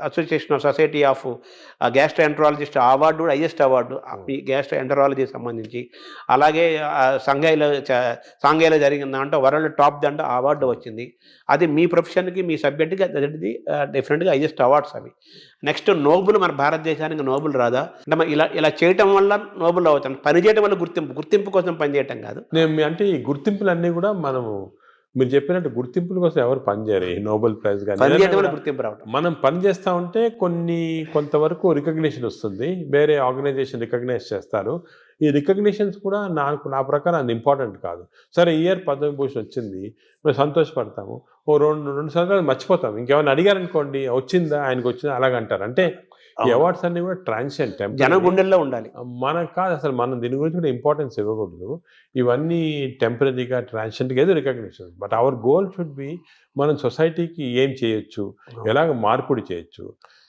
of society of gastroenterologist award కూడా హైయెస్ట్ అవార్డు ఈ గ్యాస్ట్రోఎంటరాలజీకి సంబంధించి. అలాగే సాంఘైలో జరిగిన దాంట్లో వరల్డ్ టాప్ దాంట్లో అవార్డు వచ్చింది. అది మీ ప్రొఫెషన్కి మీ సబ్జెక్ట్కి అది డెఫినెట్గా హైయెస్ట్ అవార్డ్స్ అవి. నెక్స్ట్ నోబుల్ మన భారతదేశానికి నోబుల్ రాదా? అంటే ఇలా చేయటం వల్ల నోబుల్ అవుతాం, పని చేయడం వల్ల గుర్తింపు కోసం పనిచేయటం కాదు. అంటే ఈ గుర్తింపులన్నీ కూడా మనము మీరు చెప్పినట్టు గుర్తింపుల కోసం ఎవరు పనిచేయరు. ఈ నోబెల్ ప్రైజ్ కానీ గుర్తింపు రావడం, మనం పని చేస్తూ ఉంటే కొంతవరకు రికగ్నిషన్ వస్తుంది, వేరే ఆర్గనైజేషన్ రికగ్నైజ్ చేస్తారు. ఈ రికగ్నిషన్స్ కూడా నా ప్రకారం అది ఇంపార్టెంట్ కాదు. సరే ఇయర్ పద్మవిభూషణ్ వచ్చింది, మేము సంతోషపడతాము, ఓ రెండు సంవత్సరాలు మర్చిపోతాం. ఇంకేమైనా అడిగారనుకోండి వచ్చిందా, ఆయనకు వచ్చిందా అలాగంటారు. అంటే ఈ అవార్డ్స్ అన్ని కూడా ట్రాన్సియెంట్, జన గుండెల్లో ఉండాలి. మనకు కాదు అసలు, మనం దీని గురించి కూడా ఇంపార్టెన్స్ ఇవ్వకూడదు. ఇవన్నీ టెంపరీగా ట్రాన్సియెంట్గా ఏదో recognition. But our goal should be మనం సొసైటీకి ఏం చేయొచ్చు, ఎలాగ మార్పుడు చేయొచ్చు.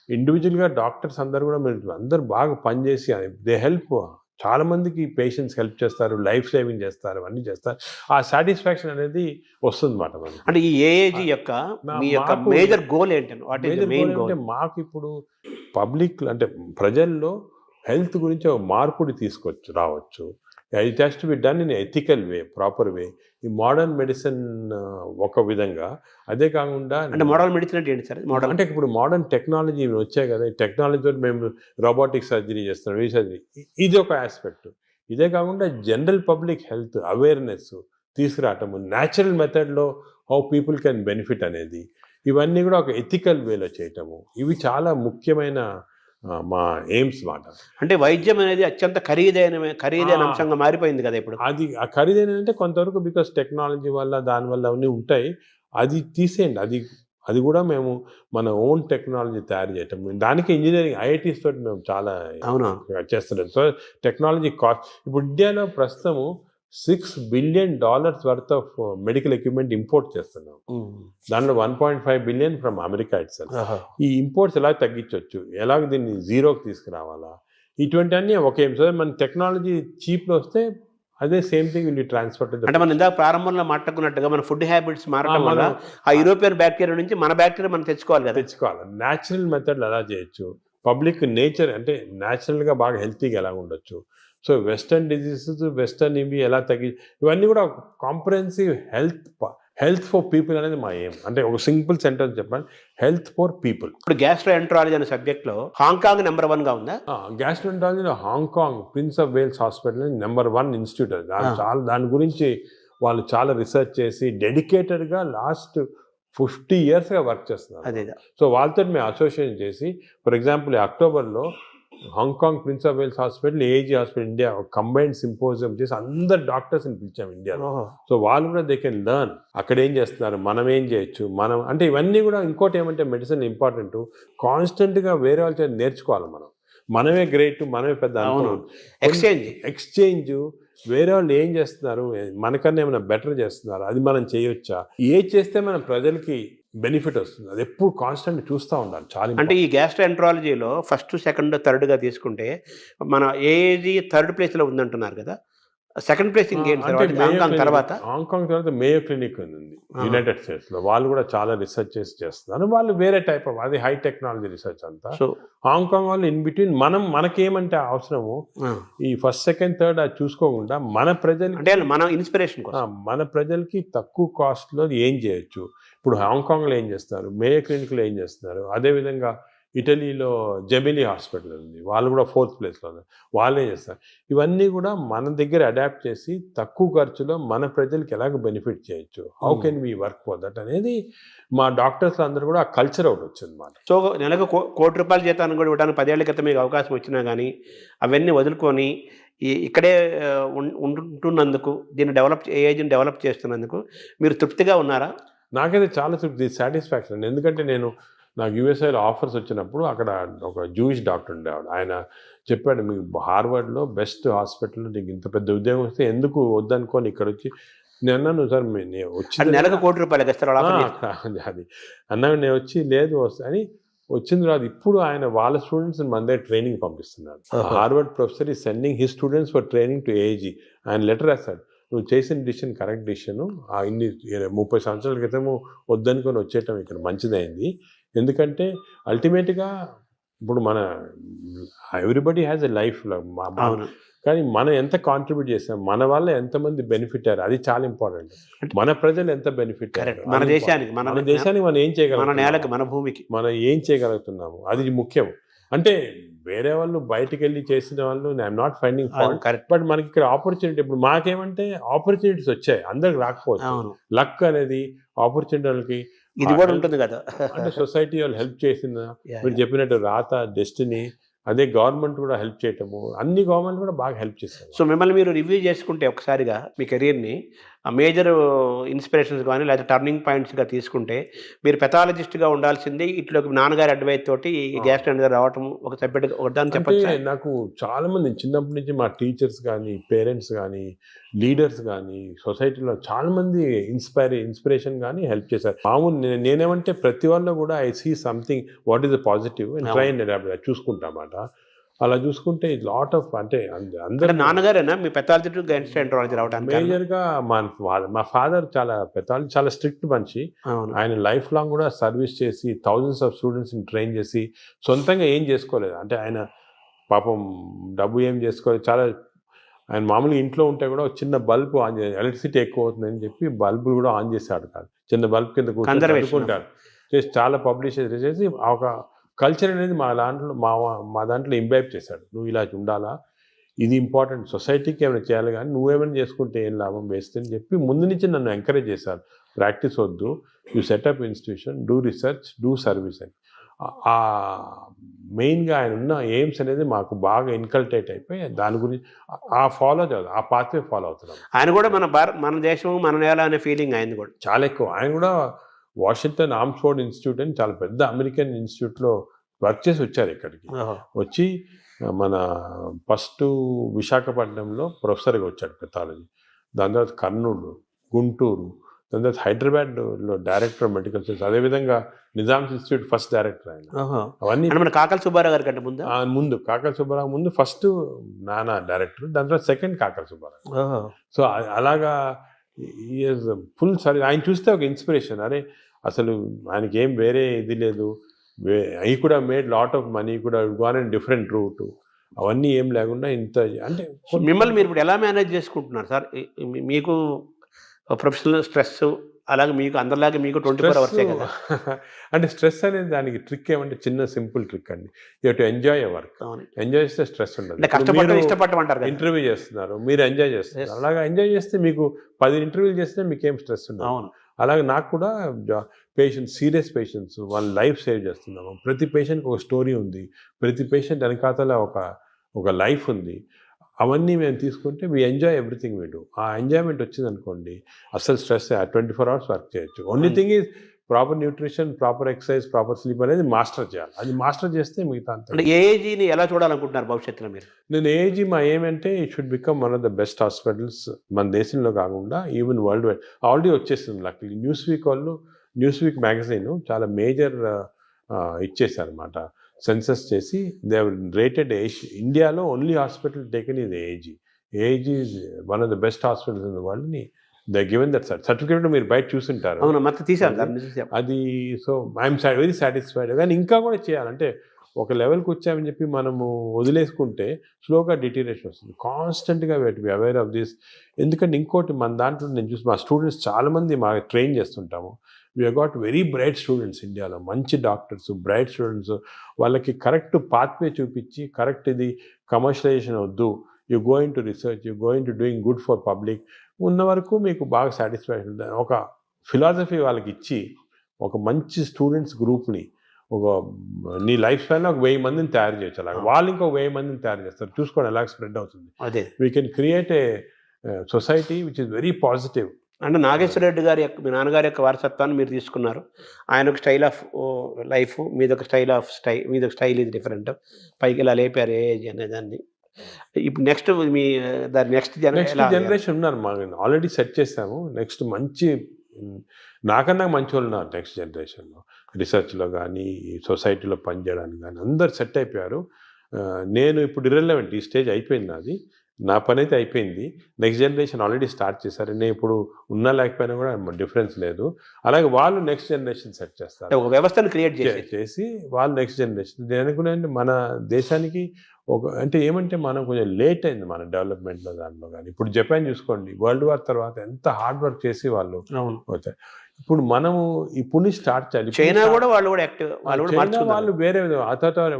ఇండివిజువల్గా డాక్టర్స్ అందరూ కూడా అందరూ బాగా పనిచేసి దే హెల్ప్, చాలా మందికి పేషెంట్స్ హెల్ప్ చేస్తారు, లైఫ్ సేవింగ్ చేస్తారు, అన్నీ చేస్తారు. ఆ సాటిస్ఫాక్షన్ అనేది వస్తుంది మాట. అంటే ఈ ఏఏజీ యొక్క మేజర్ గోల్ ఏంటంటే, అంటే మాకు ఇప్పుడు పబ్లిక్ అంటే ప్రజల్లో హెల్త్ గురించి ఒక మార్పుడి రావచ్చు. It has to be done in ethical way, proper way. ఈ మోడర్న్ మెడిసిన్ ఒక విధంగా, అదే కాకుండా అంటే మోడర్న్ మెడిసిన్ అంటే ఏంటి సార్? అంటే ఇప్పుడు మోడర్న్ టెక్నాలజీ వచ్చాయి కదా, ఈ టెక్నాలజీతో మేము రోబోటిక్ సర్జరీ చేస్తున్నాం, ఈ సర్జరీ, ఇది ఒక ఆస్పెక్ట్. ఇదే కాకుండా general public health awareness తీసుకురావటము, natural మెథడ్లో హౌ పీపుల్ కెన్ బెనిఫిట్ అనేది, ఇవన్నీ కూడా ఒక ఎథికల్ వేలో చేయటము, ఇవి చాలా ముఖ్యమైన మా ఎయిమ్స్ మాట. అంటే వైద్యం అనేది అత్యంత ఖరీదైన అంశంగా మారిపోయింది కదా ఇప్పుడు. అది ఖరీదైన అంటే కొంతవరకు బికాస్ టెక్నాలజీ వల్ల దానివల్ల అవన్నీ ఉంటాయి, అది తీసేయండి. అది కూడా మేము మన ఓన్ టెక్నాలజీ తయారు చేయటం, దానికి ఇంజనీరింగ్ ఐఐటీస్ తోటి మేము చాలా చేస్తున్నాం. సో టెక్నాలజీ కాస్ట్ ఇప్పుడు ఇండియాలో ప్రస్తుతము $6 billion worth of medical equipment import చేస్తున్నాం. దాంట్లో 1.5 billion ఫ్రమ్ అమెరికా ఇట్సెల్ఫ్. ఈ ఇంపోర్ట్స్ ఎలా తగ్గించవచ్చు, ఎలాగ దీన్ని జీరోకి తీసుకురావాలా, ఇటువంటి అన్నీ ఒకే. సో మన టెక్నాలజీ చీప్లో వస్తే అదే సేమ్ థింగ్ విల్ ట్రాన్స్ఫర్. అంటే మనం ఇందాక ప్రారంభంలో మాట్లాడుకున్నట్టుగా మన ఫుడ్ హ్యాబిట్స్ మారడం వల్ల ఆ యూరోపియన్ బ్యాక్టీరియా నుంచి మన బ్యాక్టీరియా మనం తెచ్చుకోవాలి. న్యాచురల్ మెథడ్లు ఎలా చేయొచ్చు, పబ్లిక్ నేచర్ అంటే న్యాచురల్గా బాగా హెల్తీగా ఎలా ఉండొచ్చు. సో వెస్టర్న్ డిజీజెస్, వెస్టర్న్ ఇవి ఎలా ఇవన్నీ కూడా కాంప్రహెన్సివ్ హెల్త్ ఫర్ పీపుల్ అనేది మా ఎయిమ్. అంటే ఒక సింపుల్ సెంటెన్స్ చెప్పండి, హెల్త్ ఫర్ పీపుల్. ఇప్పుడు గ్యాస్ట్రోఎంటరాలజీ అనే సబ్జెక్ట్లో హాంకాంగ్ నెంబర్ 1 గా ఉందా? గ్యాస్ట్రోఎంటరాలజీలో Hong Kong prince of Wales hospital number 1 institute. దాని గురించి వాళ్ళు చాలా రీసెర్చ్ చేసి డెడికేటెడ్గా లాస్ట్ 50 yearsగా వర్క్ చేస్తున్నారు. అదే. సో వాళ్ళతో మేము అసోసియేషన్ చేసి, ఫర్ ఎగ్జాంపుల్ అక్టోబర్లో Hong Kong prince of Wales hospital, AG hospital India combined symposium చేసి అందరు డాక్టర్స్ని పిలిచాం ఇండియాలో. సో వాళ్ళు కూడా దే కెన్ లెర్న్ అక్కడ ఏం చేస్తున్నారు, మనం ఏం చేయొచ్చు, మనం అంటే ఇవన్నీ కూడా. ఇంకోటి ఏమంటే మెడిసిన్ ఇంపార్టెంట్, కాన్స్టెంట్గా వేరే వాళ్ళ నేర్చుకోవాలి మనం. మనమే గ్రేట్, మనమే పెద్ద అవును. అనుకోవడం. ఎక్స్చేంజ్ వేరే వాళ్ళు ఏం చేస్తున్నారు, మనకన్నా ఏమైనా బెటర్ చేస్తున్నారు, అది మనం చేయొచ్చా, ఏది చేస్తే మన ప్రజలకి బెనిఫిట్ వస్తుంది, అది ఎప్పుడు కాన్స్టెంట్ చూస్తూ ఉండాలి. చాలా అంటే ఈ గ్యాస్ట్రోఎంట్రాలజీలో ఫస్ట్, సెకండ్, థర్డ్‌గా తీసుకుంటే మన ఏది థర్డ్ ప్లేస్‌లో ఉందంటున్నారు కదా! సెకండ్ ప్లేస్ ఇంకేంటి సార్? అంటే వాటికి మేయో హాంకాంగ్ క్లినిక్, తర్వాత? హాంకాంగ్ తర్వాత మేయో క్లినిక్ ఉంది ఆహా! యునైటెడ్ స్టేట్స్లో. వాళ్ళు కూడా చాలా రీసెర్చ్ చేస్తున్నారు. వాళ్ళు వేరే టైప్ ఆఫ్, అది హై టెక్నాలజీ రీసెర్చ్ అంతా. సో హాంకాంగ్ వాళ్ళు ఇన్ బిట్వీన్ మనకేమంటే అవసరము ఆ! ఈ ఫస్ట్, సెకండ్, థర్డ్ అది చూసుకోకుండా మన ప్రజలకి, అంటే మన ఇన్స్పిరేషన్ కోసం. మన ప్రజలకి తక్కువ కాస్ట్లో ఏం చేయొచ్చు. ఇప్పుడు హాంకాంగ్లో ఏం చేస్తారు, మేయో క్లినిక్లో ఏం చేస్తున్నారు, అదేవిధంగా ఇటలీలో జెమినీ హాస్పిటల్ ఉంది, వాళ్ళు కూడా 4th ప్లేస్లో ఉన్నారు, వాళ్ళు ఏం చేస్తారు. ఇవన్నీ కూడా మన దగ్గర అడాప్ట్ చేసి తక్కువ ఖర్చులో మన ప్రజలకి ఎలాగ బెనిఫిట్ చేయొచ్చు, how can we work for that అనేది మా డాక్టర్స్ అందరూ కూడా ఆ కల్చర్ ఒకటి వచ్చింది మాట. సో నెలకు కోటి రూపాయల జీతాన్ని కూడా ఇవ్వడానికి 10 ఏళ్ల క్రితం మీకు అవకాశం వచ్చినా గానీ, అవన్నీ వదులుకొని ఇక్కడే ఉంటున్నందుకు, ఏఐజీని డెవలప్ చేస్తున్నందుకు మీరు తృప్తిగా ఉన్నారా? నాకైతే చాలా తృప్తి, సాటిస్ఫాక్షన్. ఎందుకంటే నాకు యూఎస్ఐలో ఆఫర్స్ వచ్చినప్పుడు అక్కడ ఒక జూయిష్ డాక్టర్ ఉండేవాడు. ఆయన చెప్పాడు, మీకు హార్వర్డ్లో బెస్ట్ హాస్పిటల్లో నీకు ఇంత పెద్ద ఉద్యోగం వస్తే ఎందుకు వద్దనుకోని ఇక్కడ వచ్చి. నేను అన్నాను, సార్ నేను వచ్చి నెలకు ₹1,00,00,000 అది అన్నాను, నేను వచ్చి లేదు అని వచ్చిన తర్వాత ఇప్పుడు ఆయన వాళ్ళ స్టూడెంట్స్ మన దగ్గర ట్రైనింగ్ పంపిస్తున్నారు. హార్వర్డ్ ప్రొఫెసర్ ఈ sending his students for training to AIG. ఆయన లెటర్ రాశాడు, నువ్వు చేసిన డిసిషన్ కరెక్ట్ డిసిషను, ఇన్ని 30 సంవత్సరాల క్రితము వద్దనుకొని వచ్చేయటం ఇక్కడ మంచిదైంది. ఎందుకంటే అల్టిమేట్గా ఇప్పుడు ఎవ్రీబడి హ్యాస్ ఎ లైఫ్. కానీ మనం ఎంత కాంట్రిబ్యూట్ చేసాం, మన వల్ల ఎంతమంది బెనిఫిట్ అయ్యారు, అది చాలా ఇంపార్టెంట్. మన ప్రజలు ఎంత బెనిఫిట్ అయ్యారు, మన దేశానికి మనం ఏం చేయగలం, మన నేలకి, మన భూమికి మనం ఏం చేయగలుగుతున్నాము, అది ముఖ్యం. అంటే వేరే వాళ్ళు బయటికి వెళ్ళి చేసిన వాళ్ళు I'm not finding fault, correct. But మనకి ఇక్కడ ఆపర్చునిటీ, ఇప్పుడు మాకేమంటే ఆపర్చునిటీస్ వచ్చాయి, అందరికి రాకపోవచ్చు. లక్ అనేది ఆపర్చునిటీ వాళ్ళకి ఇది కూడా ఉంటుంది కదా. అంటే సొసైటీ వాళ్ళు హెల్ప్ చేసిన, మీరు చెప్పినట్టు రాత, డెస్టినీ, అదే గవర్నమెంట్ కూడా హెల్ప్ చేయటము, అన్ని గవర్నమెంట్ కూడా బాగా హెల్ప్ చేస్తారు. సో మిమ్మల్ని మీరు రివ్యూ చేసుకుంటే ఒకసారిగా మీ కెరీర్ని మేజర్ ఇన్స్పిరేషన్స్ కానీ లేదా టర్నింగ్ పాయింట్స్గా తీసుకుంటే, మీరు పెథాలజిస్ట్గా ఉండాల్సింది ఇట్లోకి నాన్నగారి అడ్వైస్ తోటి ఈ గ్యాస్ట్రో రావటం ఒక సబ్జెక్ట్ ఒకదాన్ని చెప్పచ్చు. నాకు చాలామంది చిన్నప్పటి నుంచి మా టీచర్స్ కానీ, పేరెంట్స్ కానీ, లీడర్స్ కానీ, సొసైటీలో చాలామంది ఇన్స్పిరేషన్ కానీ హెల్ప్ చేశారు. మామూలు నేనేమంటే ప్రతి వాళ్ళు కూడా I see something what is the positive and try and adapt చూసుకుంటామాట. అలా చూసుకుంటే లాట్ ఆఫ్, అంటే అందరూ నాన్నగారేనా మీ పెథాలజీ గ్యాస్ట్రోఎంట్రాలజీ రావడానికి మేజర్గా మా ఫాదర్ చాలా పెథాలజీ, చాలా స్ట్రిక్ట్ మనిషి. ఆయన లైఫ్ లాంగ్ కూడా సర్వీస్ చేసి థౌజండ్స్ ఆఫ్ స్టూడెంట్స్ని ట్రైన్ చేసి సొంతంగా ఏం చేసుకోలేదు. అంటే ఆయన పాపం డబ్బు ఏం చేసుకోలేదు. చాలా ఆయన మామూలుగా ఇంట్లో ఉంటే కూడా చిన్న బల్బు ఆన్ చేసి, ఎలక్ట్రిసిటీ ఎక్కువ అవుతుందని చెప్పి బల్బులు కూడా ఆన్ చేశాడు కాదు, చిన్న బల్బ్ కింద కూర్చుంటారు చేసి చాలా పబ్లిష్ చేసి ఒక కల్చర్ అనేది మా దాంట్లో ఇంబైబ్ చేశాడు. నువ్వు ఇలా ఉండాలా, ఇది ఇంపార్టెంట్, సొసైటీకి ఏమైనా చేయాలి, కానీ నువ్వేమైనా చేసుకుంటే ఏం లాభం వేస్ట్ అని చెప్పి ముందు నుంచి నన్ను ఎంకరేజ్ చేశారు. ప్రాక్టీస్ వద్దు, you setup institution, do research, do service అని. ఆ మెయిన్గా ఆయన ఉన్న ఎయిమ్స్ అనేది మాకు బాగా ఇన్కల్టేట్ అయిపోయి దాని గురించి ఆ పాత్వే ఫాలో అవుతున్నాం. ఆయన కూడా మన దేశం, మన నేల అనే ఫీలింగ్ ఆయన కూడా చాలా ఎక్కువ. ఆయన కూడా వాషింగ్టన్ ఆర్మ్స్ఫోర్డ్ ఇన్స్టిట్యూట్ అని చాలా పెద్ద అమెరికన్ ఇన్స్టిట్యూట్లో వర్క్ చేసి వచ్చారు. ఇక్కడికి వచ్చి మన ఫస్ట్ విశాఖపట్నంలో ప్రొఫెసర్గా వచ్చాడు పెథాలజీ, దాని తర్వాత కర్నూలు, గుంటూరు, దాని తర్వాత హైదరాబాద్లో డైరెక్టర్ ఆఫ్ మెడికల్ సైన్స్, అదేవిధంగా నిజామ్స్ ఇన్స్టిట్యూట్ ఫస్ట్ డైరెక్టర్ ఆయన. అవన్నీ మన కాకల సుబ్బారావు గారి కంటే ముందు కాకల సుబ్బారావు ముందు ఫస్ట్ నాన్న డైరెక్టర్, దాని తర్వాత సెకండ్ కాకల సుబ్బారావు. సో అలాగా ఈజ్ ఫుల్ సర్వీస్. ఆయన చూస్తే ఒక ఇన్స్పిరేషన్, అరే అసలు ఆయనకి ఏం వేరే ఇది లేదు, ఐ కూడా మేడ్ లాట్ ఆఫ్ మనీ, కూడా గాన్ ఇన్ డిఫరెంట్ రూట్, అవన్నీ ఏం లేకుండా ఇంత. అంటే మిమ్మల్ని మీరు ఇప్పుడు ఎలా మేనేజ్ చేసుకుంటున్నారు సార్? మీకు ప్రొఫెషనల్ స్ట్రెస్ అలాగే మీకు అందరిలాగే మీకు 24 hours కదా. అంటే స్ట్రెస్ అనేది దానికి ట్రిక్ ఏమంటే చిన్న సింపుల్ ట్రిక్ అండి, you have to enjoy your work. Enjoy చేస్తే స్ట్రెస్ ఉండదు. కష్టపడటం ఇష్టపడటం ఇంటర్వ్యూ చేస్తున్నారు, మీరు ఎంజాయ్ చేస్తున్నారు, అలాగా ఎంజాయ్ చేస్తే మీకు 10 ఇంటర్వ్యూలు చేస్తే మీకేం స్ట్రెస్ ఉండదు. అలాగే నాకు కూడా సీరియస్ పేషెంట్స్ వాళ్ళ లైఫ్ సేవ్ చేస్తున్నాము. ప్రతి పేషెంట్కి ఒక స్టోరీ ఉంది, ప్రతి పేషెంట్ వెనకాతల ఒక లైఫ్ ఉంది. అవన్నీ మేము తీసుకుంటే we enjoy everything we do. ఆ ఎంజాయ్మెంట్ వచ్చింది అనుకోండి, అసలు స్ట్రెస్ 24 hours వర్క్ చేయొచ్చు. Only thing is proper nutrition, proper exercise, proper sleep అనేది మాస్టర్ చేయాలి. అది మాస్టర్ చేస్తే మిగతా అంతా. అంటే ఏఏజీని ఎలా చూడాలనుకుంటున్నారు భవిష్యత్తులో మీరు? నేను ఏజీ మా ఏమంటే it should become one of the best hospitals మన దేశంలో కాకుండా ఈవెన్ వరల్డ్ వైడ్. ఆల్రెడీ వచ్చేస్తుంది లక్కీ. న్యూస్ వీక్ మ్యాగజైన్ చాలా మేజర్ ఇచ్చేసారనమాట. సెన్సస్ చేసి దే రేటెడ్ ఇండియాలో ఓన్లీ హాస్పిటల్ టేకెన్ ఇది AG. AG is one of the best hospitals in the world ని దే గివెన్ దట్ సర్టిఫికేట్. మీరు బయట చూసుంటారు. అవును, మొత్తం తీసారు అది. So I'm very satisfied. కానీ ఇంకా కూడా చేయాలంటే ఒక లెవెల్కి వచ్చామని చెప్పి మనము వదిలేసుకుంటే స్లోగా డిటీరేషన్ వస్తుంది. కాన్స్టెంట్గా బి అవేర్ ఆఫ్ దిస్. ఎందుకంటే ఇంకోటి మన దాంట్లో నేను చూసి మా స్టూడెంట్స్ చాలామంది మా ట్రైన్ చేస్తుంటాము. We got very bright students ఇండియాలో, మంచి డాక్టర్స్, బ్రైట్ స్టూడెంట్స్. వాళ్ళకి కరెక్ట్ పాత్వే చూపించి కరెక్ట్ ఇది కమర్షియలైజేషన్ వద్దు, you going to research, you going to doing good for public ఉన్న వరకు మీకు బాగా సాటిస్ఫాక్షన్ ఉంటుంది. ఒక ఫిలాసఫీ వాళ్ళకి ఇచ్చి ఒక మంచి స్టూడెంట్స్ గ్రూప్ని ఒక నీ లైఫ్ స్టైల్లో ఒక 1000 మందిని తయారు చేయొచ్చు. అలాగే వాళ్ళు ఇంకో 1000 మందిని తయారు చేస్తారు. చూసుకోండి ఎలా స్ప్రెడ్ అవుతుంది. అదే we can create a society which is very positive. అంటే నాగేశ్వర రెడ్డి గారి యొక్క, మీ నాన్నగారి యొక్క వారసత్వాన్ని మీరు తీసుకున్నారు. ఆయన ఒక స్టైల్ ఆఫ్ లైఫ్, మీదొక మీదొక స్టైల్ ఇది డిఫరెంట్. పైకి ఇలా లేపారు ఏజ్ అనే దాన్ని. ఇప్పుడు నెక్స్ట్ మీ దాని నెక్స్ట్ జనరేషన్ ఉన్నారు మా ఆల్రెడీ సెట్ చేసాము. నెక్స్ట్ మంచి నాకన్నా మంచి వాళ్ళు ఉన్నారు నెక్స్ట్ జనరేషన్లో. రీసెర్చ్లో కానీ సొసైటీలో పనిచేయడానికి కానీ అందరు సెట్ అయిపోయారు. నేను ఇప్పుడు ఇర్రెలెవెంట్. ఈ స్టేజ్ అయిపోయింది నాది. నా పని అయితే అయిపోయింది. నెక్స్ట్ జనరేషన్ ఆల్రెడీ స్టార్ట్ చేశారు. నేను ఇప్పుడు ఉన్నా లేకపోయినా కూడా డిఫరెన్స్ లేదు. అలాగే వాళ్ళు నెక్స్ట్ జనరేషన్ సెట్ చేస్తారు. ఒక వ్యవస్థను క్రియేట్ చేసి వాళ్ళు నెక్స్ట్ జనరేషన్. నేను అనుకున్నాను మన దేశానికి అంటే ఏమంటే మనం కొంచెం లేట్ అయింది మన డెవలప్మెంట్లో దాంట్లో కానీ. ఇప్పుడు జపాన్ చూసుకోండి, వరల్డ్ వార్ తర్వాత ఎంత హార్డ్ వర్క్ చేసి వాళ్ళు అవుతాయి. ఇప్పుడు మనము ఇప్పుడు స్టార్ట్ చేయాలి. చైనా కూడా వాళ్ళు కూడా యాక్టివ్, వాళ్ళు వేరే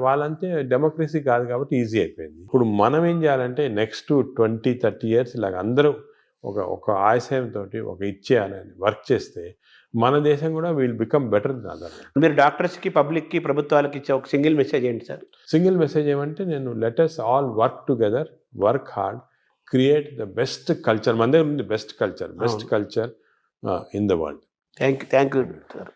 వాళ్ళంతే డెమోక్రసీ కాదు కాబట్టి ఈజీ అయిపోయింది. ఇప్పుడు మనం ఏం చేయాలంటే నెక్స్ట్ 20-30 ఇయర్స్ ఇలాగ అందరూ ఒక ఆశయంతో ఒక ఇచ్చేయాలని వర్క్ చేస్తే మన దేశం కూడా will become better then other. మీరు డాక్టర్స్కి, పబ్లిక్కి, ప్రభుత్వాలకు ఇచ్చే ఒక సింగిల్ మెసేజ్ ఏంటి సార్? సింగిల్ మెసేజ్ ఏమంటే నేను let us all work together, work hard, create the best culture. మన దగ్గర ఉంది best culture in the world. Thank you sir.